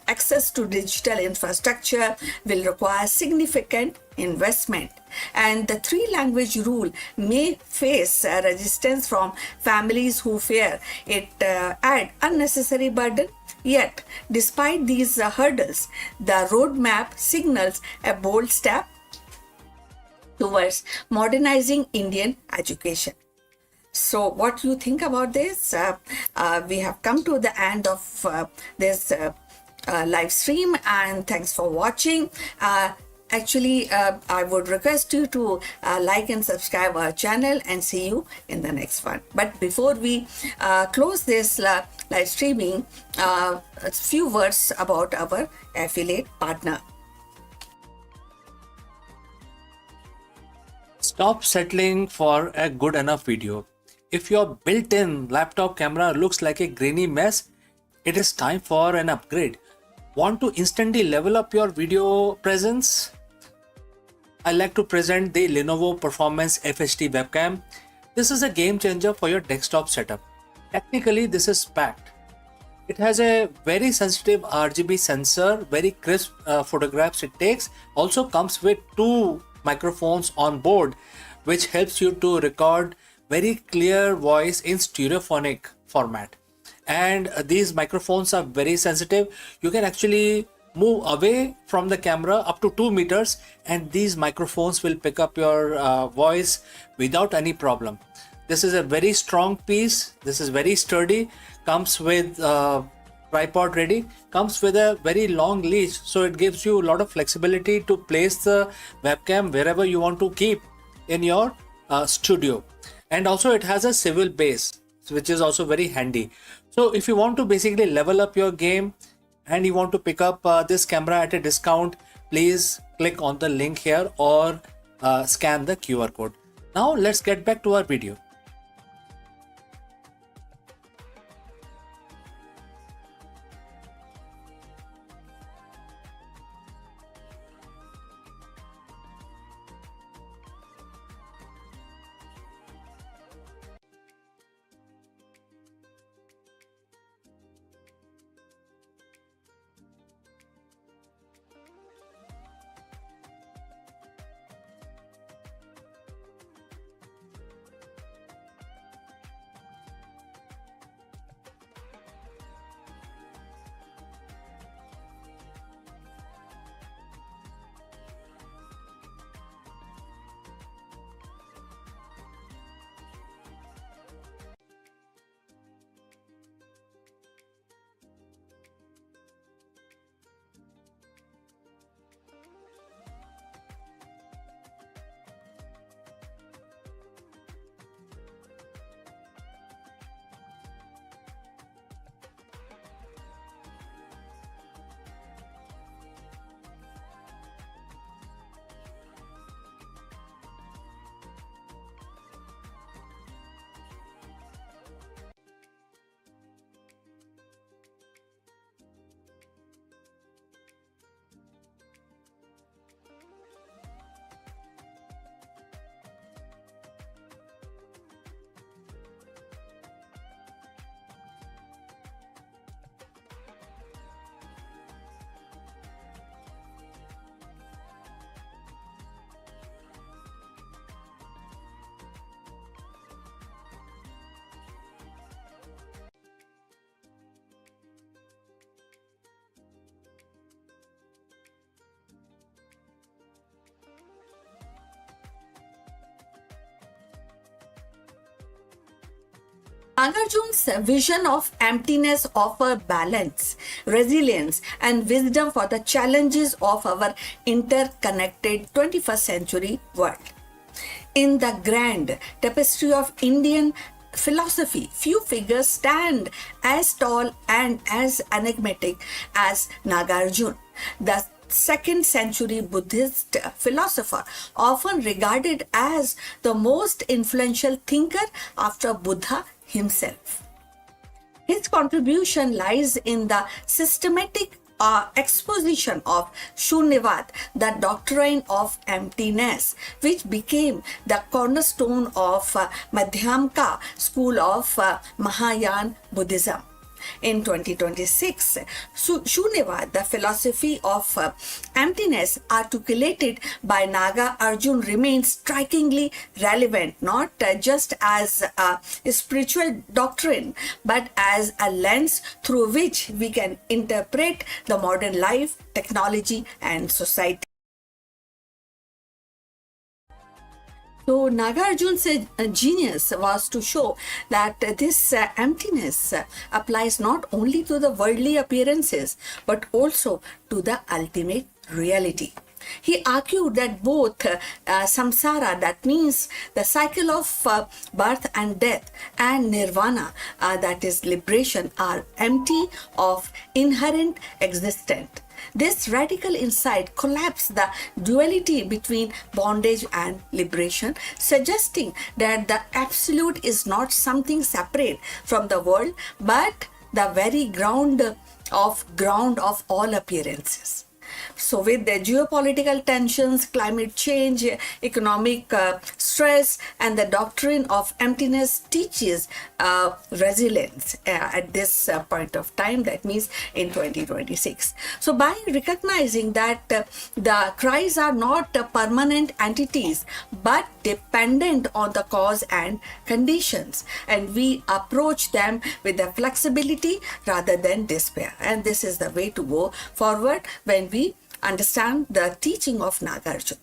access to digital infrastructure will require significant investment, and the three language rule may face resistance from families who fear it add unnecessary burden. Yet, despite these hurdles, the roadmap signals a bold step towards modernizing Indian education. So, what do you think about this? We have come to the end of this live stream, and thanks for watching. I would request you to like and subscribe our channel, and see you in the next one. But before we close this live streaming, a few words about our affiliate partner. Stop settling for a good enough video. If your built-in laptop camera looks like a grainy mess, it is time for an upgrade. Want to instantly level up your video presence? I like to present the Lenovo Performance FHD webcam. This is a game changer for your desktop setup. Technically, this is packed. It has a very sensitive RGB sensor, very crisp photographs it takes. Also comes with two microphones on board, which helps you to record very clear voice in stereophonic format. And these microphones are very sensitive. You can actually move away from the camera up to 2 meters, and these microphones will pick up your voice without any problem. This is a very strong piece. This is very sturdy. Comes with tripod ready. Comes with a very long leash, so it gives you a lot of flexibility to place the webcam wherever you want to keep in your studio. And also it has a swivel base, which is also very handy. So if you want to basically level up your game and you want to pick up this camera at a discount, please click on the link here or scan the QR code. Now let's get back to our video. Nagarjuna's vision of emptiness offers balance, resilience, and wisdom for the challenges of our interconnected 21st century world. In the grand tapestry of Indian philosophy, few figures stand as tall and as enigmatic as Nagarjuna, the 2nd century Buddhist philosopher, often regarded as the most influential thinker after Buddha himself. His contribution lies in the systematic exposition of Shunyavad, the doctrine of emptiness, which became the cornerstone of Madhyamaka school of Mahayana Buddhism. In 2026, Shunyavad, the philosophy of emptiness articulated by Naga Arjun, remains strikingly relevant, not just as a spiritual doctrine, but as a lens through which we can interpret the modern life, technology, and society. So Nagarjuna's genius was to show that this emptiness applies not only to the worldly appearances but also to the ultimate reality. He argued that both samsara, that means the cycle of birth and death, and nirvana, that is liberation, are empty of inherent existence. This radical insight collapsed the duality between bondage and liberation, suggesting that the absolute is not something separate from the world, but the very ground of all appearances. So with the geopolitical tensions, climate change, economic stress, and the doctrine of emptiness teaches resilience at this point of time, that means in 2026. So by recognizing that the cries are not permanent entities, but dependent on the cause and conditions, and we approach them with the flexibility rather than despair. And this is the way to go forward when we understand the teaching of Nagarjuna.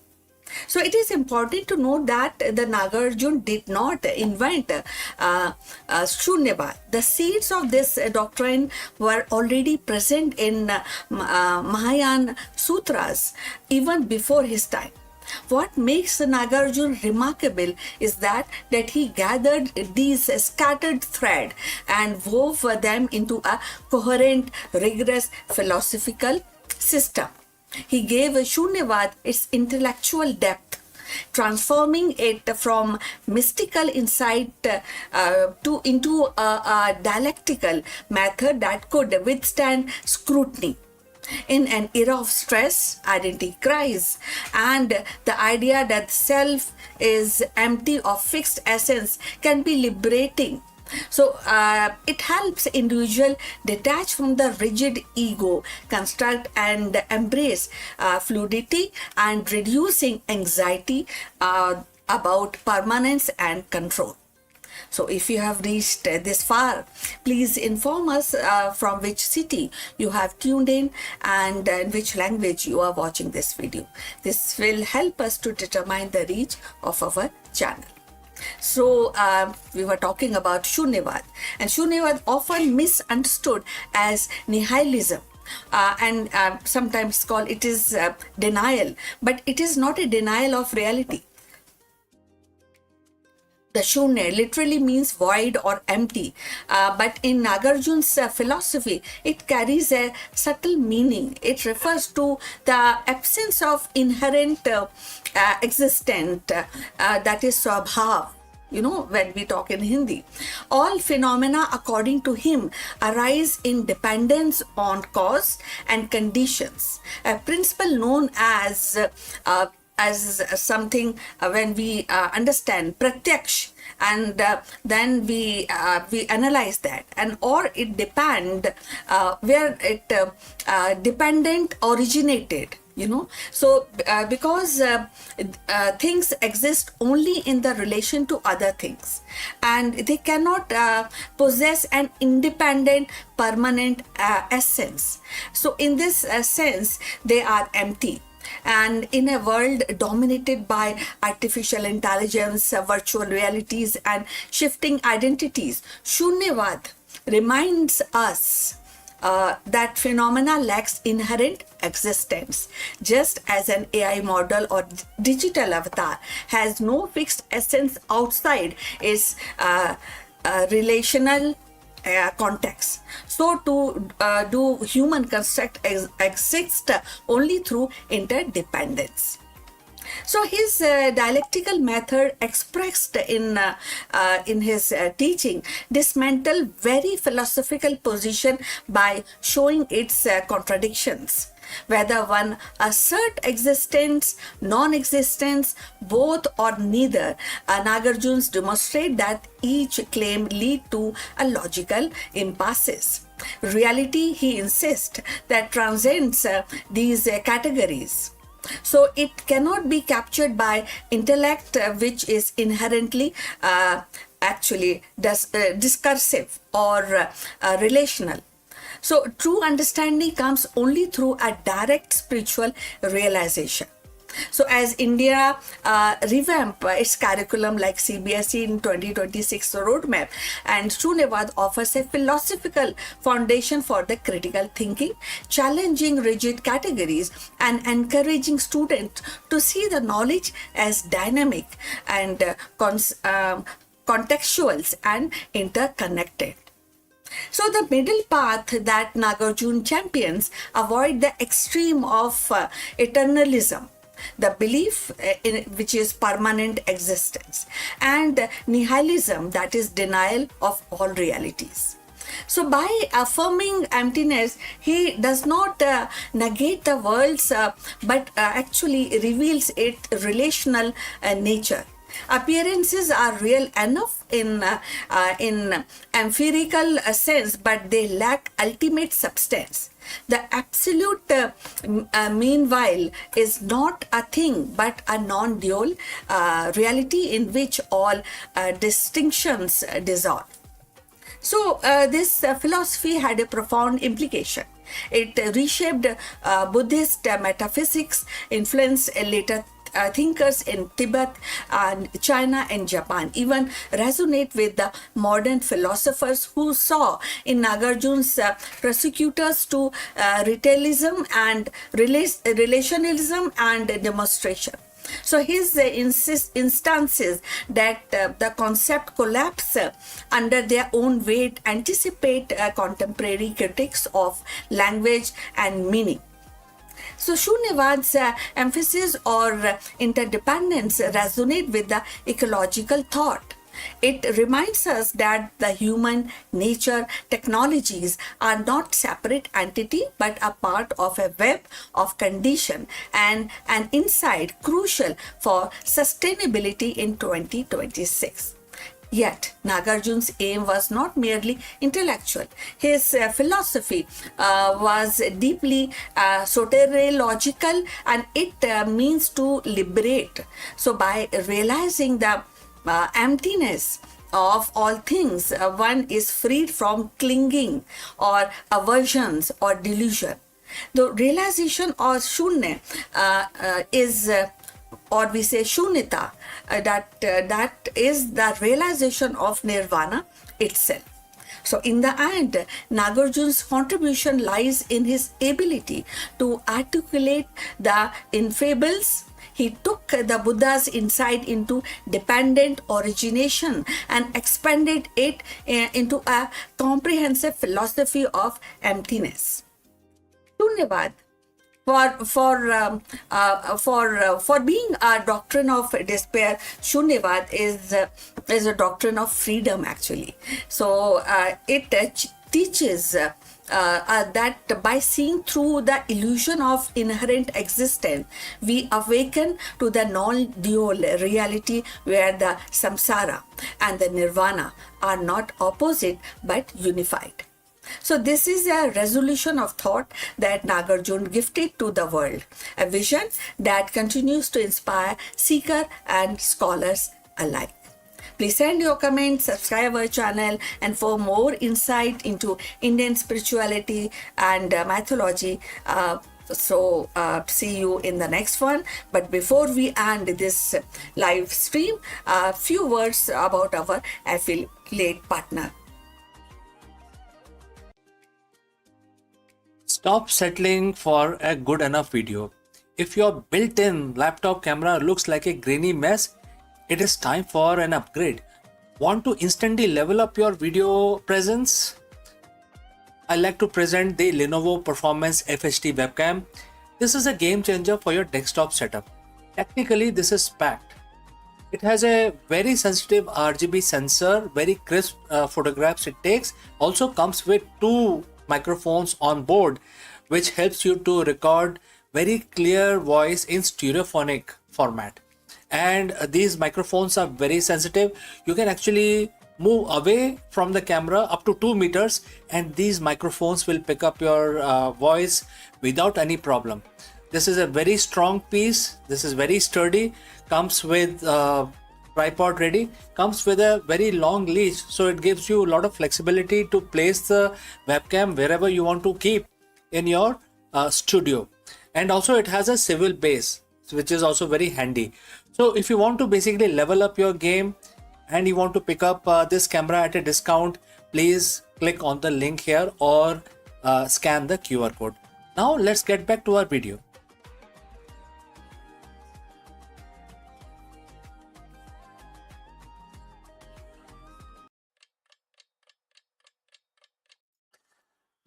So it is important to note that the Nagarjuna did not invent Shunyavad. The seeds of this doctrine were already present in Mahayana Sutras even before his time. What makes Nagarjuna remarkable is that he gathered these scattered threads and wove them into a coherent, rigorous philosophical system. He gave Shunyavad its intellectual depth, transforming it from mystical insight into a dialectical method that could withstand scrutiny. In an era of stress, identity crisis, and the idea that self is empty of fixed essence can be liberating. So it helps individual detach from the rigid ego construct and embrace fluidity, and reducing anxiety about permanence and control. So if you have reached this far, please inform us from which city you have tuned in and in which language you are watching this video. This will help us to determine the reach of our channel. So we were talking about Shunyavad, and Shunyavad often misunderstood as nihilism. And sometimes called it is denial, but it is not a denial of reality. The Shunya literally means void or empty, but in Nagarjuna's philosophy, it carries a subtle meaning. It refers to the absence of inherent existence, that is swabhav. You know, when we talk in Hindi, all phenomena, according to him, arise in dependence on cause and conditions. A principle known as something when we understand pratyaksh, and then we analyze that, and or it depend where it dependent originated. You know, so because things exist only in the relation to other things, and they cannot possess an independent permanent essence. So in this sense, they are empty. And in a world dominated by artificial intelligence, virtual realities, and shifting identities, Shunyavad reminds us that phenomena lacks inherent existence. Just as an AI model or digital avatar has no fixed essence outside its relational context, so to do human construct exist only through interdependence. So his dialectical method expressed in his teaching dismantle very philosophical position by showing its contradictions. Whether one assert existence, non-existence, both or neither, Nagarjuna's demonstrate that each claim lead to a logical impasses. Reality, he insists, that transcends these categories. So it cannot be captured by intellect, which is inherently actually discursive or relational. So true understanding comes only through a direct spiritual realization. So as India revamp its curriculum like CBSE in 2026 roadmap, and Shunyavad offers a philosophical foundation for the critical thinking, challenging rigid categories and encouraging students to see the knowledge as dynamic and contextual and interconnected. So the middle path that Nagarjuna champions avoid the extreme of eternalism, the belief in which is permanent existence, and nihilism, that is denial of all realities. So by affirming emptiness, he does not negate the world's but actually reveals its relational nature. Appearances are real enough in empirical sense, but they lack ultimate substance. The absolute, meanwhile, is not a thing but a non-dual reality in which all distinctions dissolve. So this philosophy had a profound implication. It reshaped Buddhist metaphysics, influenced later thinkers in Tibet and China and Japan, even resonate with the modern philosophers who saw in Nagarjuna's prosecutors to ritualism and relationalism and demonstration. So his instances that the concept collapse under their own weight anticipate contemporary critics of language and meaning. So Shunyavad's emphasis or interdependence resonate with the ecological thought. It reminds us that the human nature technologies are not separate entity but a part of a web of condition and an insight crucial for sustainability in 2026. Yet, Nagarjuna's aim was not merely intellectual. His philosophy was deeply soteriological, and it means to liberate. So, by realizing the emptiness of all things, one is freed from clinging or aversions or delusion. The realization of Shunya is or we say Shunyata, that is the realization of nirvana itself. So in the end, Nagarjuna's contribution lies in his ability to articulate the ineffables. He took the Buddha's insight into dependent origination and expanded it into a comprehensive philosophy of emptiness. Shunyavad, for being a doctrine of despair, Shunyavad is a doctrine of freedom actually. So it teaches that by seeing through the illusion of inherent existence, we awaken to the non-dual reality where the samsara and the nirvana are not opposite but unified. So this is a resolution of thought that Nagarjuna gifted to the world, a vision that continues to inspire seeker and scholars alike. Please send your comments, subscribe our channel, and for more insight into Indian spirituality and mythology, see you in the next one. But before we end this live stream, a few words about our affiliate partner. Stop settling for a good enough video. If your built-in laptop camera looks like a grainy mess, it is time for an upgrade. Want to instantly level up your video presence? I like to present the Lenovo Performance FHD webcam. This is a game changer for your desktop setup. Technically, this is packed. It has a very sensitive RGB sensor, very crisp photographs it takes. Also comes with 2 microphones on board, which helps you to record very clear voice in stereophonic format. And these microphones are very sensitive. You can actually move away from the camera up to 2 meters, and these microphones will pick up your voice without any problem. This is a very strong piece. This is very sturdy. Comes with tripod ready. Comes with a very long leash, so it gives you a lot of flexibility to place the webcam wherever you want to keep in your studio. And also it has a swivel base, which is also very handy. So if you want to basically level up your game and you want to pick up this camera at a discount, please click on the link here or scan the QR code. Now let's get back to our video.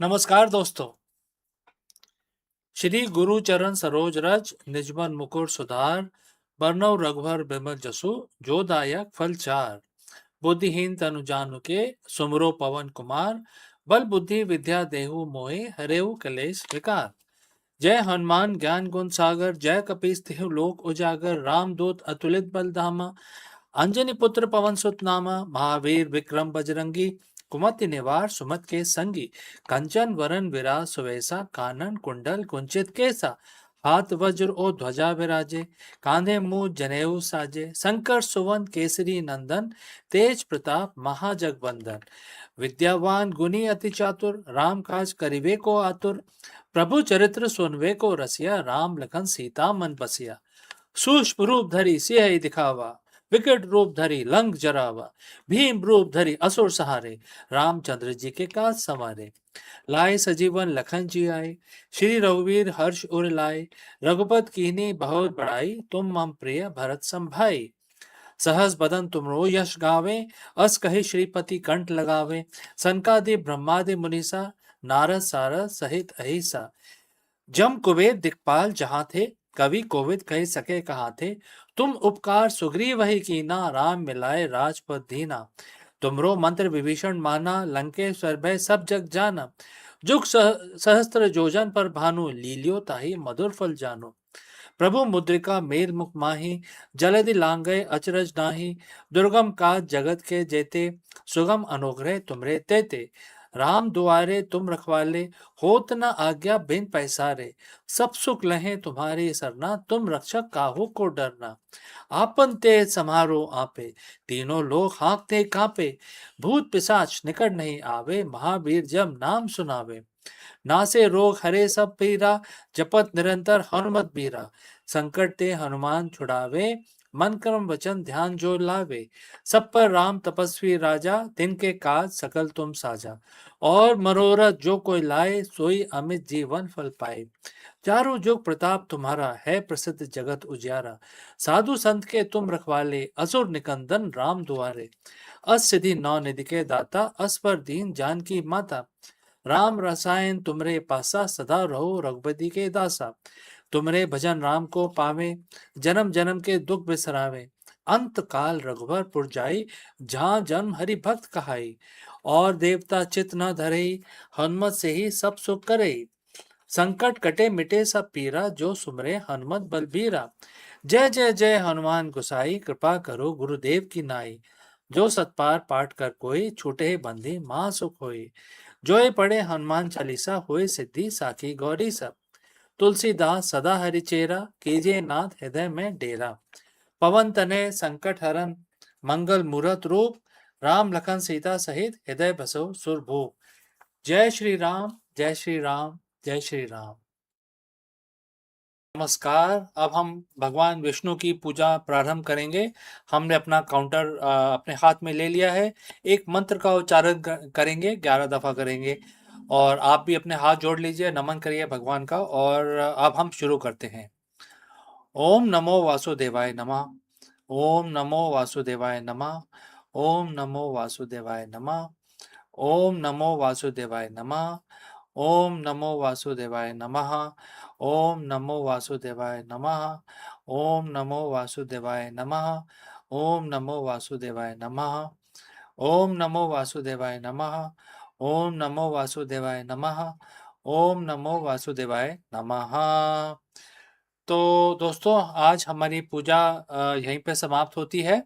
नमस्कार दोस्तों, श्री गुरु चरण सरोज रज निजमन मुकुर सुधार बरनव रघुवर बिमल जसु जो दायक फल चार बुद्धिहीन तनु जानु के सुमरो पवन कुमार बल बुद्धि विद्या देहु मोहे हरेऊ कलेश विकार। जय हनुमान ज्ञान गुण सागर जय कपीस तिहु लोक उजागर रामदूत अतुलित बल धामा अंजनी पुत्र पवन सुत नामा महावीर विक्रम बजरंगी कुमति निवार सुमत के संगी कंचन वरन विराज सुवेसा कानन कुंडल कुंचित केसा हाथ वज्र ओ ध्वजा विराजे कांधे मुंह जनेऊ साजे शंकर सुवन केसरी नंदन तेज प्रताप महाजगवंदन विद्यावान गुणी अति चातुर राम काज करिवे को आतुर प्रभु चरित्र सुनवे को रसिया राम लखन सीता मन बसिया सूक्ष्म रूप धरी सिंह दिखावा विकट रूप धरी लंक जरावा भीम रूप धरी असुर सहारे रामचंद्र जी के काज संवारे लाए सजीवन लखन जी आए श्री रघुवीर हर्ष उर लाए रघुपत कीन्ही बहुत बड़ाई तुम मम प्रिय भरत संभाई सहस बदन तुमरो यश गावे अस कहि श्रीपति कंठ लगावे सनकादि ब्रह्मादि मुनीसा नारद सारद सहित अहिसा जम कुबेर दिक्पाल जहां थे कवि कोविद कह सके कहा थे तुम उपकार सुग्रीव वही कीना राम मिलाए राजपद दीना तुमरो मंत्र विभीषण माना लंकेश्वर भय सब जग जाना जुग सहस्त्र जोजन पर भानु लीलियो ताही मधुर फल जानो प्रभु मुद्रिका मेल मुख माही जलधि लांगय अचरज नाही दुर्गम काज जगत के जेते सुगम अनुग्रह तुमरे तेते राम दुआरे तुम रखवाले होत न आज्ञा बिन पैसारे सब सुख लहे तुम्हारी सरना तुम रक्षक काहू को डरना आपन तेज समारो आपे तीनों लोग हाँकते कांपे भूत पिशाच निकट नहीं आवे महावीर जब नाम सुनावे नासे रोग हरे सब पीरा जपत निरंतर हनुमत बीरा संकट ते हनुमान छुड़ावे मन कर्म वचन ध्यान जो लावे सब पर राम तपस्वी राजा तिनके काज सकल तुम साजा और मनोरथ जो कोई लाए सोई अमित जीवन फल पाए चारों जुग प्रताप तुम्हारा है प्रसिद्ध जगत उजियारा साधु संत के तुम रखवाले असुर निकंदन राम दुआरे अस सिद्धि नौ निधि के दाता अस पर दीन जान की माता राम रसायन तुमरे पासा सदा रहो रघुपति के दासा तुमरे भजन राम को पावे जन्म जन्म के दुख बिसरावे अंत काल रघुवर पुर जाई जहाँ जन्म हरि भक्त कहाई और देवता चित न धरे हनुमत से ही सब सुख करे संकट कटे मिटे सब पीरा जो सुमरे हनुमत बलबीरा जय जय जय हनुमान गुसाई कृपा करो गुरुदेव की नाई जो सतपार पाठ कर कोई छूटे बंदी महा सुख होई जोए पढ़े हनुमान चालीसा होए सिद्धि साखी गौरी सब तुलसीदास सदा हरिचेरा कीजिए नाथ हृदय में डेरा पवन तनय संकट हरन मंगल मूरत रूप राम लखन सीता सहित हृदय बसो सुरभूप जय श्री राम जय श्री राम जय श्री राम। नमस्कार, अब हम भगवान विष्णु की पूजा प्रारंभ करेंगे। हमने अपना काउंटर अपने हाथ में ले लिया है। एक मंत्र का उच्चारण करेंगे, 11 दफा करेंगे और आप भी अपने हाथ जोड़ लीजिए, नमन करिए भगवान का। और अब हम शुरू करते हैं। ओम नमो वासुदेवाय नमः। ओम नमो वासुदेवाय नमः। ओम नमो वासुदेवाय नमः। ओम नमो वासुदेवाय नमः। ओम नमो वासुदेवाय नमः। ओम नमो वासुदेवाय नमः। ओम नमो वासुदेवाय नमः। ओम नमो वासुदेवाय नमः। ओम नमो वासुदेवाय नमः। ओम नमो वासुदेवाय नमः। ओम नमो वासुदेवाय नमः। तो दोस्तों, आज हमारी पूजा यहीं पे समाप्त होती है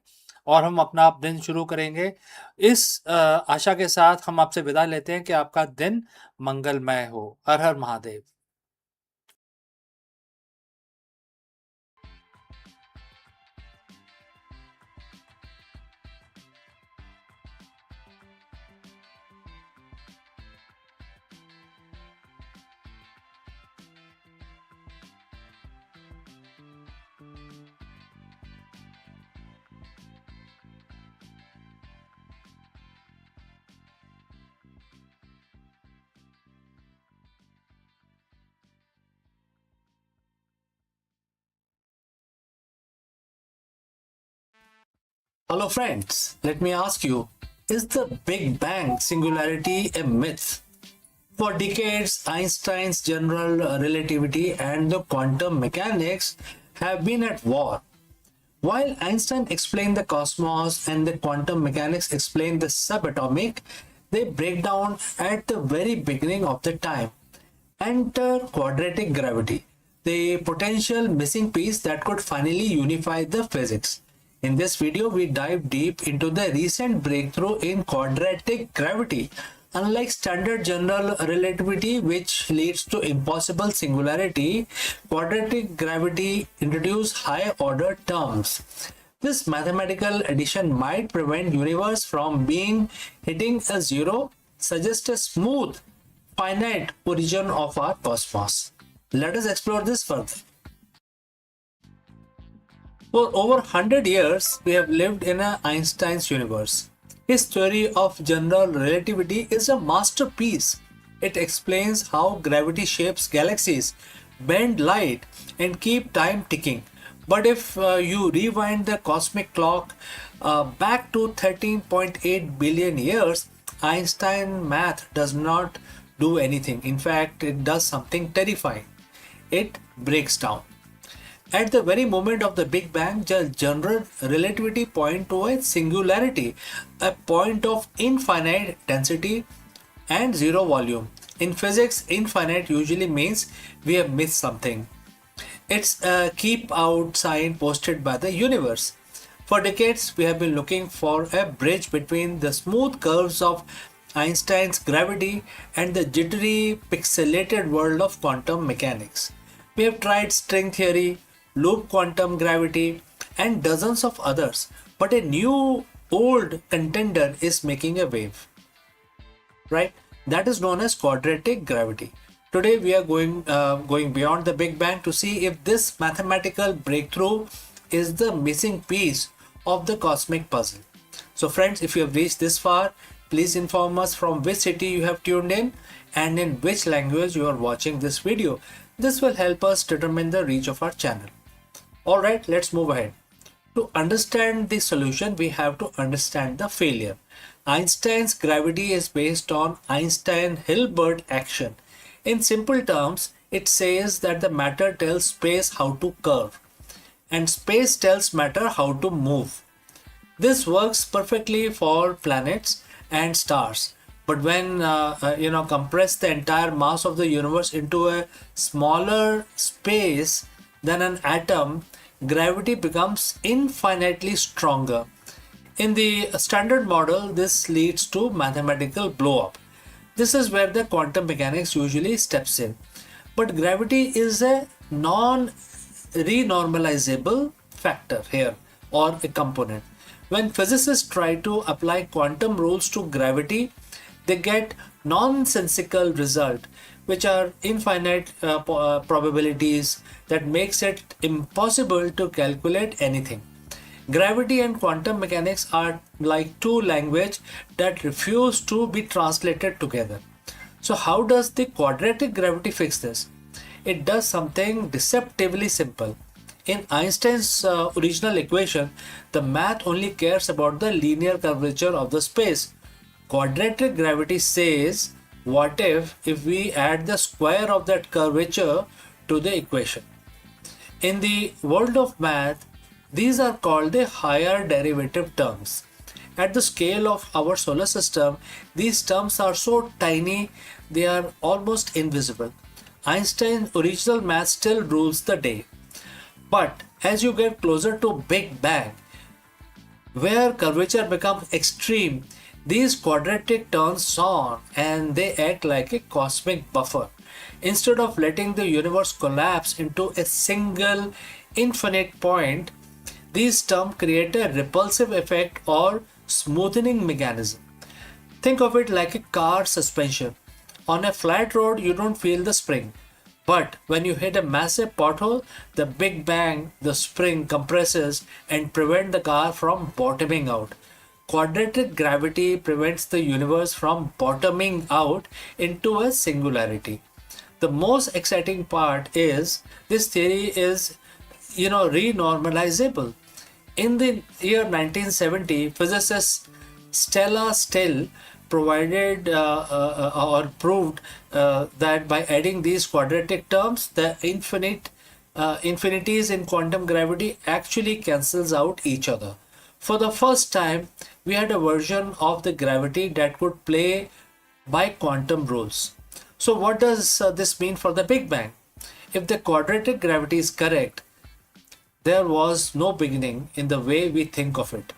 और हम अपना दिन शुरू करेंगे। इस आशा के साथ हम आपसे विदा लेते हैं कि आपका दिन मंगलमय हो। हर हर Mahadev. Hello, friends. Let me ask you, is the Big Bang singularity a myth? For decades, Einstein's general relativity and the quantum mechanics have been at war. While Einstein explained the cosmos and the quantum mechanics explain the subatomic, they break down at the very beginning of the time. Enter quadratic gravity, the potential missing piece that could finally unify the physics. In this video, we dive deep into the recent breakthrough in quadratic gravity. Unlike standard general relativity, which leads to impossible singularity, quadratic gravity introduces higher order terms. This mathematical addition might prevent universe from being hitting a zero, suggest a smooth, finite origin of our cosmos. Let us explore this further. For over 100 years, we have lived in Einstein's universe. His theory of general relativity is a masterpiece. It explains how gravity shapes galaxies, bend light, and keep time ticking. But if you rewind the cosmic clock back to 13.8 billion years, Einstein math does not do anything. In fact, it does something terrifying. It breaks down. At the very moment of the Big Bang, the general relativity point to a singularity, a point of infinite density and zero volume. In physics, infinite usually means we have missed something. It's a keep out sign posted by the universe. For decades, we have been looking for a bridge between the smooth curves of Einstein's gravity and the jittery, pixelated world of quantum mechanics. We have tried string theory, loop quantum gravity, and dozens of others, but a new old contender is making a wave, right? That is known as quadratic gravity. Today we are going beyond the Big Bang to see if this mathematical breakthrough is the missing piece of the cosmic puzzle. So friends, if you have reached this far, please inform us from which city you have tuned in and in which language you are watching this video. This will help us determine the reach of our channel. Alright, let's move ahead. To understand the solution, we have to understand the failure. Einstein's gravity is based on Einstein-Hilbert action. In simple terms, it says that the matter tells space how to curve, and space tells matter how to move. This works perfectly for planets and stars. But when compress the entire mass of the universe into a smaller space than an atom, gravity becomes infinitely stronger. In the standard model, this leads to mathematical blow-up. This is where the quantum mechanics usually steps in. But gravity is a non-renormalizable factor here, or a component. When physicists try to apply quantum rules to gravity, they get nonsensical result, which are infinite probabilities that makes it impossible to calculate anything. Gravity and quantum mechanics are like two languages that refuse to be translated together. So how does the quadratic gravity fix this? It does something deceptively simple. In Einstein's original equation, the math only cares about the linear curvature of the space. Quadratic gravity says, what if we add the square of that curvature to the equation? In the world of math, these are called the higher derivative terms. At the scale of our solar system, these terms are so tiny they are almost invisible. Einstein's original math still rules the day. But as you get closer to Big Bang, Where curvature becomes extreme, these quadratic turns on and they act like a cosmic buffer. Instead of letting the universe collapse into a single infinite point, these terms create a repulsive effect or smoothing mechanism. Think of it like a car suspension. On a flat road, you don't feel the spring. But when you hit a massive pothole, the big bang, the spring compresses and prevent the car from bottoming out. Quadratic gravity prevents the universe from bottoming out into a singularity. The most exciting part is this theory is renormalizable. In the year 1970, physicist Stella Still provided or proved that by adding these quadratic terms, the infinities in quantum gravity actually cancels out each other. For the first time, we had a version of the gravity that could play by quantum rules. So what does this mean for the Big Bang? If the quadratic gravity is correct, there was no beginning in the way we think of it.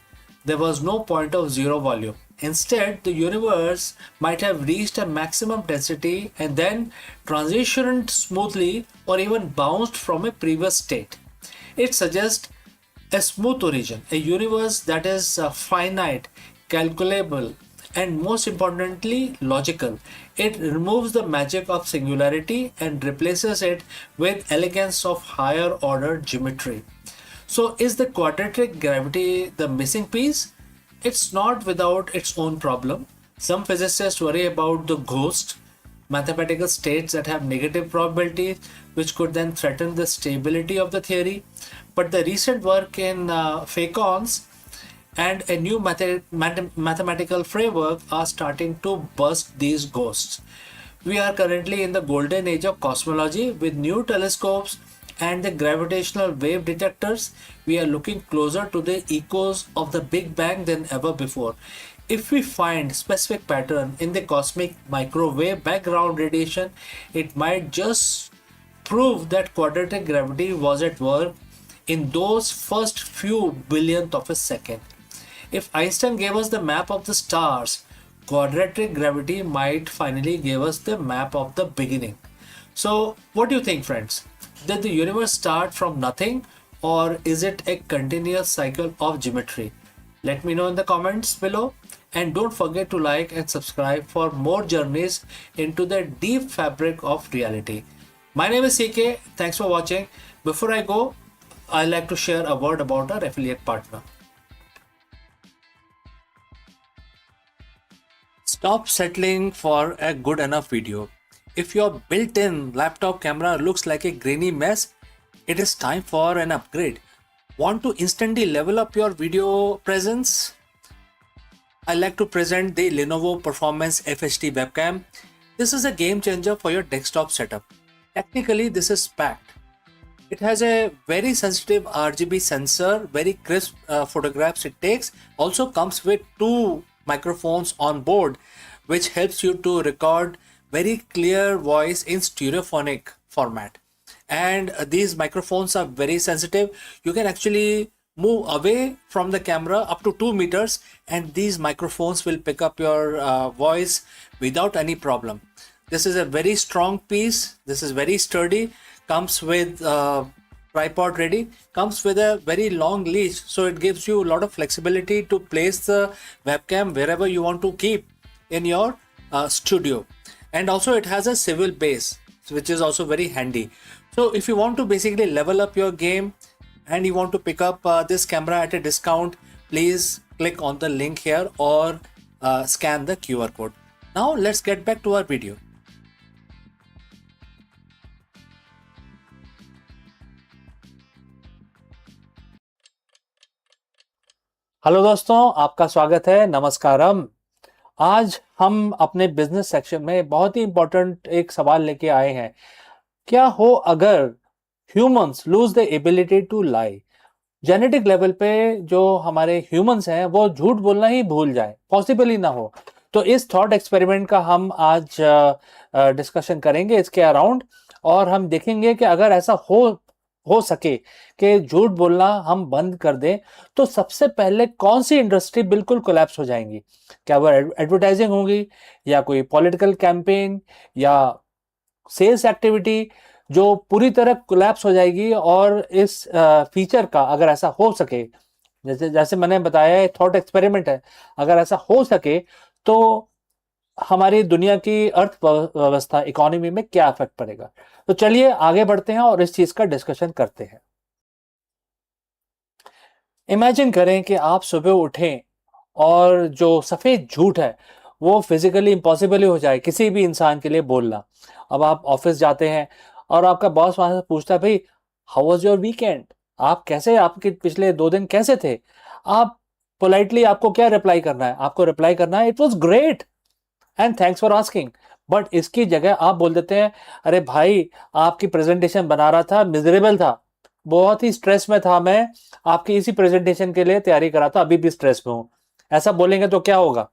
There was no point of zero volume. Instead, the universe might have reached a maximum density and then transitioned smoothly or even bounced from a previous state. It suggests a smooth origin, a universe that is finite, calculable, and most importantly, logical. It removes the magic of singularity and replaces it with elegance of higher order geometry. So, is the quadratic gravity the missing piece? It's not without its own problem. Some physicists worry about the ghost, mathematical states that have negative probability, which could then threaten the stability of the theory. But the recent work in phacons and a new mathematical framework are starting to bust these ghosts. We are currently in the golden age of cosmology with new telescopes and the gravitational wave detectors. We are looking closer to the echoes of the Big Bang than ever before. If we find specific pattern in the cosmic microwave background radiation, it might just prove that quadratic gravity was at work in those first few billionth of a second. If Einstein gave us the map of the stars, quadratic gravity might finally give us the map of the beginning. So, what do you think, friends? Did the universe start from nothing, or is it a continuous cycle of geometry? Let me know in the comments below, and don't forget to like and subscribe for more journeys into the deep fabric of reality. My name is CK. Thanks for watching. Before I go, I'd like to share a word about our affiliate partner. Stop settling for a good enough video. If your built-in laptop camera looks like a grainy mess, it is time for an upgrade. Want to instantly level up your video presence? I like to present the Lenovo Performance FHD webcam. This is a game changer for your desktop setup. Technically, this is packed. It has a very sensitive RGB sensor, very crisp photographs it takes. Also comes with 2 microphones on board, which helps you to record very clear voice in stereophonic format. And these microphones are very sensitive. You can actually move away from the camera up to 2 meters and these microphones will pick up your voice without any problem. This is a very strong piece. This is very sturdy. Comes with tripod ready. Comes with a very long leash, so it gives you a lot of flexibility to place the webcam wherever you want to keep in your studio. And also it has a swivel base, which is also very handy. So if you want to basically level up your game and you want to pick up this camera at a discount, please click on the link here or scan the QR code. Now let's get back to our video. Hello दोस्तों, आपका स्वागत है। नमस्कारम। आज हम अपने business section में बहुत ही important एक सवाल लेके आए हैं। क्या हो अगर humans lose the ability to lie? Genetic level पे जो हमारे ह्यूमंस हैं वो झूठ बोलना ही भूल जाए, पॉसिबल ही ना हो। तो इस थॉट एक्सपेरिमेंट का हम आज डिस्कशन करेंगे इसके अराउंड, और हम देखेंगे कि अगर ऐसा हो हो सके कि झूठ बोलना हम बंद कर दें, तो सबसे पहले कौन सी इंडस्ट्री बिल्कुल कोलैप्स हो जाएंगी? क्या वो एडवर्टाइजिंग होगी, या कोई पॉलिटिकल कैंपेन, या सेल्स एक्टिविटी, जो पूरी तरह कोलैप्स हो जाएगी? और इस फीचर का अगर ऐसा हो सके, जैसे जैसे मैंने बताया, थॉट एक्सपेरिमेंट है, अगर ऐसा हो सके तो हमारी दुनिया की अर्थव्यवस्था, इकोनॉमी में क्या इफेक्ट पड़ेगा? तो चलिए आगे बढ़ते हैं और इस चीज का डिस्कशन करते हैं। इमेजिन करें कि आप सुबह उठें और जो सफेद झूठ है वो फिजिकली इम्पॉसिबल ही हो जाए किसी भी इंसान के लिए बोलना। अब आप ऑफिस जाते हैं और आपका बॉस वहां से पूछता है, भाई हाउ वाज योर वीकेंड, आप कैसे, आपके पिछले 2 दिन कैसे थे? आप पोलाइटली, आपको क्या रिप्लाई करना है? आपको रिप्लाई करना है, it was great and thanks for asking. But इसकी जगह आप बोल देते हैं, अरे भाई आपकी प्रेजेंटेशन बना रहा था, मिजरेबल था, बहुत ही स्ट्रेस में था मैं, आपकी इसी प्रेजेंटेशन के लिए तैयारी करा था, अभी भी स्ट्रेस में हूँ। ऐसा बोलेंगे तो क्या होगा,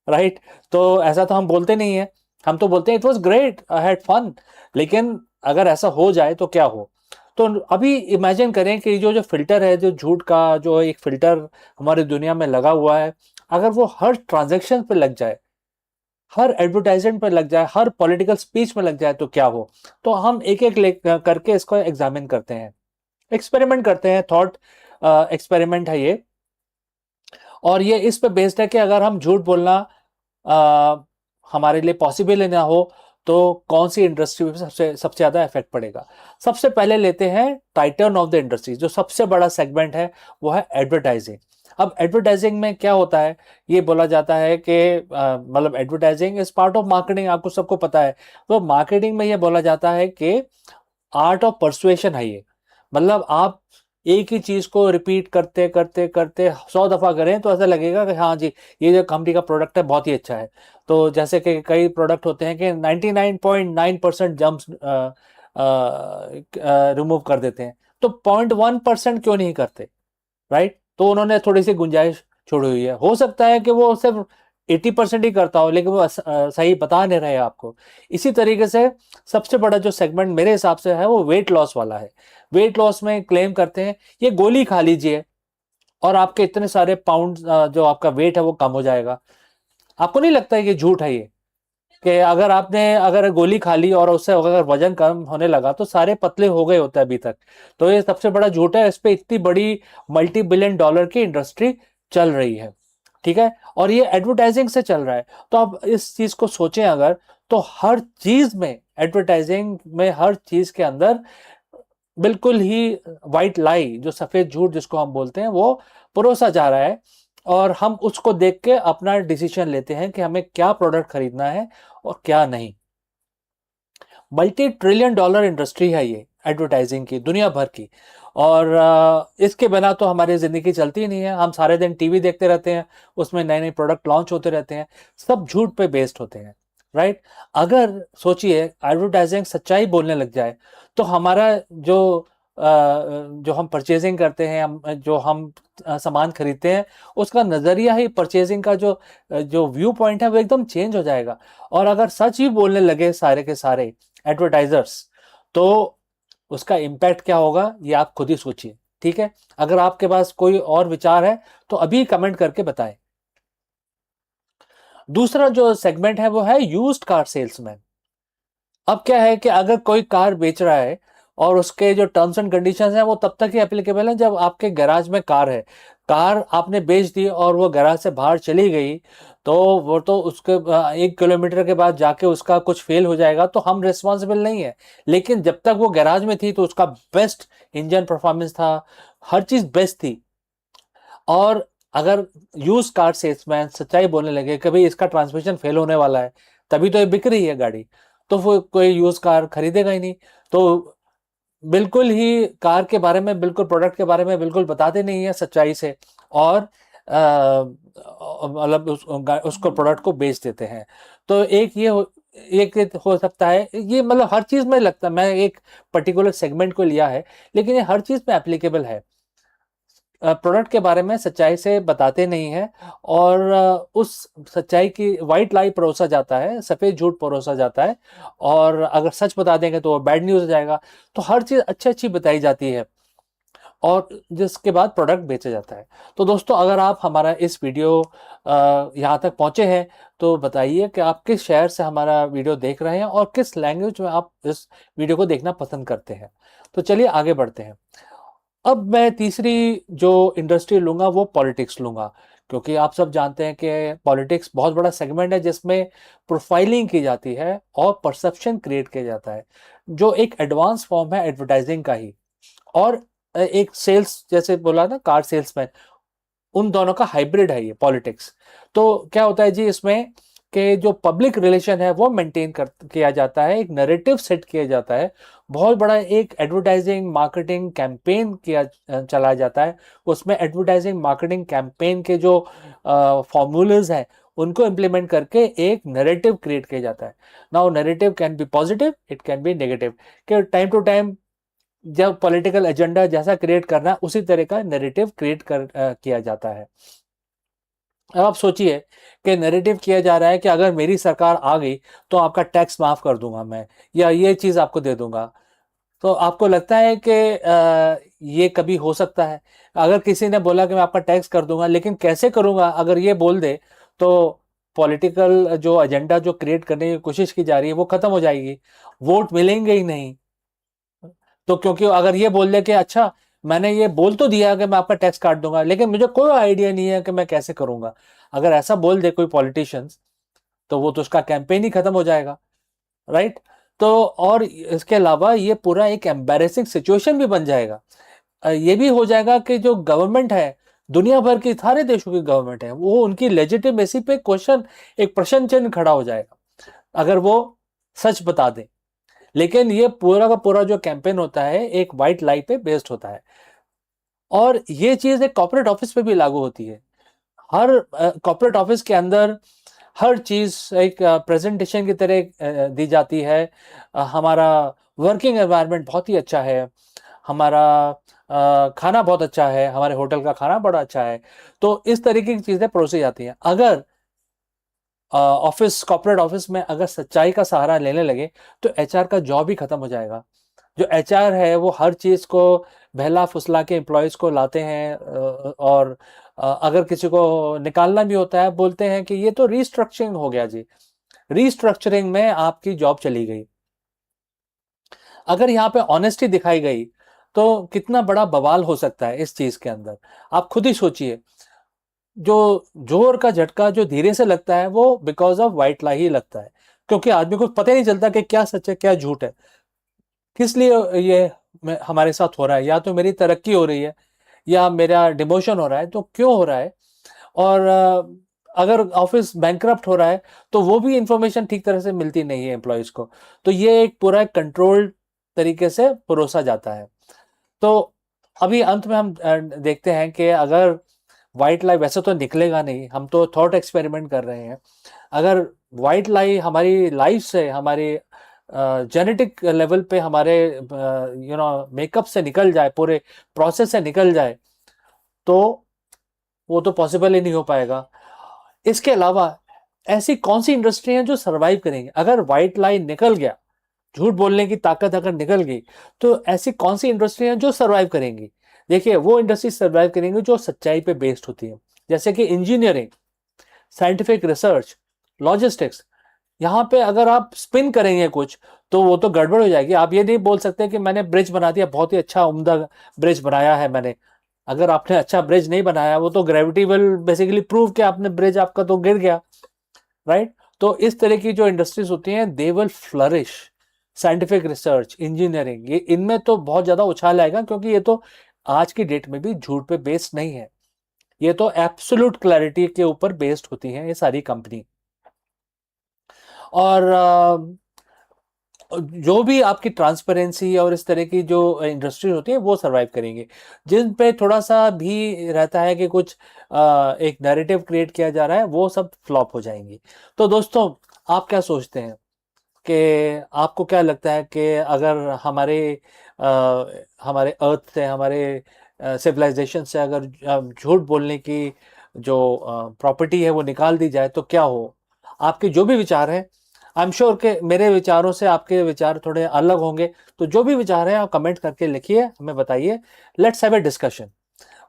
राइट? तो ऐसा तो हम बोलते नहीं है, हम तो बोलते हैं it was great, I had fun. लेकिन अगर ऐसा हो जाए तो क्या हो? तो अभी इमेजिन करें कि जो जो फिल्टर है, जो झूठ का जो एक फिल्टर हमारी दुनिया में लगा हुआ है, अगर वो हर ट्रांजेक्शन पे लग जाए, हर एडवर्टाइजमेंट पे लग जाए, हर पॉलिटिकल स्पीच में लग जाए, तो क्या हो? तो हम एक एक करके इसको एग्जामिन करते हैं, एक्सपेरिमेंट करते हैं। थॉट एक्सपेरिमेंट है ये, और ये इस पे बेस्ड है कि अगर हम झूठ बोलना हमारे लिए पॉसिबल ना हो तो कौन सी इंडस्ट्री में सबसे सबसे ज्यादा इफेक्ट पड़ेगा। सबसे पहले लेते हैं टाइटन ऑफ द इंडस्ट्री, जो सबसे बड़ा सेगमेंट है वो है एडवर्टाइजिंग। अब एडवर्टाइजिंग में क्या होता है, ये बोला जाता है कि मतलब advertising is part of marketing, आपको सबको पता है। तो मार्केटिंग में ये बोला जाता है कि आर्ट ऑफ परसुएशन है ये। मतलब आप एक ही चीज को रिपीट करते करते करते 100 दफा करें तो ऐसा लगेगा कि हाँ जी, ये जो कंपनी का प्रोडक्ट है बहुत ही अच्छा है। तो जैसे कि कई प्रोडक्ट होते हैं कि 99.9% जम्प्स रिमूव कर देते हैं, तो 0.1% क्यों नहीं करते, राइट? तो उन्होंने थोड़ी सी गुंजाइश छोड़ी हुई है। हो सकता है कि वो सिर्फ 80% ही करता हो, लेकिन वो सही बता नहीं रहे आपको। इसी तरीके से सबसे बड़ा जो सेगमेंट मेरे हिसाब से है वो वेट लॉस वाला है। वेट लॉस में क्लेम करते हैं ये गोली खा लीजिए और आपके इतने सारे पाउंड, जो आपका वेट है वो कम हो जाएगा। आपको नहीं लगता है कि झूठ है ये, कि अगर गोली खा ली और उससे अगर वजन कम होने लगा तो सारे पतले हो गए होते हैं अभी तक? तो ये सबसे बड़ा झूठ है, इस पे इतनी बड़ी $multi-billion की इंडस्ट्री चल रही है, ठीक है? और ये एडवर्टाइजिंग से चल रहा है। तो अब इस चीज को सोचें अगर, तो हर चीज में, एडवर्टाइजिंग में हर चीज के अंदर बिल्कुल ही व्हाइट लाई, जो सफेद झूठ जिसको हम बोलते हैं, वो परोसा जा रहा है। और हम उसको देख के अपना डिसीजन लेते हैं कि हमें क्या प्रोडक्ट खरीदना है और क्या नहीं। $multi-trillion इंडस्ट्री है ये एडवर्टाइजिंग की, दुनिया भर की। और इसके बिना तो हमारी जिंदगी चलती ही नहीं है। हम सारे दिन टीवी देखते रहते हैं, उसमें नए नए प्रोडक्ट लॉन्च होते रहते हैं, सब झूठ पे बेस्ड होते हैं, राइट? अगर सोचिए एडवर्टाइजिंग सच्चाई बोलने लग जाए तो हमारा जो हम परचेजिंग करते हैं, जो हम सामान खरीदते हैं, उसका नजरिया ही, परचेजिंग का जो जो व्यू पॉइंट है वो एकदम चेंज हो जाएगा। और अगर सच ही बोलने लगे सारे के सारे एडवर्टाइजर्स, तो उसका इम्पैक्ट क्या होगा ये आप खुद ही सोचिए, ठीक है? अगर आपके पास कोई और विचार है तो अभी कमेंट करके बताएं। दूसरा जो सेगमेंट है वो है यूज्ड कार सेल्समैन। अब क्या है कि अगर कोई कार बेच रहा है और उसके जो टर्म्स एंड कंडीशंस हैं वो तब तक ही एप्लीकेबल है जब आपके गैराज में कार है। कार आपने बेच दी और वो गैराज से बाहर चली गई, तो वो तो उसके 1 किलोमीटर के बाद जाके उसका कुछ फेल हो जाएगा तो हम रिस्पॉन्सिबल नहीं है। लेकिन जब तक वो गैराज में थी तो उसका बेस्ट इंजन परफॉर्मेंस था, हर चीज बेस्ट थी। और अगर यूज कार सेल्समैन सच्चाई बोलने लगे कि भाई इसका ट्रांसमिशन फेल होने वाला है, तभी तो ये बिक रही है गाड़ी, तो वो कोई यूज कार खरीदेगा ही नहीं। तो बिल्कुल ही कार के बारे में, बिल्कुल प्रोडक्ट के बारे में बिल्कुल बताते नहीं है सच्चाई से, और मतलब उसको प्रोडक्ट को बेच देते हैं। तो एक ये हो सकता है, ये मतलब हर चीज में लगता है, मैं एक पर्टिकुलर सेगमेंट को लिया है लेकिन ये हर चीज में एप्लीकेबल है। प्रोडक्ट के बारे में सच्चाई से बताते नहीं हैं और उस सच्चाई की वाइट लाई परोसा जाता है, सफ़ेद झूठ परोसा जाता है और अगर सच बता देंगे तो वो बैड न्यूज़ हो जाएगा। तो हर चीज़ अच्छी-अच्छी बताई जाती है और जिसके बाद प्रोडक्ट बेचा जाता है। तो दोस्तों, अगर आप हमारा इस वीडियो यहाँ तक पहुँचे हैं तो बताइए कि आप किस शहर से हमारा वीडियो देख रहे हैं और किस लैंग्वेज में आप इस वीडियो को देखना पसंद करते हैं। तो चलिए आगे बढ़ते हैं। अब मैं तीसरी जो इंडस्ट्री लूँगा वो पॉलिटिक्स लूँगा, क्योंकि आप सब जानते हैं कि पॉलिटिक्स बहुत बड़ा सेगमेंट है जिसमें प्रोफाइलिंग की जाती है और परसेप्शन क्रिएट किया जाता है, जो एक एडवांस फॉर्म है एडवर्टाइजिंग का ही। और एक सेल्स, जैसे बोला ना कार सेल्समैन, उन दोनों का हाइब्रिड है ये पॉलिटिक्स। तो क्या होता है जी इसमें कि जो पब्लिक रिलेशन है वो मेंटेन किया जाता है, एक नैरेटिव सेट किया जाता है, बहुत बड़ा एक एडवर्टाइजिंग मार्केटिंग कैंपेन चलाया जाता है। उसमें एडवर्टाइजिंग मार्केटिंग कैंपेन के जो फॉर्मूलेज हैं उनको इम्प्लीमेंट करके एक नैरेटिव क्रिएट किया जाता है। Now narrative can be positive, it can be negative, कि टाइम टू टाइम जब पॉलिटिकल एजेंडा जैसा क्रिएट करना है उसी तरह का नैरेटिव क्रिएट किया जाता है। अब आप सोचिए कि नैरेटिव किया जा रहा है कि अगर मेरी सरकार आ गई तो आपका टैक्स माफ कर दूंगा मैं, या ये चीज आपको दे दूंगा। तो आपको लगता है कि ये कभी हो सकता है? अगर किसी ने बोला कि मैं आपका टैक्स कर दूंगा, लेकिन कैसे करूंगा अगर ये बोल दे, तो पॉलिटिकल जो एजेंडा जो क्रिएट करने की कोशिश की जा रही है वो खत्म हो जाएगी, वोट मिलेंगे ही नहीं। तो क्योंकि अगर ये बोल दे कि अच्छा मैंने ये बोल तो दिया कि मैं आपका टैक्स काट दूंगा, लेकिन मुझे कोई आइडिया नहीं है कि मैं कैसे करूंगा, अगर ऐसा बोल दे कोई पॉलिटिशियंस, तो वो तो उसका कैंपेन ही खत्म हो जाएगा, राइट? तो और इसके अलावा ये पूरा एक एम्बैरेसिंग सिचुएशन भी बन जाएगा। ये भी हो जाएगा कि जो गवर्नमेंट है, दुनिया भर की सारे देशों की गवर्नमेंट है, वो उनकी लेजिटिमेसी पे क्वेश्चन, एक प्रश्न चिन्ह खड़ा हो जाएगा अगर वो सच बता दें। लेकिन ये पूरा का पूरा जो कैंपेन होता है एक वाइट लाई पे बेस्ड होता है, और ये चीज एक कॉर्पोरेट ऑफिस पे भी लागू होती है। हर कॉर्पोरेट ऑफिस के अंदर हर चीज एक प्रेजेंटेशन की तरह दी जाती है। हमारा वर्किंग एनवायरनमेंट बहुत ही अच्छा है, हमारा खाना बहुत अच्छा है, हमारे होटल का खाना बड़ा अच्छा है। तो इस तरीके की चीजें परोसी जाती हैं। अगर ऑफिस, कॉर्पोरेट ऑफिस में अगर सच्चाई का सहारा लेने लगे तो एचआर का जॉब ही खत्म हो जाएगा। जो एचआर है वो हर चीज को बहला फुसला के एम्प्लॉयज को लाते हैं, और अगर किसी को निकालना भी होता है बोलते हैं कि ये तो रीस्ट्रक्चरिंग हो गया जी, रीस्ट्रक्चरिंग में आपकी जॉब चली गई। अगर यहाँ पे ऑनेस्टी दिखाई गई तो कितना बड़ा बवाल हो सकता है इस चीज के अंदर। आप खुद ही सोचिए, जो जोर का झटका जो धीरे से लगता है वो बिकॉज ऑफ वाइट लाई ही लगता है, क्योंकि आदमी को पता ही नहीं चलता कि क्या सच है क्या झूठ है, किस लिए ये हमारे साथ हो रहा है। या तो मेरी तरक्की हो रही है या मेरा डिमोशन हो रहा है, तो क्यों हो रहा है? और अगर ऑफिस बैंकरप्ट हो रहा है तो वो भी इंफॉर्मेशन ठीक तरह से मिलती नहीं है एम्प्लॉयज को। तो ये एक पूरा कंट्रोल्ड तरीके से परोसा जाता है। तो अभी अंत में हम देखते हैं कि अगर व्हाइट लाई, वैसे तो निकलेगा नहीं, हम तो थॉट एक्सपेरिमेंट कर रहे हैं, अगर व्हाइट लाई हमारी लाइफ से, हमारी जेनेटिक लेवल पे, हमारे मेकअप से निकल जाए, पूरे प्रोसेस से निकल जाए, तो वो तो पॉसिबल ही नहीं हो पाएगा। इसके अलावा ऐसी कौन सी इंडस्ट्री है जो सरवाइव करेंगे? अगर व्हाइट लाई निकल गया, झूठ बोलने की ताकत अगर निकल गई, तो ऐसी कौन सी इंडस्ट्री है जो सरवाइव करेंगी? देखिए, वो इंडस्ट्री सरवाइव करेंगी जो सच्चाई पे बेस्ड होती है, जैसे कि इंजीनियरिंग, साइंटिफिक रिसर्च, लॉजिस्टिक्स। यहाँ पे अगर आप स्पिन करेंगे कुछ तो वो तो गड़बड़ हो जाएगी। आप ये नहीं बोल सकते कि मैंने ब्रिज बना दिया, बहुत ही अच्छा उम्दा ब्रिज बनाया है मैंने। अगर आपने अच्छा ब्रिज नहीं बनाया, वो तो ग्रेविटी विल बेसिकली प्रूव कि आपने ब्रिज, आपका तो गिर गया, राइट? तो इस तरह की जो इंडस्ट्रीज होती हैं they will flourish. Scientific research, engineering, ये इनमें तो बहुत ज्यादा उछाल आएगा, क्योंकि ये तो आज की डेट में भी झूठ पे बेस्ड नहीं है, ये तो एब्सोल्यूट क्लैरिटी के ऊपर बेस्ड होती हैं ये सारी कंपनी। और जो भी आपकी ट्रांसपेरेंसी और इस तरह की जो इंडस्ट्री होती है वो सरवाइव करेंगे। जिन पे थोड़ा सा भी रहता है कि कुछ एक नैरेटिव क्रिएट किया जा रहा है, वो सब फ्लॉप हो जाएंगी। तो दोस्तों, आप क्या सोचते हैं कि आपको क्या लगता है कि अगर हमारे हमारे अर्थ से, हमारे सिविलाइजेशन से अगर झूठ बोलने की जो प्रॉपर्टी है वो निकाल दी जाए तो क्या हो? आपके जो भी विचार हैं, आई एम श्योर कि मेरे विचारों से आपके विचार थोड़े अलग होंगे, तो जो भी विचार हैं आप कमेंट करके लिखिए, हमें बताइए, लेट्स हैव ए डिस्कशन।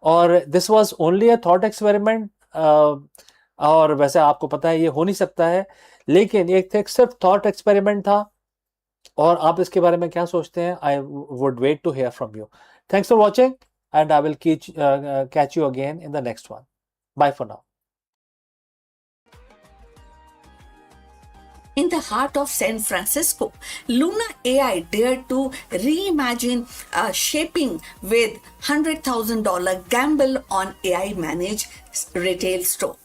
और this was only a thought experiment, और वैसे आपको पता है ये हो नहीं सकता है, लेकिन ये एक सिर्फ थॉट एक्सपेरिमेंट था। और आप इसके बारे में क्या सोचते हैं? I would wait to hear from you. Thanks for watching and I will catch you again in the next one. Bye for now. In the heart of San Francisco, Luna AI dared to reimagine shaping with $100,000 gamble on AI managed retail store.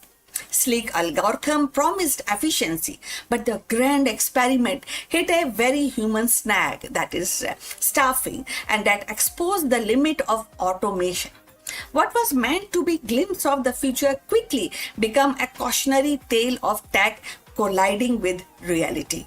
Sleek algorithm promised efficiency, but the grand experiment hit a very human snag, that is staffing, and that exposed the limit of automation. What was meant to be a glimpse of the future quickly became a cautionary tale of tech colliding with reality.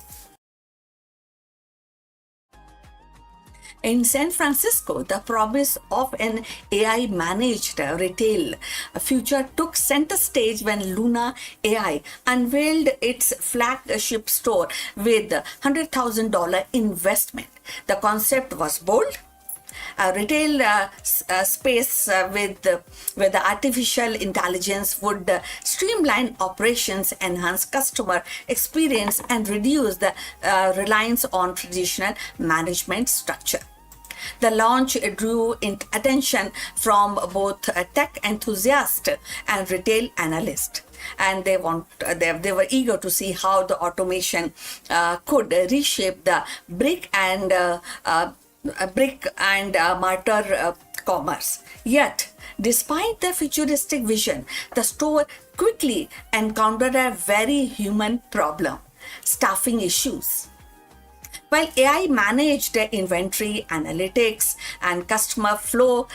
In San Francisco, the promise of an AI managed retail future took center stage when Luna AI unveiled its flagship store with $100,000 investment. The concept was bold. A retail space where the artificial intelligence would streamline operations, enhance customer experience, and reduce the reliance on traditional management structure. The launch drew attention from both tech enthusiasts and retail analysts, and they were eager to see how the automation could reshape the brick and mortar commerce. Yet, despite the futuristic vision, the store quickly encountered a very human problem: staffing issues. While AI managed inventory, analytics, and customer flow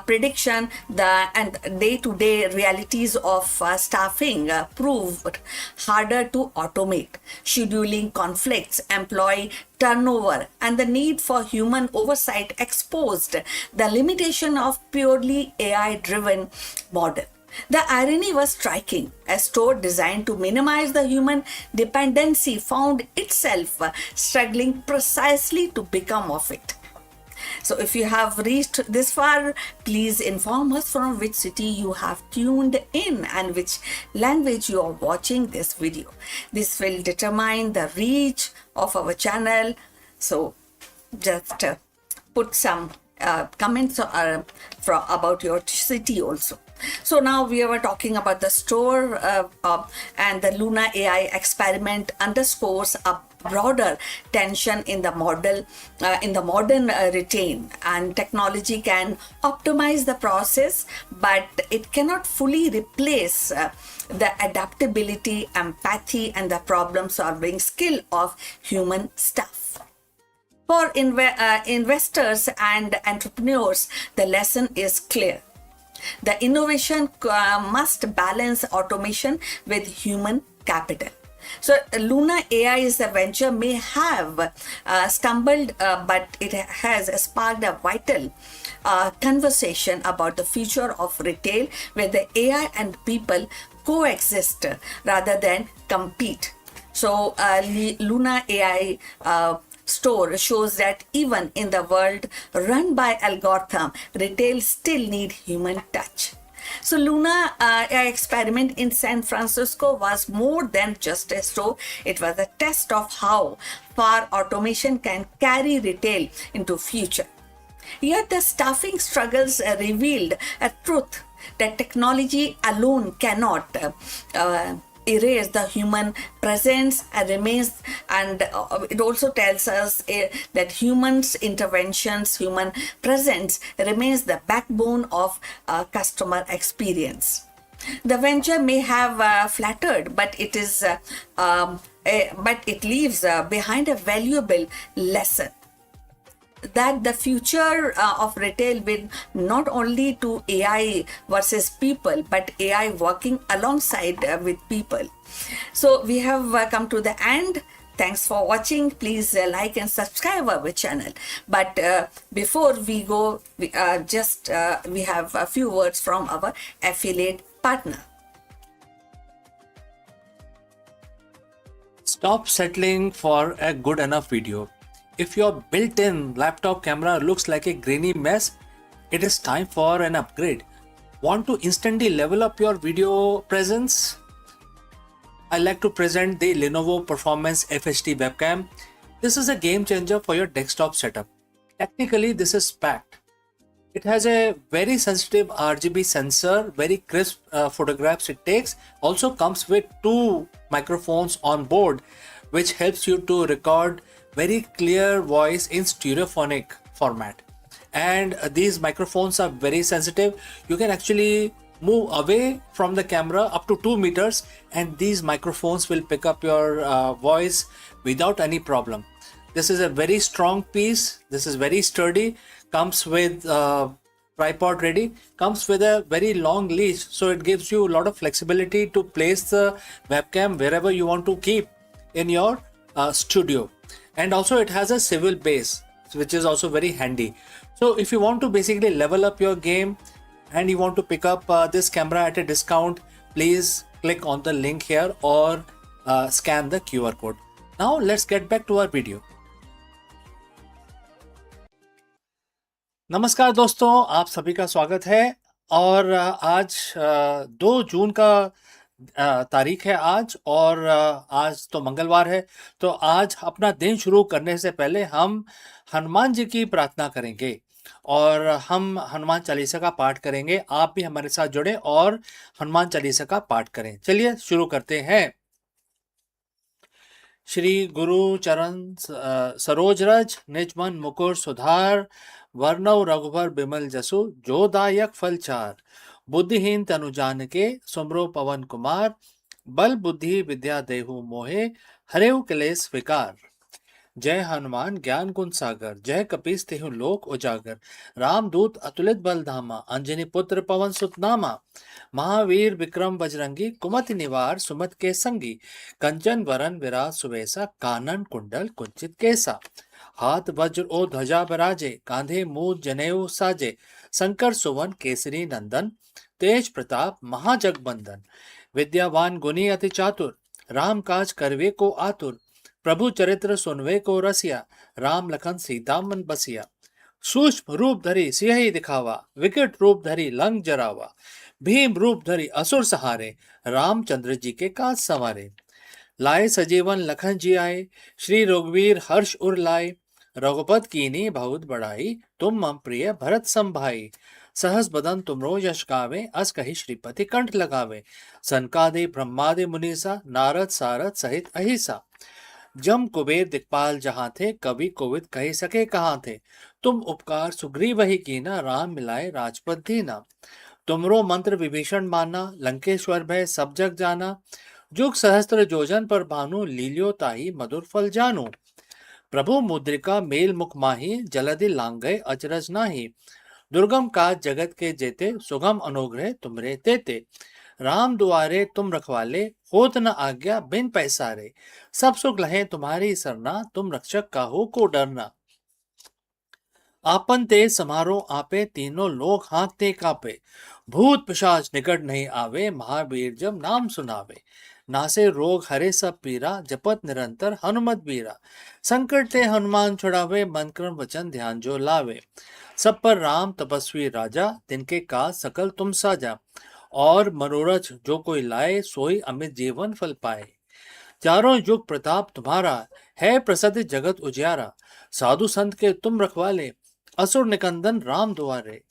prediction, and day-to-day realities of staffing proved harder to automate. Scheduling conflicts, employee turnover, and the need for human oversight exposed the limitation of purely AI-driven model. The irony was striking. A store designed to minimize the human dependency found itself struggling precisely to become of it. So, if you have reached this far, please inform us from which city you have tuned in and which language you are watching this video. This will determine the reach of our channel. So, just put some comments about your city also. So now we were talking about the store, and the Luna AI experiment underscores a broader tension in the modern retail. And technology can optimize the process, but it cannot fully replace the adaptability, empathy, and the problem-solving skill of human staff. For investors and entrepreneurs, the lesson is clear. The innovation must balance automation with human capital. So, Luna AI's venture may have stumbled, but it has sparked a vital conversation about the future of retail, where the AI and people coexist rather than compete. So, Luna AI store shows that even in the world run by algorithm, retail still need human touch. So Luna AI experiment in San Francisco was more than just a store. It was a test of how far automation can carry retail into future. Yet the staffing struggles revealed a truth that technology alone cannot erase the human presence remains, and it also tells us that humans interventions, human presence remains the backbone of customer experience. The venture may have flattered, but it is but it leaves behind a valuable lesson, that the future of retail will not only to AI versus people, but AI working alongside with people. So we have come to the end. Thanks for watching. Please like and subscribe our channel. But before we go, we have a few words from our affiliate partner. Stop settling for a good enough video. If your built-in laptop camera looks like a grainy mess, it is time for an upgrade. Want to instantly level up your video presence? I like to present the Lenovo Performance FHD webcam. This is a game changer for your desktop setup. Technically, this is packed. It has a very sensitive RGB sensor, very crisp photographs it takes. Also comes with 2 microphones on board, which helps you to record very clear voice in stereophonic format. And these microphones are very sensitive. You can actually move away from the camera up to 2 meters and these microphones will pick up your voice without any problem. This is a very strong piece. This is very sturdy. Comes with tripod ready. Comes with a very long leash, so it gives you a lot of flexibility to place the webcam wherever you want to keep in your studio. And also it has a swivel base, which is also very handy. So if you want to basically level up your game and you want to pick up this camera at a discount, please click on the link here or scan the QR code. Now let's get back to our video. नमस्कार दोस्तों, आप सभी का स्वागत है। और आज 2 जून का तारीख है आज, और आज तो मंगलवार है। तो आज अपना दिन शुरू करने से पहले हम हनुमान जी की प्रार्थना करेंगे और हम हनुमान चालीसा का पाठ करेंगे। आप भी हमारे साथ जुड़े और हनुमान चालीसा का पाठ करें। चलिए शुरू करते हैं। श्री गुरु चरण सरोज रज, निज मन मुकुर सुधार, वर्णव रघुबर बिमल जसु, जो दायक फल चार। बुद्धिहीन तनु जानिके, सुमरो पवन कुमार, बल बुद्धि विद्या देहु मोहे, हरेउ क्लेश विकार। जय हनुमान ज्ञान गुण सागर, जय कपीस तेहु लोक उजागर। रामदूत अतुलित बल धामा, अंजनी पुत्र पवन सुत नामा। महावीर विक्रम बजरंगी, कुमति निवार सुमत के संगी। कंचन वरन विराज सुवेसा, कानन कुंडल कुंचित केसा। हाथ वज्र ओ ध्वजा बराजे, कांधे मूज जनेऊ साजे। शंकर सुवन केसरी नंदन, तेज प्रताप महाजगबंदन। विद्यावान गुणी अति चातुर, राम काज करवे को आतुर। प्रभु चरित्र सुनवे को रसिया, राम लखन सीता मन बसिया। सूक्ष्म रूप धरी सिंह दिखावा, विकट रूप धरी लंक जरावा। भीम रूप धरी असुर सहारे, रामचंद्र जी के काज संवारे। लाए सजीवन लखन जी आए, श्री रघुवीर हर्ष उर लाए। रघुपत कीनी बहुत बड़ाई, तुम मम प्रिय भरत सम भाई। सहस बदन तुमरो यश गावे, अस कहि श्रीपति कंठ लगावे। सनकादि ब्रह्मादि मुनीसा, नारद सारद सहित अहिसा। जम कुबेर दिक्पाल जहाँ थे, कवि कोविद कही सके कहाँ थे। तुम उपकार सुग्रीव ही कीना, राम मिलाए राजपद दीना। तुमरो मंत्र विभीषण माना, लंकेश्वर भय सब जग जाना। जुग सहस्त्र जोजन पर भानु, लील्यो ताही मधुर फल जानू। प्रभु मुद्रिका मेल मुख माही, जलधि लांघे अचरज नाही। दुर्गम काज जगत के जेते, सुगम अनुग्रह तुमरे तेते। राम दुआरे तुम रखवाले, होत न आज्ञा बिन पैसारे। सब सुख लहे तुम्हारी सरना, तुम रक्षक काहू को डरना। आपन ते समारो आपे, तीनों लोग हाँकते कापे। भूत पिशाच निकट नहीं आवे, महावीर जब नाम सुनावे। नासे रोग हरे सब पीरा, जपत निरंतर हनुमत बीरा। संकट ते हनुमान छुड़ावे, मन क्रम वचन ध्यान जो लावे। सब पर राम तपस्वी राजा, तिनके काज सकल तुम साजा। और मनोरथ जो कोई लाए, सोई अमित जीवन फल पाए। चारों युग प्रताप तुम्हारा, है प्रसिद्ध जगत उजियारा। साधु संत के तुम रखवाले, असुर निकंदन राम दुआरे।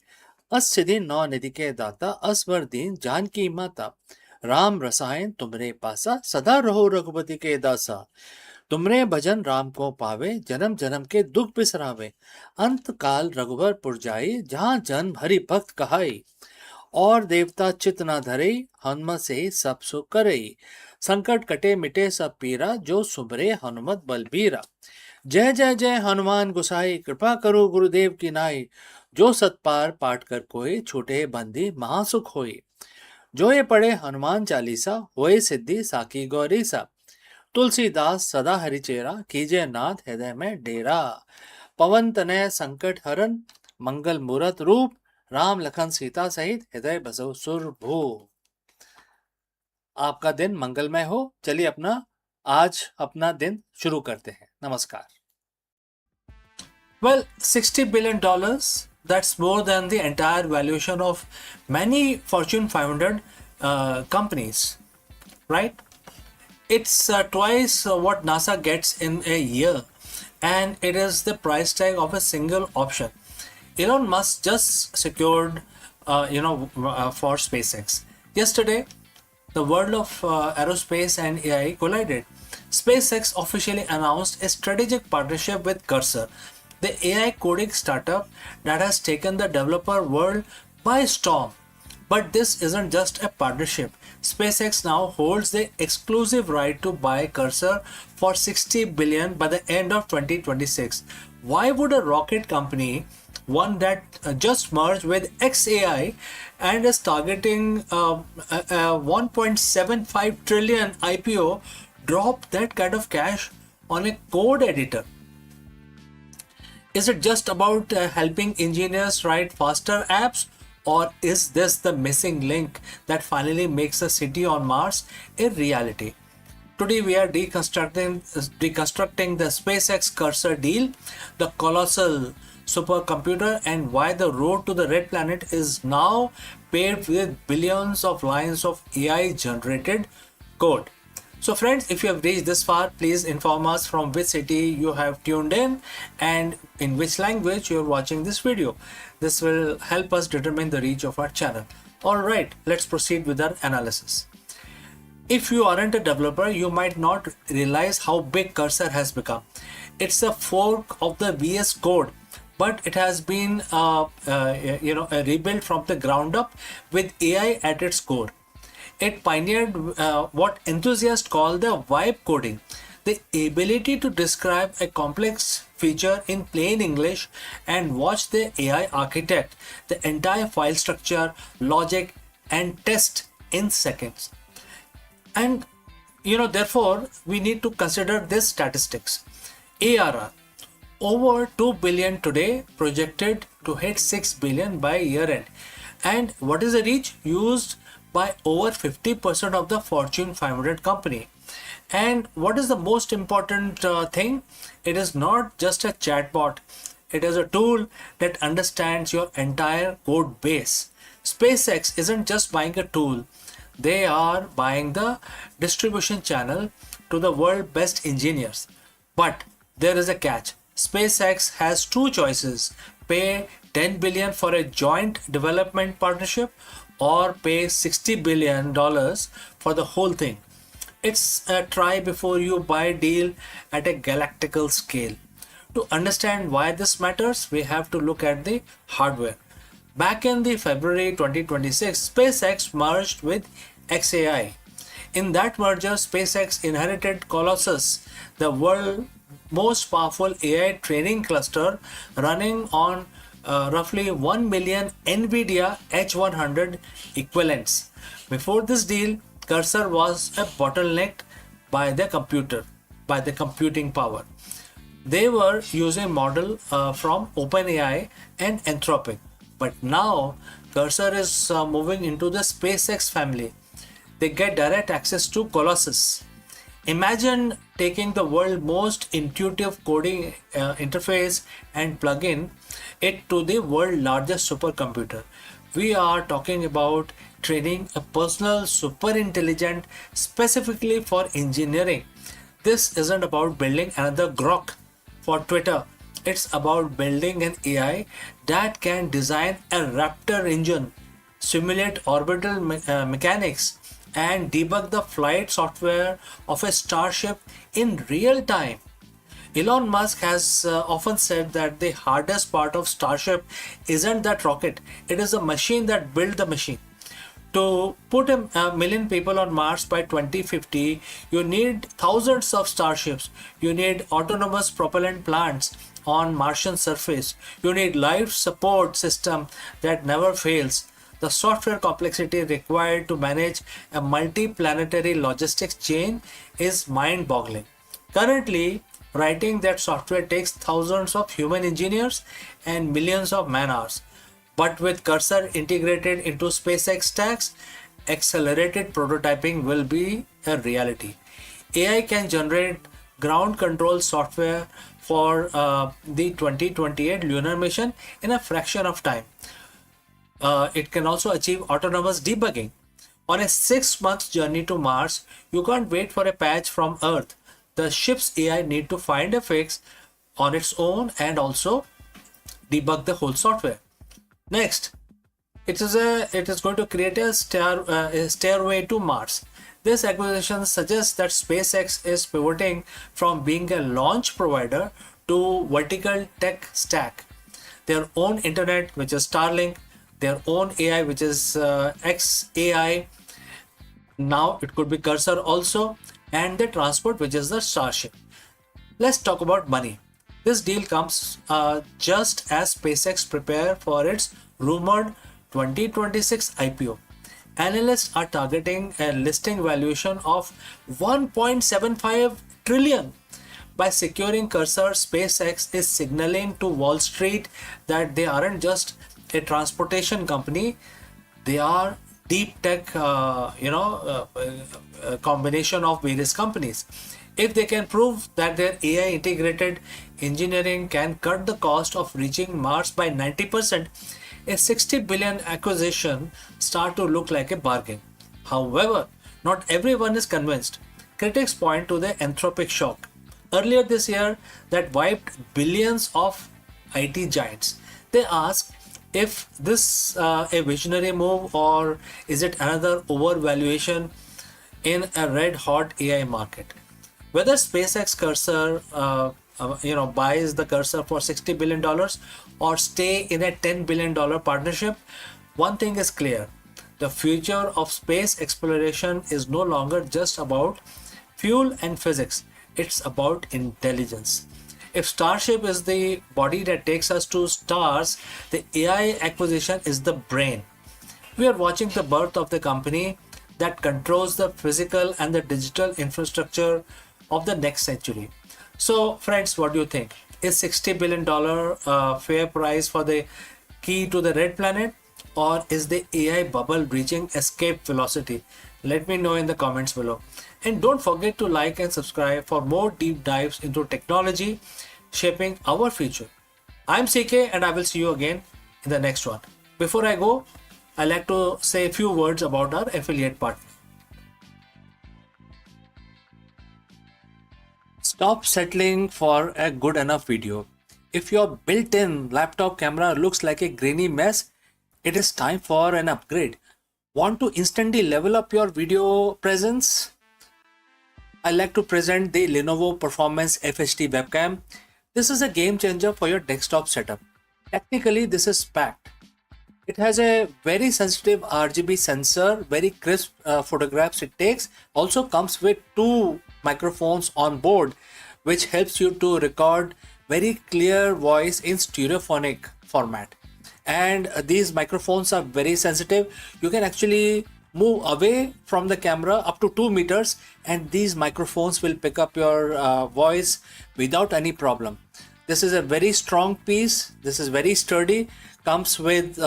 अस सिद्धि नौ निधि के दाता, असवर दीन जानकी माता। राम रसायन तुमरे पासा, सदा रहो रघुपति के दासा। तुमरे भजन राम को पावे, जन्म जन्म के दुख बिसरावे। अंत काल रघुबर पुर जाई, जहाँ जन्म हरि भक्त कहाई। और देवता चित न धरे, हनुमत से ही सब सुख करे। संकट कटे मिटे सब पीरा, जो सुमरे हनुमत बलबीरा। जय जय जय हनुमान गोसाई, कृपा करो गुरुदेव की नाई। जो सतपार पाठ कर कोई, छूटे बंदी महासुख होई। जो ये पढ़े हनुमान चालीसा, होए सिद्धि साकी गौरीसा। तुलसीदास सदा हरिचेरा, कीजिए नाथ हृदय में डेरा। पवन तनय संकट हरन, मंगल मूरत रूप, राम लखन सीता सहित हृदय बसो सुर भू। आपका दिन मंगलमय हो। चलिए आज अपना दिन शुरू करते हैं। नमस्कार। Well, $60 billion, that's more than the entire valuation of many Fortune 500 companies, right? It's twice what NASA gets in a year, and it is the price tag of a single option. Elon Musk just secured, for SpaceX. Yesterday, the world of aerospace and AI collided. SpaceX officially announced a strategic partnership with Cursor, the AI coding startup that has taken the developer world by storm. But this isn't just a partnership. SpaceX now holds the exclusive right to buy Cursor for $60 billion by the end of 2026. Why would a rocket company, one that just merged with XAI and is targeting a 1.75 trillion IPO, drop that kind of cash on a code editor? Is it just about helping engineers write faster apps, or is this the missing link that finally makes a city on Mars a reality? Today we are deconstructing the SpaceX Cursor deal, the colossal supercomputer, and why the road to the red planet is now paved with billions of lines of AI generated code. So friends, if you have reached this far, please inform us from which city you have tuned in and in which language you are watching this video. This will help us determine the reach of our channel. Alright, let's proceed with our analysis. If you aren't a developer, you might not realize how big Cursor has become. It's a fork of the VS Code, but it has been a rebuilt from the ground up with AI at its core. It pioneered what enthusiasts call the vibe coding, the ability to describe a complex feature in plain English and watch the AI architect the entire file structure, logic, and test in seconds. And therefore, we need to consider this statistics. ARR, over 2 billion today, projected to hit 6 billion by year end. And what is the reach? Used by over 50% of the Fortune 500 company. And what is the most important thing? It is not just a chatbot. It is a tool that understands your entire code base. SpaceX isn't just buying a tool. They are buying the distribution channel to the world's best engineers. But there is a catch. SpaceX has two choices: pay 10 billion for a joint development partnership, or pay $60 billion for the whole thing. It's a try before you buy deal at a galactical scale. To understand why this matters, we have to look at the hardware. Back in the February 2026, SpaceX merged with XAI. In that merger, SpaceX inherited Colossus, the world's most powerful AI training cluster running on roughly 1 million NVIDIA H100 equivalents. Before this deal, Cursor was a bottlenecked by the computing power. They were using model from OpenAI and Anthropic. But now Cursor is moving into the SpaceX family. They get direct access to Colossus. Imagine taking the world's most intuitive coding interface and plug-in it to the world's largest supercomputer. We are talking about training a personal super intelligent specifically for engineering. This isn't about building another Grok for Twitter. It's about building an AI that can design a Raptor engine, simulate orbital mechanics, and debug the flight software of a starship in real time. Elon Musk has often said that the hardest part of Starship isn't that rocket, it is the machine that built the machine. To put a million people on Mars by 2050, you need thousands of starships. You need autonomous propellant plants on Martian surface. You need life support system that never fails. The software complexity required to manage a multi-planetary logistics chain is mind-boggling. Currently, writing that software takes thousands of human engineers and millions of man-hours. But with Cursor integrated into SpaceX stacks, accelerated prototyping will be a reality. AI can generate ground control software for the 2028 lunar mission in a fraction of time. It can also achieve autonomous debugging. On a 6-month journey to Mars, you can't wait for a patch from Earth. The ship's AI need to find a fix on its own and also debug the whole software. Next, it is going to create a stairway to Mars. This acquisition suggests that SpaceX is pivoting from being a launch provider to vertical tech stack. Their own internet, which is Starlink, their own AI, which is XAI. Now it could be Cursor also, and the transport, which is the Starship. Let's talk about money. This deal comes just as SpaceX prepare for its rumored 2026 IPO. Analysts are targeting a listing valuation of 1.75 trillion. By securing Cursor, SpaceX is signaling to Wall Street that they aren't just a transportation company, they are deep tech, combination of various companies. If they can prove that their AI integrated engineering can cut the cost of reaching Mars by 90%, a 60 billion acquisition start to look like a bargain. However, not everyone is convinced. Critics point to the Anthropic shock earlier this year that wiped billions of IT giants. They ask if this a visionary move or is it another overvaluation in a red hot AI market. Whether SpaceX Cursor buys the Cursor for $60 billion or stay in a $10 billion partnership, one thing is clear. The future of space exploration is no longer just about fuel and physics. It's about intelligence. If Starship is the body that takes us to stars, the AI acquisition is the brain. We are watching the birth of the company that controls the physical and the digital infrastructure of the next century. So friends, what do you think? Is $60 billion fair price for the key to the red planet, or is the AI bubble reaching escape velocity? Let me know in the comments below. And don't forget to like and subscribe for more deep dives into technology shaping our future. I'm CK and I will see you again in the next one. Before I go, I like to say a few words about our affiliate partner. Stop settling for a good enough video. If your built-in laptop camera looks like a grainy mess, it is time for an upgrade. Want to instantly level up your video presence? I like to present the Lenovo Performance FHD webcam. This is a game changer for your desktop setup. Technically, this is packed. It has a very sensitive RGB sensor, very crisp photographs it takes. Also comes with 2 microphones on board, which helps you to record very clear voice in stereophonic format. And these microphones are very sensitive. You can actually move away from the camera up to 2 meters and these microphones will pick up your voice without any problem. This is a very strong piece. This is very sturdy. Comes with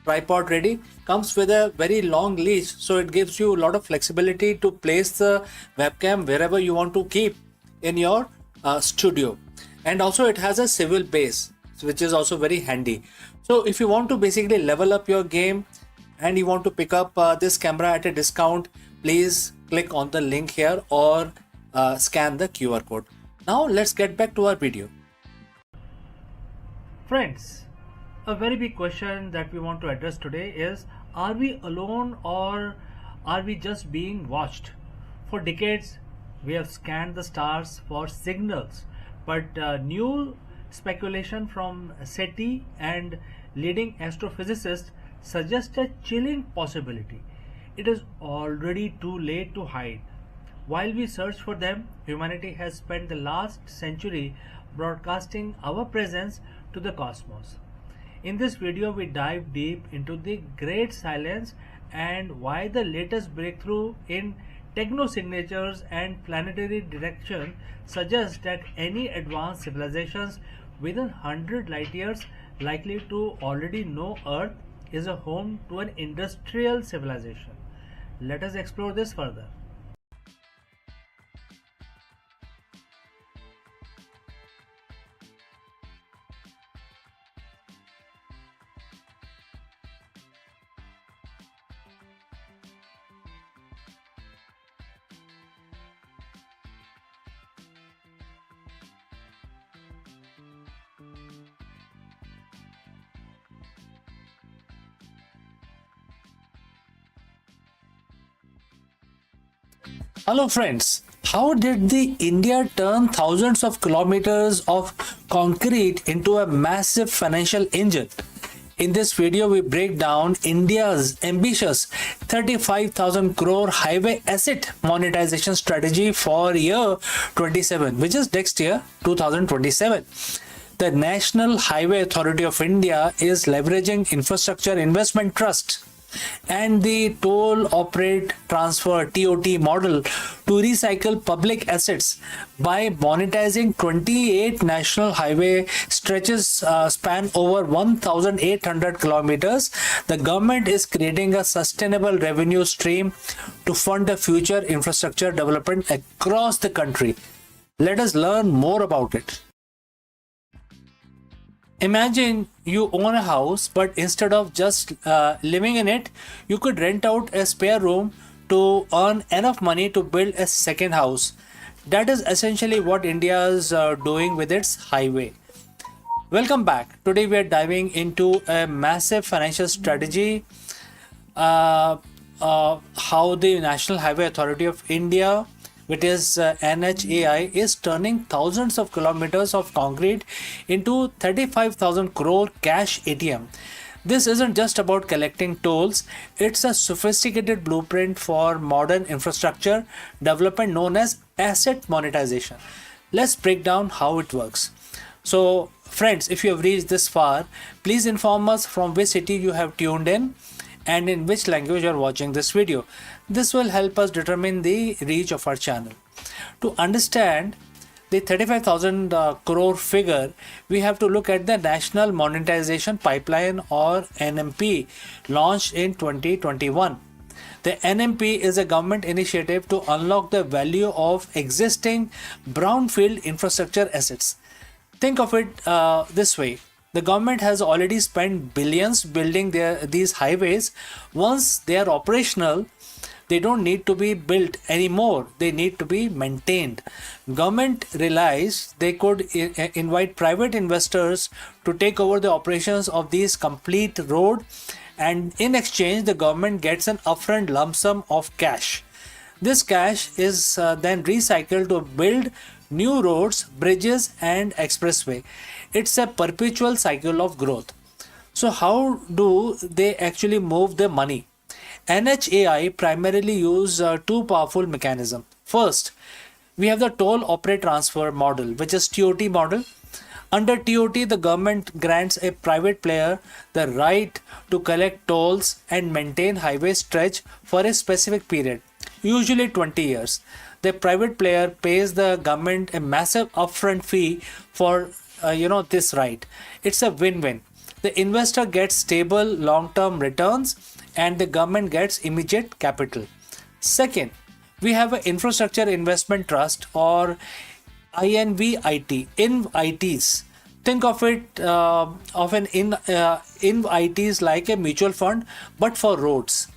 tripod ready. Comes with a very long leash, so it gives you a lot of flexibility to place the webcam wherever you want to keep in your studio. And also it has a swivel base, which is also very handy. So if you want to basically level up your game and you want to pick up this camera at a discount, please click on the link here or scan the QR code. Now let's get back to our video. Friends, a very big question that we want to address today is, are we alone or are we just being watched? For decades, we have scanned the stars for signals, but new speculation from SETI and leading astrophysicists suggest a chilling possibility. It is already too late to hide. While we search for them, humanity has spent the last century broadcasting our presence to the cosmos. In this video, we dive deep into the Great Silence and why the latest breakthrough in technosignatures and planetary direction suggests that any advanced civilizations within 100 light years likely to already know Earth is a home to an industrial civilization. Let us explore this further. Hello friends, how did the India turn thousands of kilometers of concrete into a massive financial engine? In this video, we break down India's ambitious 35,000 crore highway asset monetization strategy for year 27, which is next year, 2027. The National Highway Authority of India is leveraging Infrastructure Investment Trust and the toll operate transfer TOT model to recycle public assets by monetizing 28 national highway stretches span over 1,800 kilometers. The government is creating a sustainable revenue stream to fund the future infrastructure development across the country. Let us learn more about it. Imagine you own a house, but instead of just living in it, you could rent out a spare room to earn enough money to build a second house. That is essentially what India is doing with its highway. Welcome back. Today we are diving into a massive financial strategy, how the National Highway Authority of India, which is NHAI, is turning thousands of kilometers of concrete into 35,000 crore cash ATM. This isn't just about collecting tolls, it's a sophisticated blueprint for modern infrastructure development known as asset monetization. Let's break down how it works. So, friends, if you have reached this far, please inform us from which city you have tuned in and in which language you are watching this video. This will help us determine the reach of our channel. To understand the 35,000 crore figure, we have to look at the National Monetization Pipeline or NMP launched in 2021. The NMP is a government initiative to unlock the value of existing brownfield infrastructure assets. Think of it this way. The government has already spent billions building these highways. Once they are operational, they don't need to be built anymore. They need to be maintained. Government realized they could invite private investors to take over the operations of these complete road, and in exchange, the government gets an upfront lump sum of cash. This cash is then recycled to build new roads, bridges, and expressway. It's a perpetual cycle of growth. So how do they actually move the money? NHAI primarily use two powerful mechanisms. First, we have the toll operate transfer model, which is TOT model. Under TOT, the government grants a private player the right to collect tolls and maintain highway stretch for a specific period, usually 20 years. The private player pays the government a massive upfront fee for this right. It's a win-win. The investor gets stable long-term returns and the government gets immediate capital. Second, we have an infrastructure investment trust or INVIT, INVITs. Think of it INVITs like a mutual fund but for roads.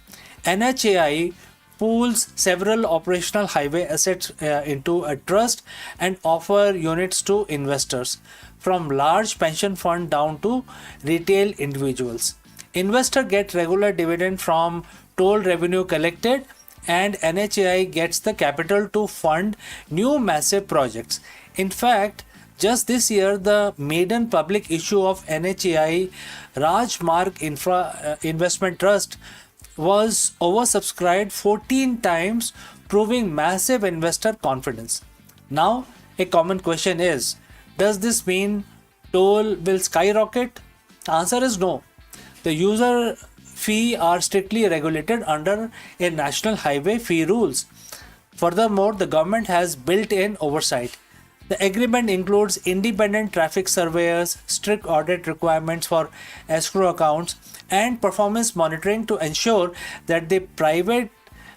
NHAI pools several operational highway assets into a trust and offer units to investors, from large pension fund down to retail individuals. Investor get regular dividend from toll revenue collected, and NHAI gets the capital to fund new massive projects. In fact, just this year, the maiden public issue of NHAI Rajmarg Investment Trust was oversubscribed 14 times, proving massive investor confidence. Now, a common question is, does this mean toll will skyrocket? The answer is no. The user fee are strictly regulated under a national highway fee rules. Furthermore, the government has built-in oversight. The agreement includes independent traffic surveyors, strict audit requirements for escrow accounts, and performance monitoring to ensure that the private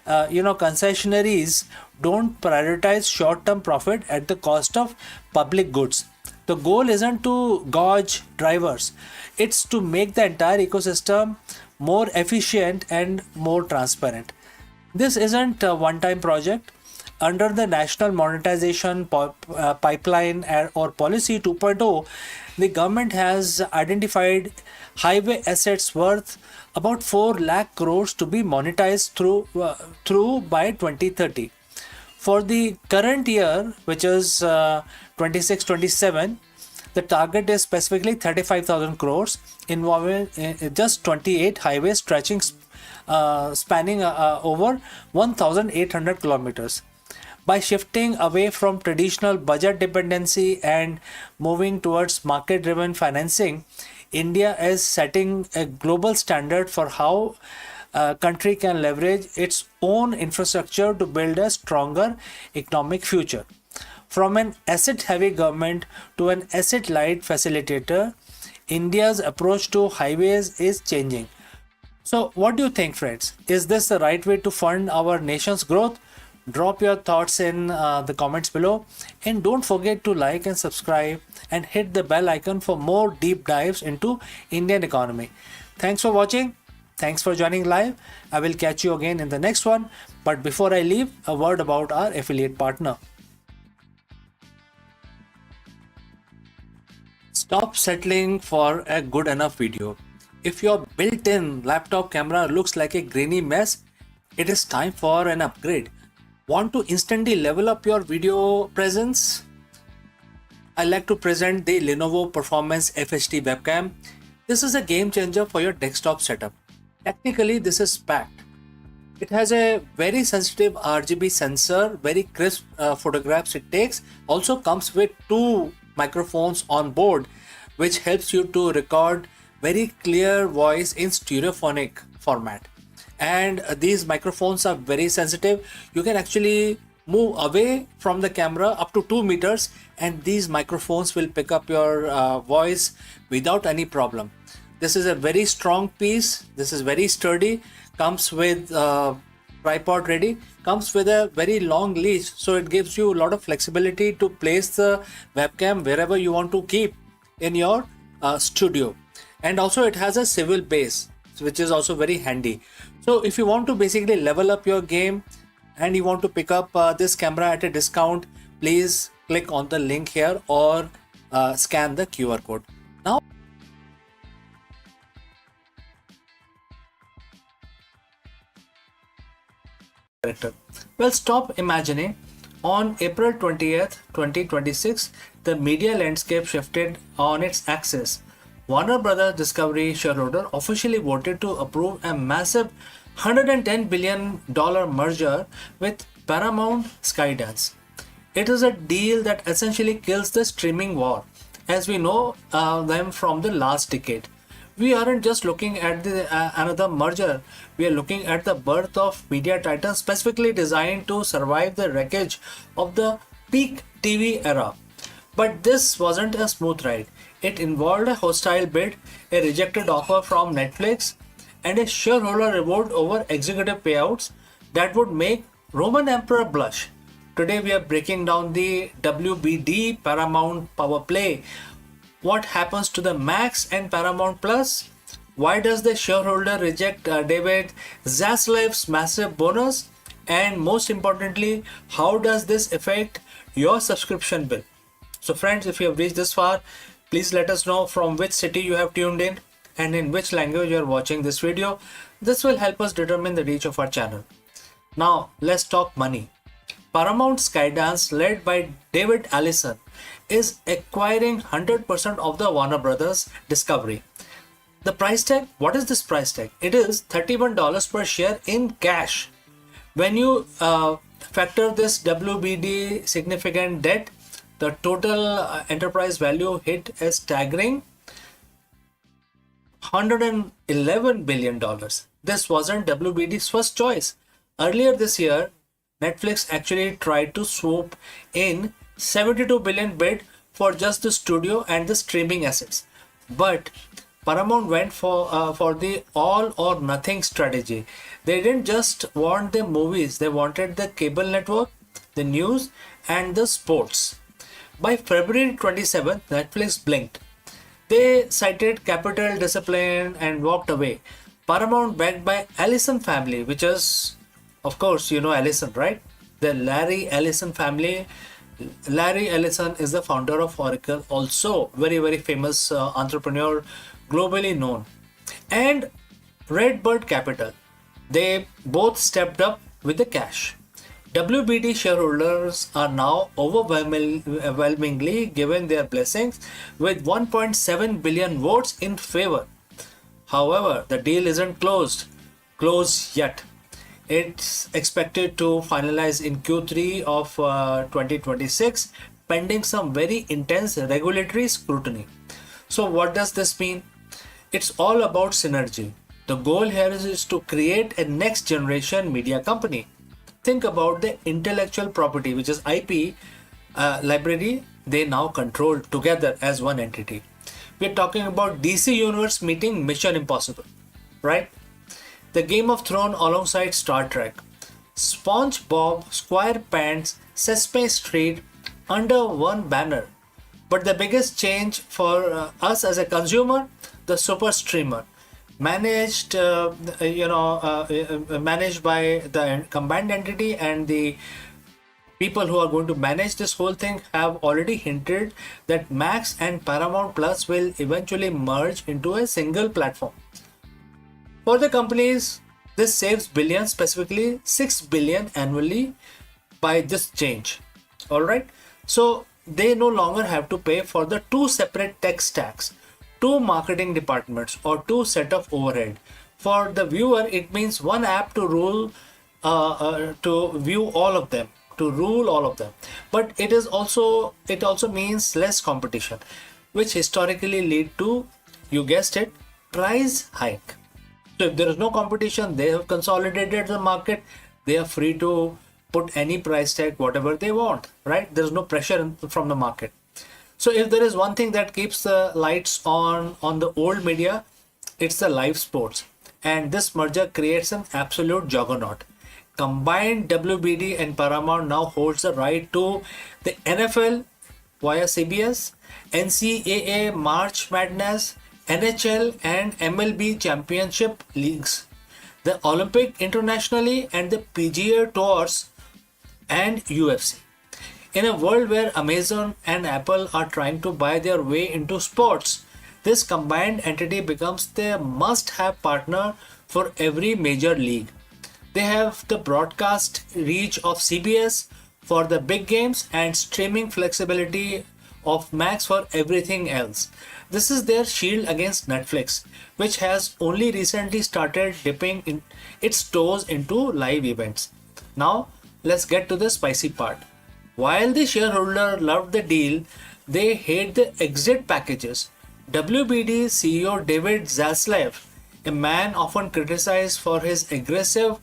concessionaries don't prioritize short-term profit at the cost of public goods. The goal isn't to gouge drivers, it's to make the entire ecosystem more efficient and more transparent. This isn't a one-time project. Under the National Monetization Pipeline or Policy 2.0, the government has identified highway assets worth about 4 lakh crores to be monetized through by 2030. For the current year, which is 26-27, the target is specifically 35,000 crores involving just 28 highways spanning over 1,800 kilometers. By shifting away from traditional budget dependency and moving towards market-driven financing, India is setting a global standard for how a country can leverage its own infrastructure to build a stronger economic future. From an asset-heavy government to an asset-light facilitator, India's approach to highways is changing. So, what do you think, friends? Is this the right way to fund our nation's growth? Drop your thoughts in the comments below, and don't forget to like and subscribe and hit the bell icon for more deep dives into Indian economy. Thanks for watching. Thanks for joining live. I will catch you again in the next one. But before I leave, a word about our affiliate partner. Stop settling for a good enough video. If your built-in laptop camera looks like a grainy mess, it is time for an upgrade. Want to instantly level up your video presence? I like to present the Lenovo Performance FHD webcam. This is a game changer for your desktop setup. Technically, this is packed. It has a very sensitive RGB sensor, very crisp photographs it takes. Also comes with 2 microphones on board, which helps you to record very clear voice in stereophonic format. And these microphones are very sensitive. You can actually move away from the camera up to 2 meters and these microphones will pick up your voice without any problem. This is a very strong piece. This is very sturdy. Comes with tripod ready. Comes with a very long leash, so it gives you a lot of flexibility to place the webcam wherever you want to keep in your studio. And also it has a swivel base, which is also very handy. So if you want to basically level up your game and you want to pick up this camera at a discount, please click on the link here or scan the QR code. Now, well, stop imagining. On April 20th, 2026, the media landscape shifted on its axis. Warner Brothers Discovery shareholder officially voted to approve a massive $110 billion merger with Paramount Skydance. It is a deal that essentially kills the streaming war, as we know them from the last decade. We aren't just looking at another merger, we are looking at the birth of media titans specifically designed to survive the wreckage of the peak TV era. But this wasn't a smooth ride. It involved a hostile bid, a rejected offer from Netflix, and a shareholder revolt over executive payouts that would make Roman Emperor blush. Today we are breaking down the WBD Paramount Power Play. What happens to the Max and Paramount Plus? Why does the shareholder reject David Zaslav's massive bonus? And most importantly, how does this affect your subscription bill? So friends, if you have reached this far, please let us know from which city you have tuned in and in which language you are watching this video. This will help us determine the reach of our channel. Now, let's talk money. Paramount Skydance, led by David Allison, is acquiring 100% of the Warner Brothers Discovery. The price tag, what is this price tag? It is $31 per share in cash. When you factor this WBD significant debt, the total enterprise value hit a staggering $111 billion. This wasn't WBD's first choice. Earlier this year, Netflix actually tried to swoop in 72 billion bid for just the studio and the streaming assets. But Paramount went for the all or nothing strategy. They didn't just want the movies, they wanted the cable network, the news, and the sports. By February 27th, Netflix blinked. They cited capital discipline and walked away. Paramount, backed by Ellison family, which is, of course, you know Ellison, right? The Larry Ellison family. Larry Ellison is the founder of Oracle, also very famous entrepreneur, globally known. And Redbird Capital. They both stepped up with the cash. WBD shareholders are now overwhelmingly giving their blessings with 1.7 billion votes in favor. However, the deal isn't closed yet. It's expected to finalize in Q3 of 2026, pending some very intense regulatory scrutiny. So what does this mean? It's all about synergy. The goal here is to create a next generation media company. Think about the intellectual property, which is IP library, they now control together as one entity. We're talking about DC Universe meeting Mission Impossible, right? The Game of Thrones alongside Star Trek, SpongeBob, SquarePants, Sesame Street under one banner. But the biggest change for us as a consumer, the super streamer, managed managed by the combined entity, and the people who are going to manage this whole thing have already hinted that Max and Paramount Plus will eventually merge into a single platform. For the companies, this saves billions, specifically 6 billion annually by this change. Alright, so they no longer have to pay for the two separate tech stacks, two marketing departments, or two set of overhead. For the viewer, it means one app to rule, to view all of them, to rule all of them. But it also means less competition, which historically lead to, you guessed it, price hike. So if there is no competition, they have consolidated the market. They are free to put any price tag, whatever they want, right? There is no pressure from the market. So if there is one thing that keeps the lights on the old media, it's the live sports. And this merger creates an absolute juggernaut. Combined, WBD and Paramount now holds the right to the NFL via CBS, NCAA March Madness, NHL and MLB championship leagues, the Olympic internationally, and the PGA tours and UFC. In a world where Amazon and Apple are trying to buy their way into sports, this combined entity becomes the must-have partner for every major league. They have the broadcast reach of CBS for the big games and streaming flexibility of Max for everything else. This is their shield against Netflix, which has only recently started dipping in its toes into live events. Now, let's get to the spicy part. While the shareholder loved the deal, they hate the exit packages. WBD CEO David Zaslav, a man often criticized for his aggressive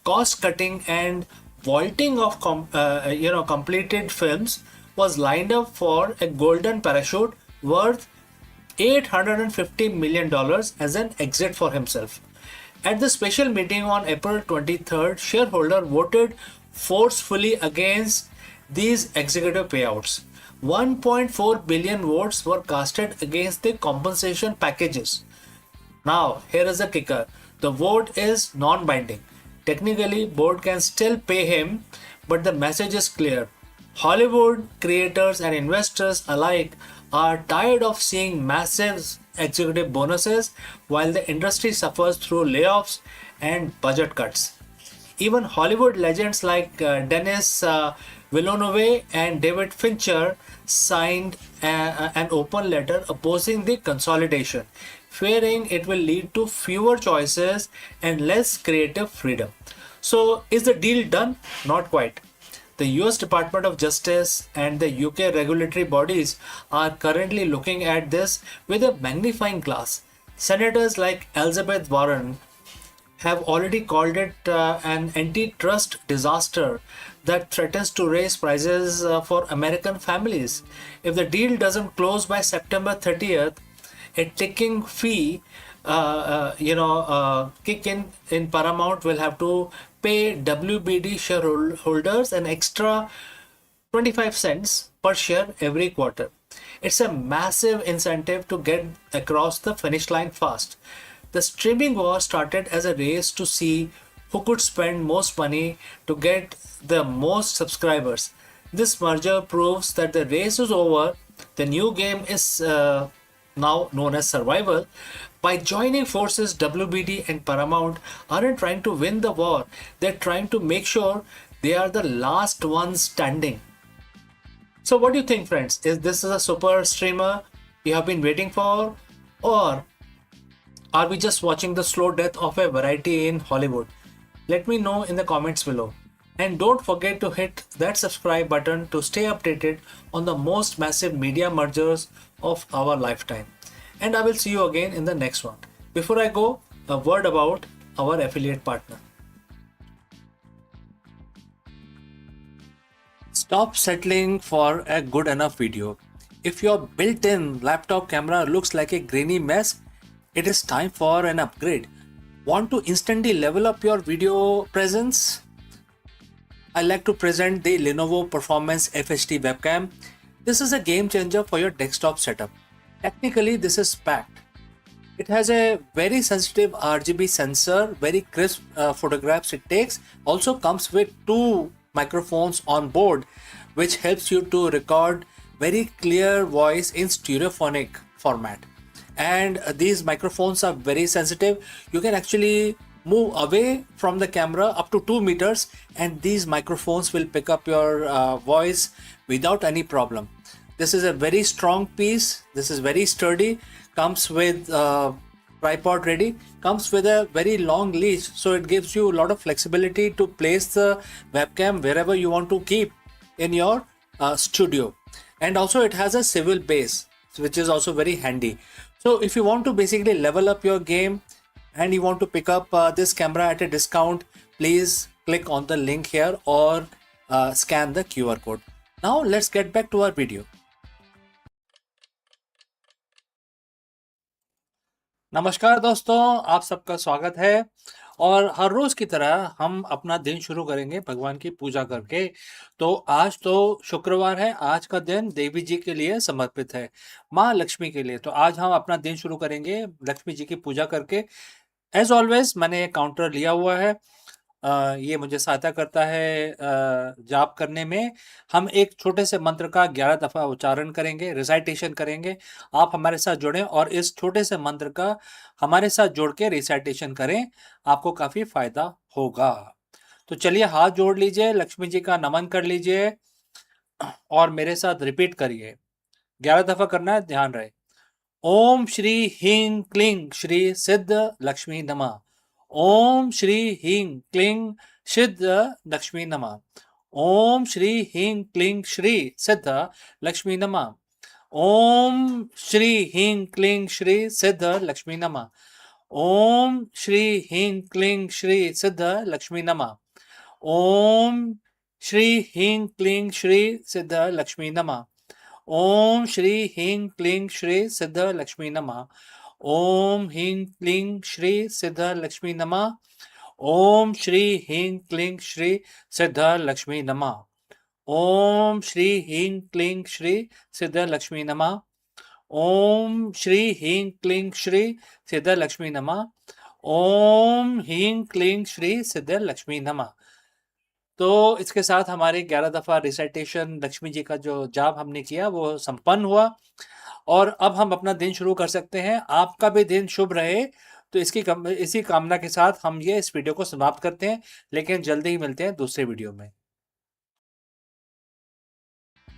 cost-cutting and vaulting of completed films, was lined up for a golden parachute worth $850 million as an exit for himself. At the special meeting on April 23rd, shareholder voted forcefully against these executive payouts. 1.4 billion votes were casted against the compensation packages. Now, here is the kicker. The vote is non-binding. Technically, board can still pay him, but the message is clear. Hollywood creators and investors alike are tired of seeing massive executive bonuses while the industry suffers through layoffs and budget cuts. Even Hollywood legends like Denis Villeneuve and David Fincher signed an open letter opposing the consolidation, fearing it will lead to fewer choices and less creative freedom. So, is the deal done? Not quite. The US Department of Justice and the UK regulatory bodies are currently looking at this with a magnifying glass. Senators like Elizabeth Warren have already called it an antitrust disaster that threatens to raise prices for American families. If the deal doesn't close by September 30th, a ticking fee, kick in Paramount will have to pay WBD shareholders an extra 25 cents per share every quarter. It's a massive incentive to get across the finish line fast. The streaming war started as a race to see who could spend most money to get the most subscribers. This merger proves that the race is over. The new game is now known as survival. By joining forces, WBD and Paramount aren't trying to win the war, they're trying to make sure they are the last ones standing. So what do you think, friends? Is this a super streamer you have been waiting for, or are we just watching the slow death of a variety in Hollywood? Let me know in the comments below. And don't forget to hit that subscribe button to stay updated on the most massive media mergers of our lifetime. And I will see you again in the next one. Before I go, a word about our affiliate partner. Stop settling for a good enough video. If your built-in laptop camera looks like a grainy mess, it is time for an upgrade. Want to instantly level up your video presence? I like to present the Lenovo Performance FHD webcam. This is a game changer for your desktop setup. Technically, this is packed. It has a very sensitive RGB sensor, very crisp photographs it takes. Also comes with 2 microphones on board, which helps you to record very clear voice in stereophonic format. And these microphones are very sensitive. You can actually move away from the camera up to 2 meters and these microphones will pick up your voice without any problem. This is a very strong piece. This is very sturdy. Comes with tripod ready. Comes with a very long leash, so it gives you a lot of flexibility to place the webcam wherever you want to keep in your studio. And also it has a swivel base, which is also very handy. So if you want to basically level up your game and you want to pick up this camera at a discount, please click on the link here or scan the QR code. Now let's get back to our video. नमस्कार दोस्तों, आप सबका स्वागत है। और हर रोज की तरह हम अपना दिन शुरू करेंगे भगवान की पूजा करके। तो आज तो शुक्रवार है, आज का दिन देवी जी के लिए समर्पित है, माँ लक्ष्मी के लिए। तो आज हम अपना दिन शुरू करेंगे लक्ष्मी जी की पूजा करके। एज ऑलवेज मैंने एक काउंटर लिया हुआ है, ये मुझे सहायता करता है जाप करने में। हम एक छोटे से मंत्र का 11 दफा उच्चारण करेंगे, रिसाइटेशन करेंगे। आप हमारे साथ जुड़ें और इस छोटे से मंत्र का हमारे साथ जोड़ के रिसाइटेशन करें, आपको काफी फायदा होगा। तो चलिए हाथ जोड़ लीजिए, लक्ष्मी जी का नमन कर लीजिए और मेरे साथ रिपीट करिए। 11 दफा करना है, ध्यान रहे। ओम श्री ह्रीं क्लीं श्री सिद्ध लक्ष्मी नमः। ओम श्री ह्रीं क्लीं सिद्ध लक्ष्मी नमः। ओम श्री ह्रीं क्लीं श्री सिद्ध लक्ष्मी नमः। ओम श्री ह्रीं क्लीं श्री सिद्ध लक्ष्मी नमः। ओम श्री ह्रीं क्लीं श्री सिद्ध लक्ष्मी नमः। ओम श्री ह्रीं क्लीं श्री सिद्ध लक्ष्मी नमः। ओम श्री ह्रीं क्लीं श्री सिद्ध लक्ष्मी नमः। ओम ह्रीं क्लीं श्री सिद्ध लक्ष्मी नमः। ओम श्री ह्रीं क्लीं श्री सिद्ध लक्ष्मी नमः। ओम श्री ह्रीं क्लीं श्री सिद्ध लक्ष्मी नमः। ओम श्री ह्रीं क्लीं श्री सिद्ध लक्ष्मी नमः। ओम ह्रीं क्लीं श्री सिद्ध लक्ष्मी नमः। तो इसके साथ हमारे 11 दफा रिसाइटेशन लक्ष्मी जी का जो जाप हमने किया वो संपन्न हुआ और अब हम अपना दिन शुरू कर सकते हैं। आपका भी दिन शुभ रहे। तो इसी कामना के साथ हम इस वीडियो को समाप्त करते हैं, लेकिन जल्दी ही मिलते हैं दूसरे वीडियो में।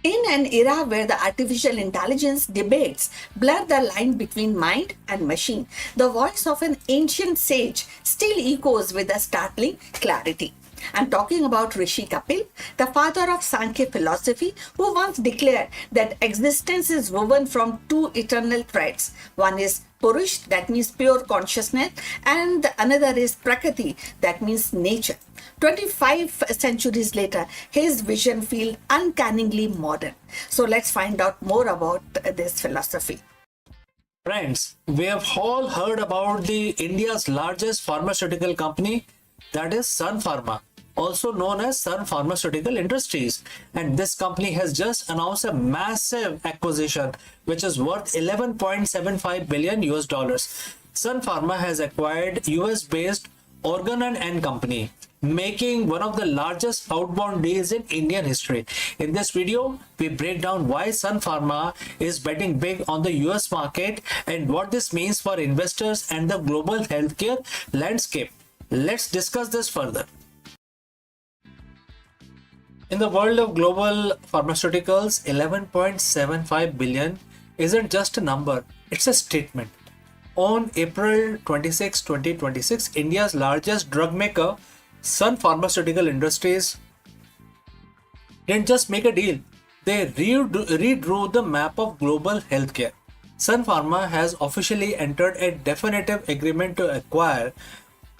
In an era where the artificial intelligence debates blur the line between mind and machine, the voice of an ancient sage still echoes with a startling clarity. I'm talking about Rishi Kapil, the father of Sankhya philosophy, who once declared that existence is woven from two eternal threads. One is Purush, that means pure consciousness, and the another is Prakriti, that means nature. 25 centuries later, his vision feels uncannily modern. So let's find out more about this philosophy. Friends, we have all heard about the India's largest pharmaceutical company, that is Sun Pharma, also known as Sun Pharmaceutical Industries. And this company has just announced a massive acquisition which is worth 11.75 billion US dollars. Sun Pharma has acquired US based Organon and Company, making one of the largest outbound deals in Indian history. In this video, we break down why Sun Pharma is betting big on the US market and what this means for investors and the global healthcare landscape. Let's discuss this further. In the world of global pharmaceuticals, 11.75 billion isn't just a number, it's a statement. On April 26, 2026, India's largest drug maker, Sun Pharmaceutical Industries, didn't just make a deal, they redrew the map of global healthcare. Sun Pharma has officially entered a definitive agreement to acquire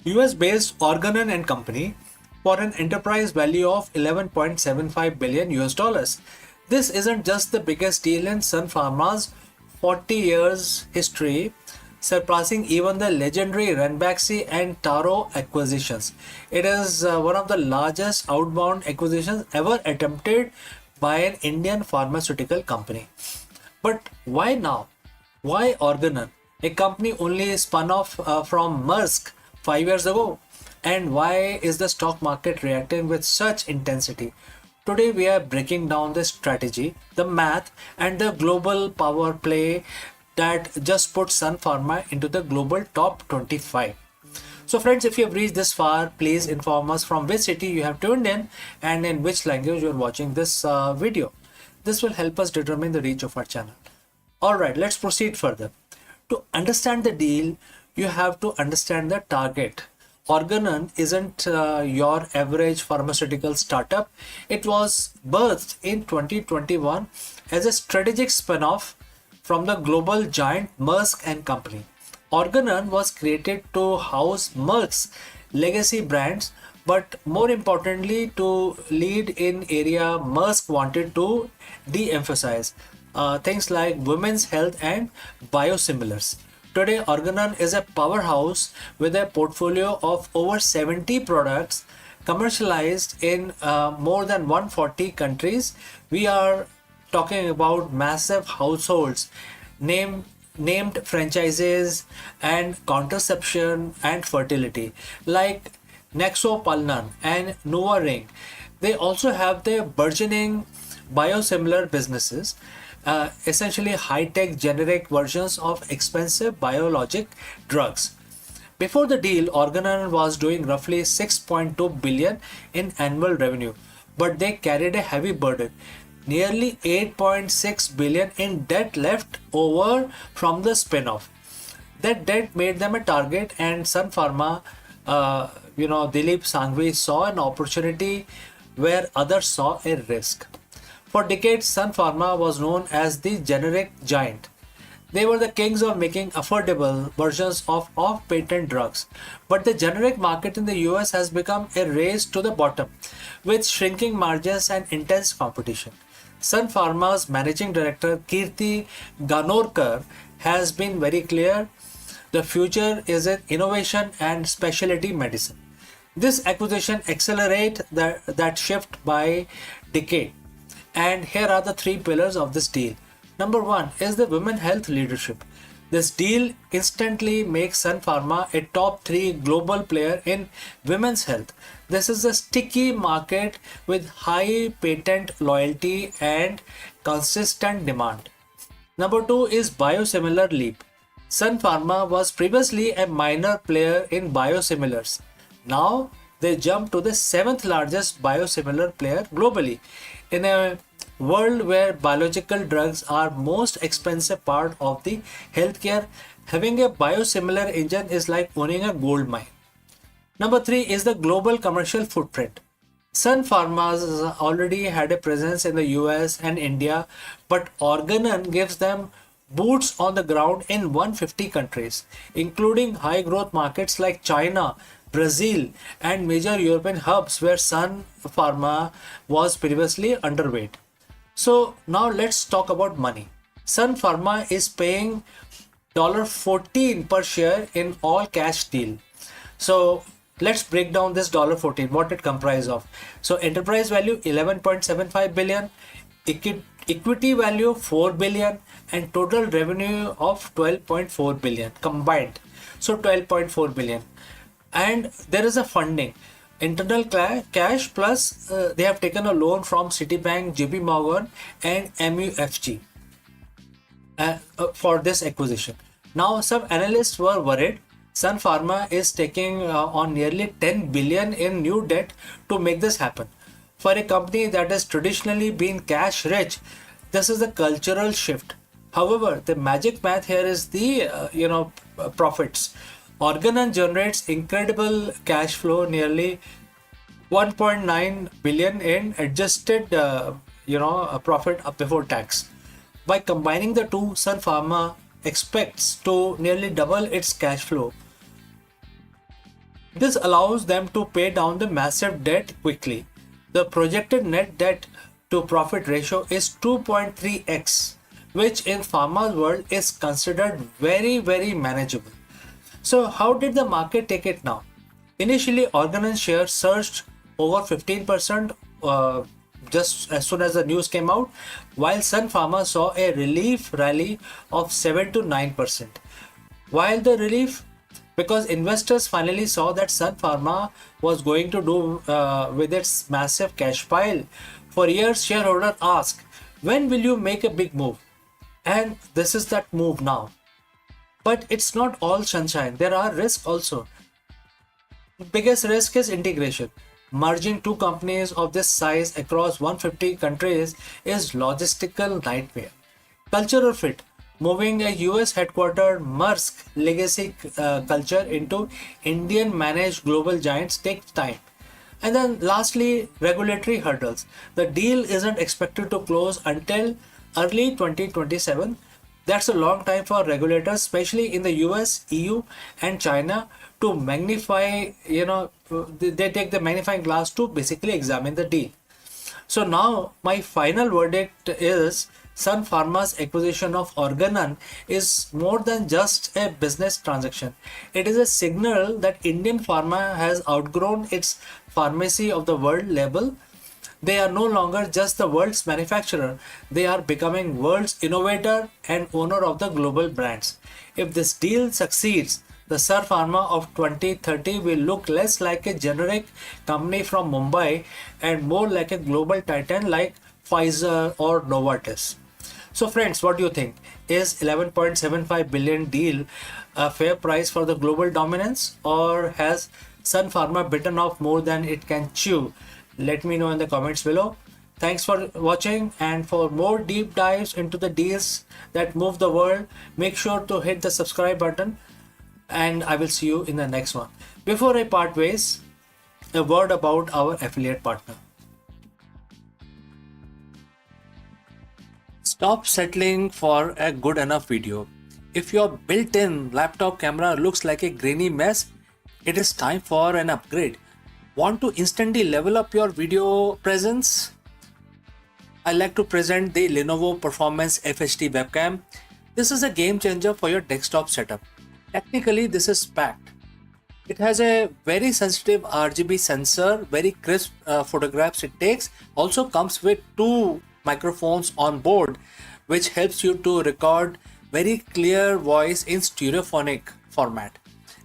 US-based Organon and Company for an enterprise value of 11.75 billion US dollars. This isn't just the biggest deal in Sun Pharma's 40 years history, surpassing even the legendary Ranbaxy and Taro acquisitions. It is one of the largest outbound acquisitions ever attempted by an Indian pharmaceutical company. But why now? Why Organon, a company only spun off from Maersk 5 years ago? And why is the stock market reacting with such intensity? Today we are breaking down the strategy, the math, and the global power play that just put Sun Pharma into the global top 25. So friends, if you have reached this far, please inform us from which city you have tuned in and in which language you are watching this video. This will help us determine the reach of our channel. Alright, let's proceed further. To understand the deal, you have to understand the target. Organon isn't your average pharmaceutical startup. It was birthed in 2021 as a strategic spin-off from the global giant Maersk and Company. Organon was created to house Maersk's legacy brands, but more importantly to lead in area Maersk wanted to de-emphasize, things like women's health and biosimilars. Today, Organon is a powerhouse with a portfolio of over 70 products commercialized in more than 140 countries. We are talking about massive households, named franchises and contraception and fertility like Nexopalnan and NuvaRing. They also have their burgeoning biosimilar businesses, essentially high-tech generic versions of expensive biologic drugs. Before the deal, Organon was doing roughly 6.2 billion in annual revenue, but they carried a heavy burden. Nearly 8.6 billion in debt left over from the spin-off. That debt made them a target, and Sun Pharma, Dilip Sanghvi saw an opportunity where others saw a risk. For decades, Sun Pharma was known as the generic giant. They were the kings of making affordable versions of off-patent drugs. But the generic market in the US has become a race to the bottom, with shrinking margins and intense competition. Sun Pharma's managing director Kirti Ganorkar has been very clear. The future is in innovation and specialty medicine. This acquisition accelerates that shift by decade. And here are the three pillars of this deal. Number one is the women health leadership. This deal instantly makes Sun Pharma a top 3 global player in women's health. This is a sticky market with high patent loyalty and consistent demand. Number 2 is biosimilar leap. Sun Pharma was previously a minor player in biosimilars. Now they jump to the 7th largest biosimilar player globally. In a world where biological drugs are most expensive part of the healthcare, having a biosimilar engine is like owning a gold mine. Number 3 is the global commercial footprint. Sun Pharma already had a presence in the US and India, but Organon gives them boots on the ground in 150 countries, including high growth markets like China, Brazil, and major European hubs where Sun Pharma was previously underweight. So now let's talk about money. Sun Pharma is paying $14 per share in all cash deal. So let's break down this $14, what it comprises of. So enterprise value 11.75 billion, equity value 4 billion, and total revenue of 12.4 billion combined. So 12.4 billion. And there is a funding, internal cash plus they have taken a loan from Citibank, JP Morgan, and MUFG for this acquisition. Now some analysts were worried Sun Pharma is taking on nearly 10 billion in new debt to make this happen. For a company that has traditionally been cash rich, this is a cultural shift. However, the magic math here is the profits. Organon generates incredible cash flow, nearly 1.9 billion in adjusted profit before tax. By combining the two, Sun Pharma expects to nearly double its cash flow. This allows them to pay down the massive debt quickly. The projected net debt to profit ratio is 2.3x, which in pharma's world is considered very, very manageable. So how did the market take it now? Initially, Organon shares surged over 15% just as soon as the news came out, while Sun Pharma saw a relief rally of 7 to 9%. While the relief, because investors finally saw that Sun Pharma was going to do with its massive cash pile. For years, shareholders asked, when will you make a big move? And this is that move now. But it's not all sunshine. There are risks also. Biggest risk is integration. Merging two companies of this size across 150 countries is logistical nightmare. Cultural fit. Moving a US headquartered Maersk legacy culture into Indian managed global giants takes time. And then lastly, regulatory hurdles. The deal isn't expected to close until early 2027. That's a long time for regulators, especially in the US, EU, and China, to magnify, they take the magnifying glass to basically examine the deal. So now my final verdict is Sun Pharma's acquisition of Organon is more than just a business transaction. It is a signal that Indian pharma has outgrown its pharmacy of the world label. They are no longer just the world's manufacturer. They are becoming world's innovator and owner of the global brands. If this deal succeeds, the Sun Pharma of 2030 will look less like a generic company from Mumbai and more like a global titan like Pfizer or Novartis. So friends, what do you think? Is 11.75 billion deal a fair price for the global dominance, or has Sun Pharma bitten off more than it can chew? Let me know in the comments below. Thanks for watching, and for more deep dives into the deals that move the world, make sure to hit the subscribe button, and I will see you in the next one. Before I part ways, a word about our affiliate partner. Stop settling for a good enough video. If your built-in laptop camera looks like a grainy mess, it is time for an upgrade. Want to instantly level up your video presence? I like to present the Lenovo Performance FHD webcam. This is a game changer for your desktop setup. Technically, this is packed. It has a very sensitive RGB sensor, very crisp photographs it takes. Also comes with two microphones on board, which helps you to record very clear voice in stereophonic format.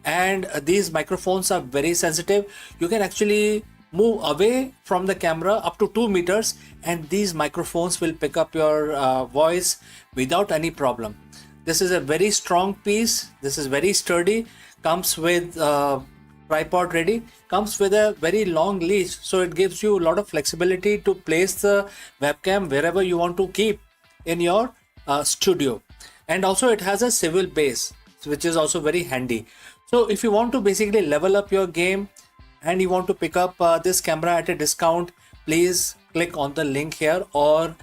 And these microphones are very sensitive. You can actually move away from the camera up to 2 meters, and these microphones will pick up your voice without any problem. This is a very strong piece. This is very sturdy. Comes with tripod ready. Comes with a very long leash, so it gives you a lot of flexibility to place the webcam wherever you want to keep in your studio. And also it has a swivel base, which is also very handy. So if you want to basically level up your game, and you want to pick up this camera at a discount, please click on the link here or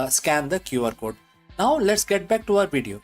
scan the QR code. Now let's get back to our video.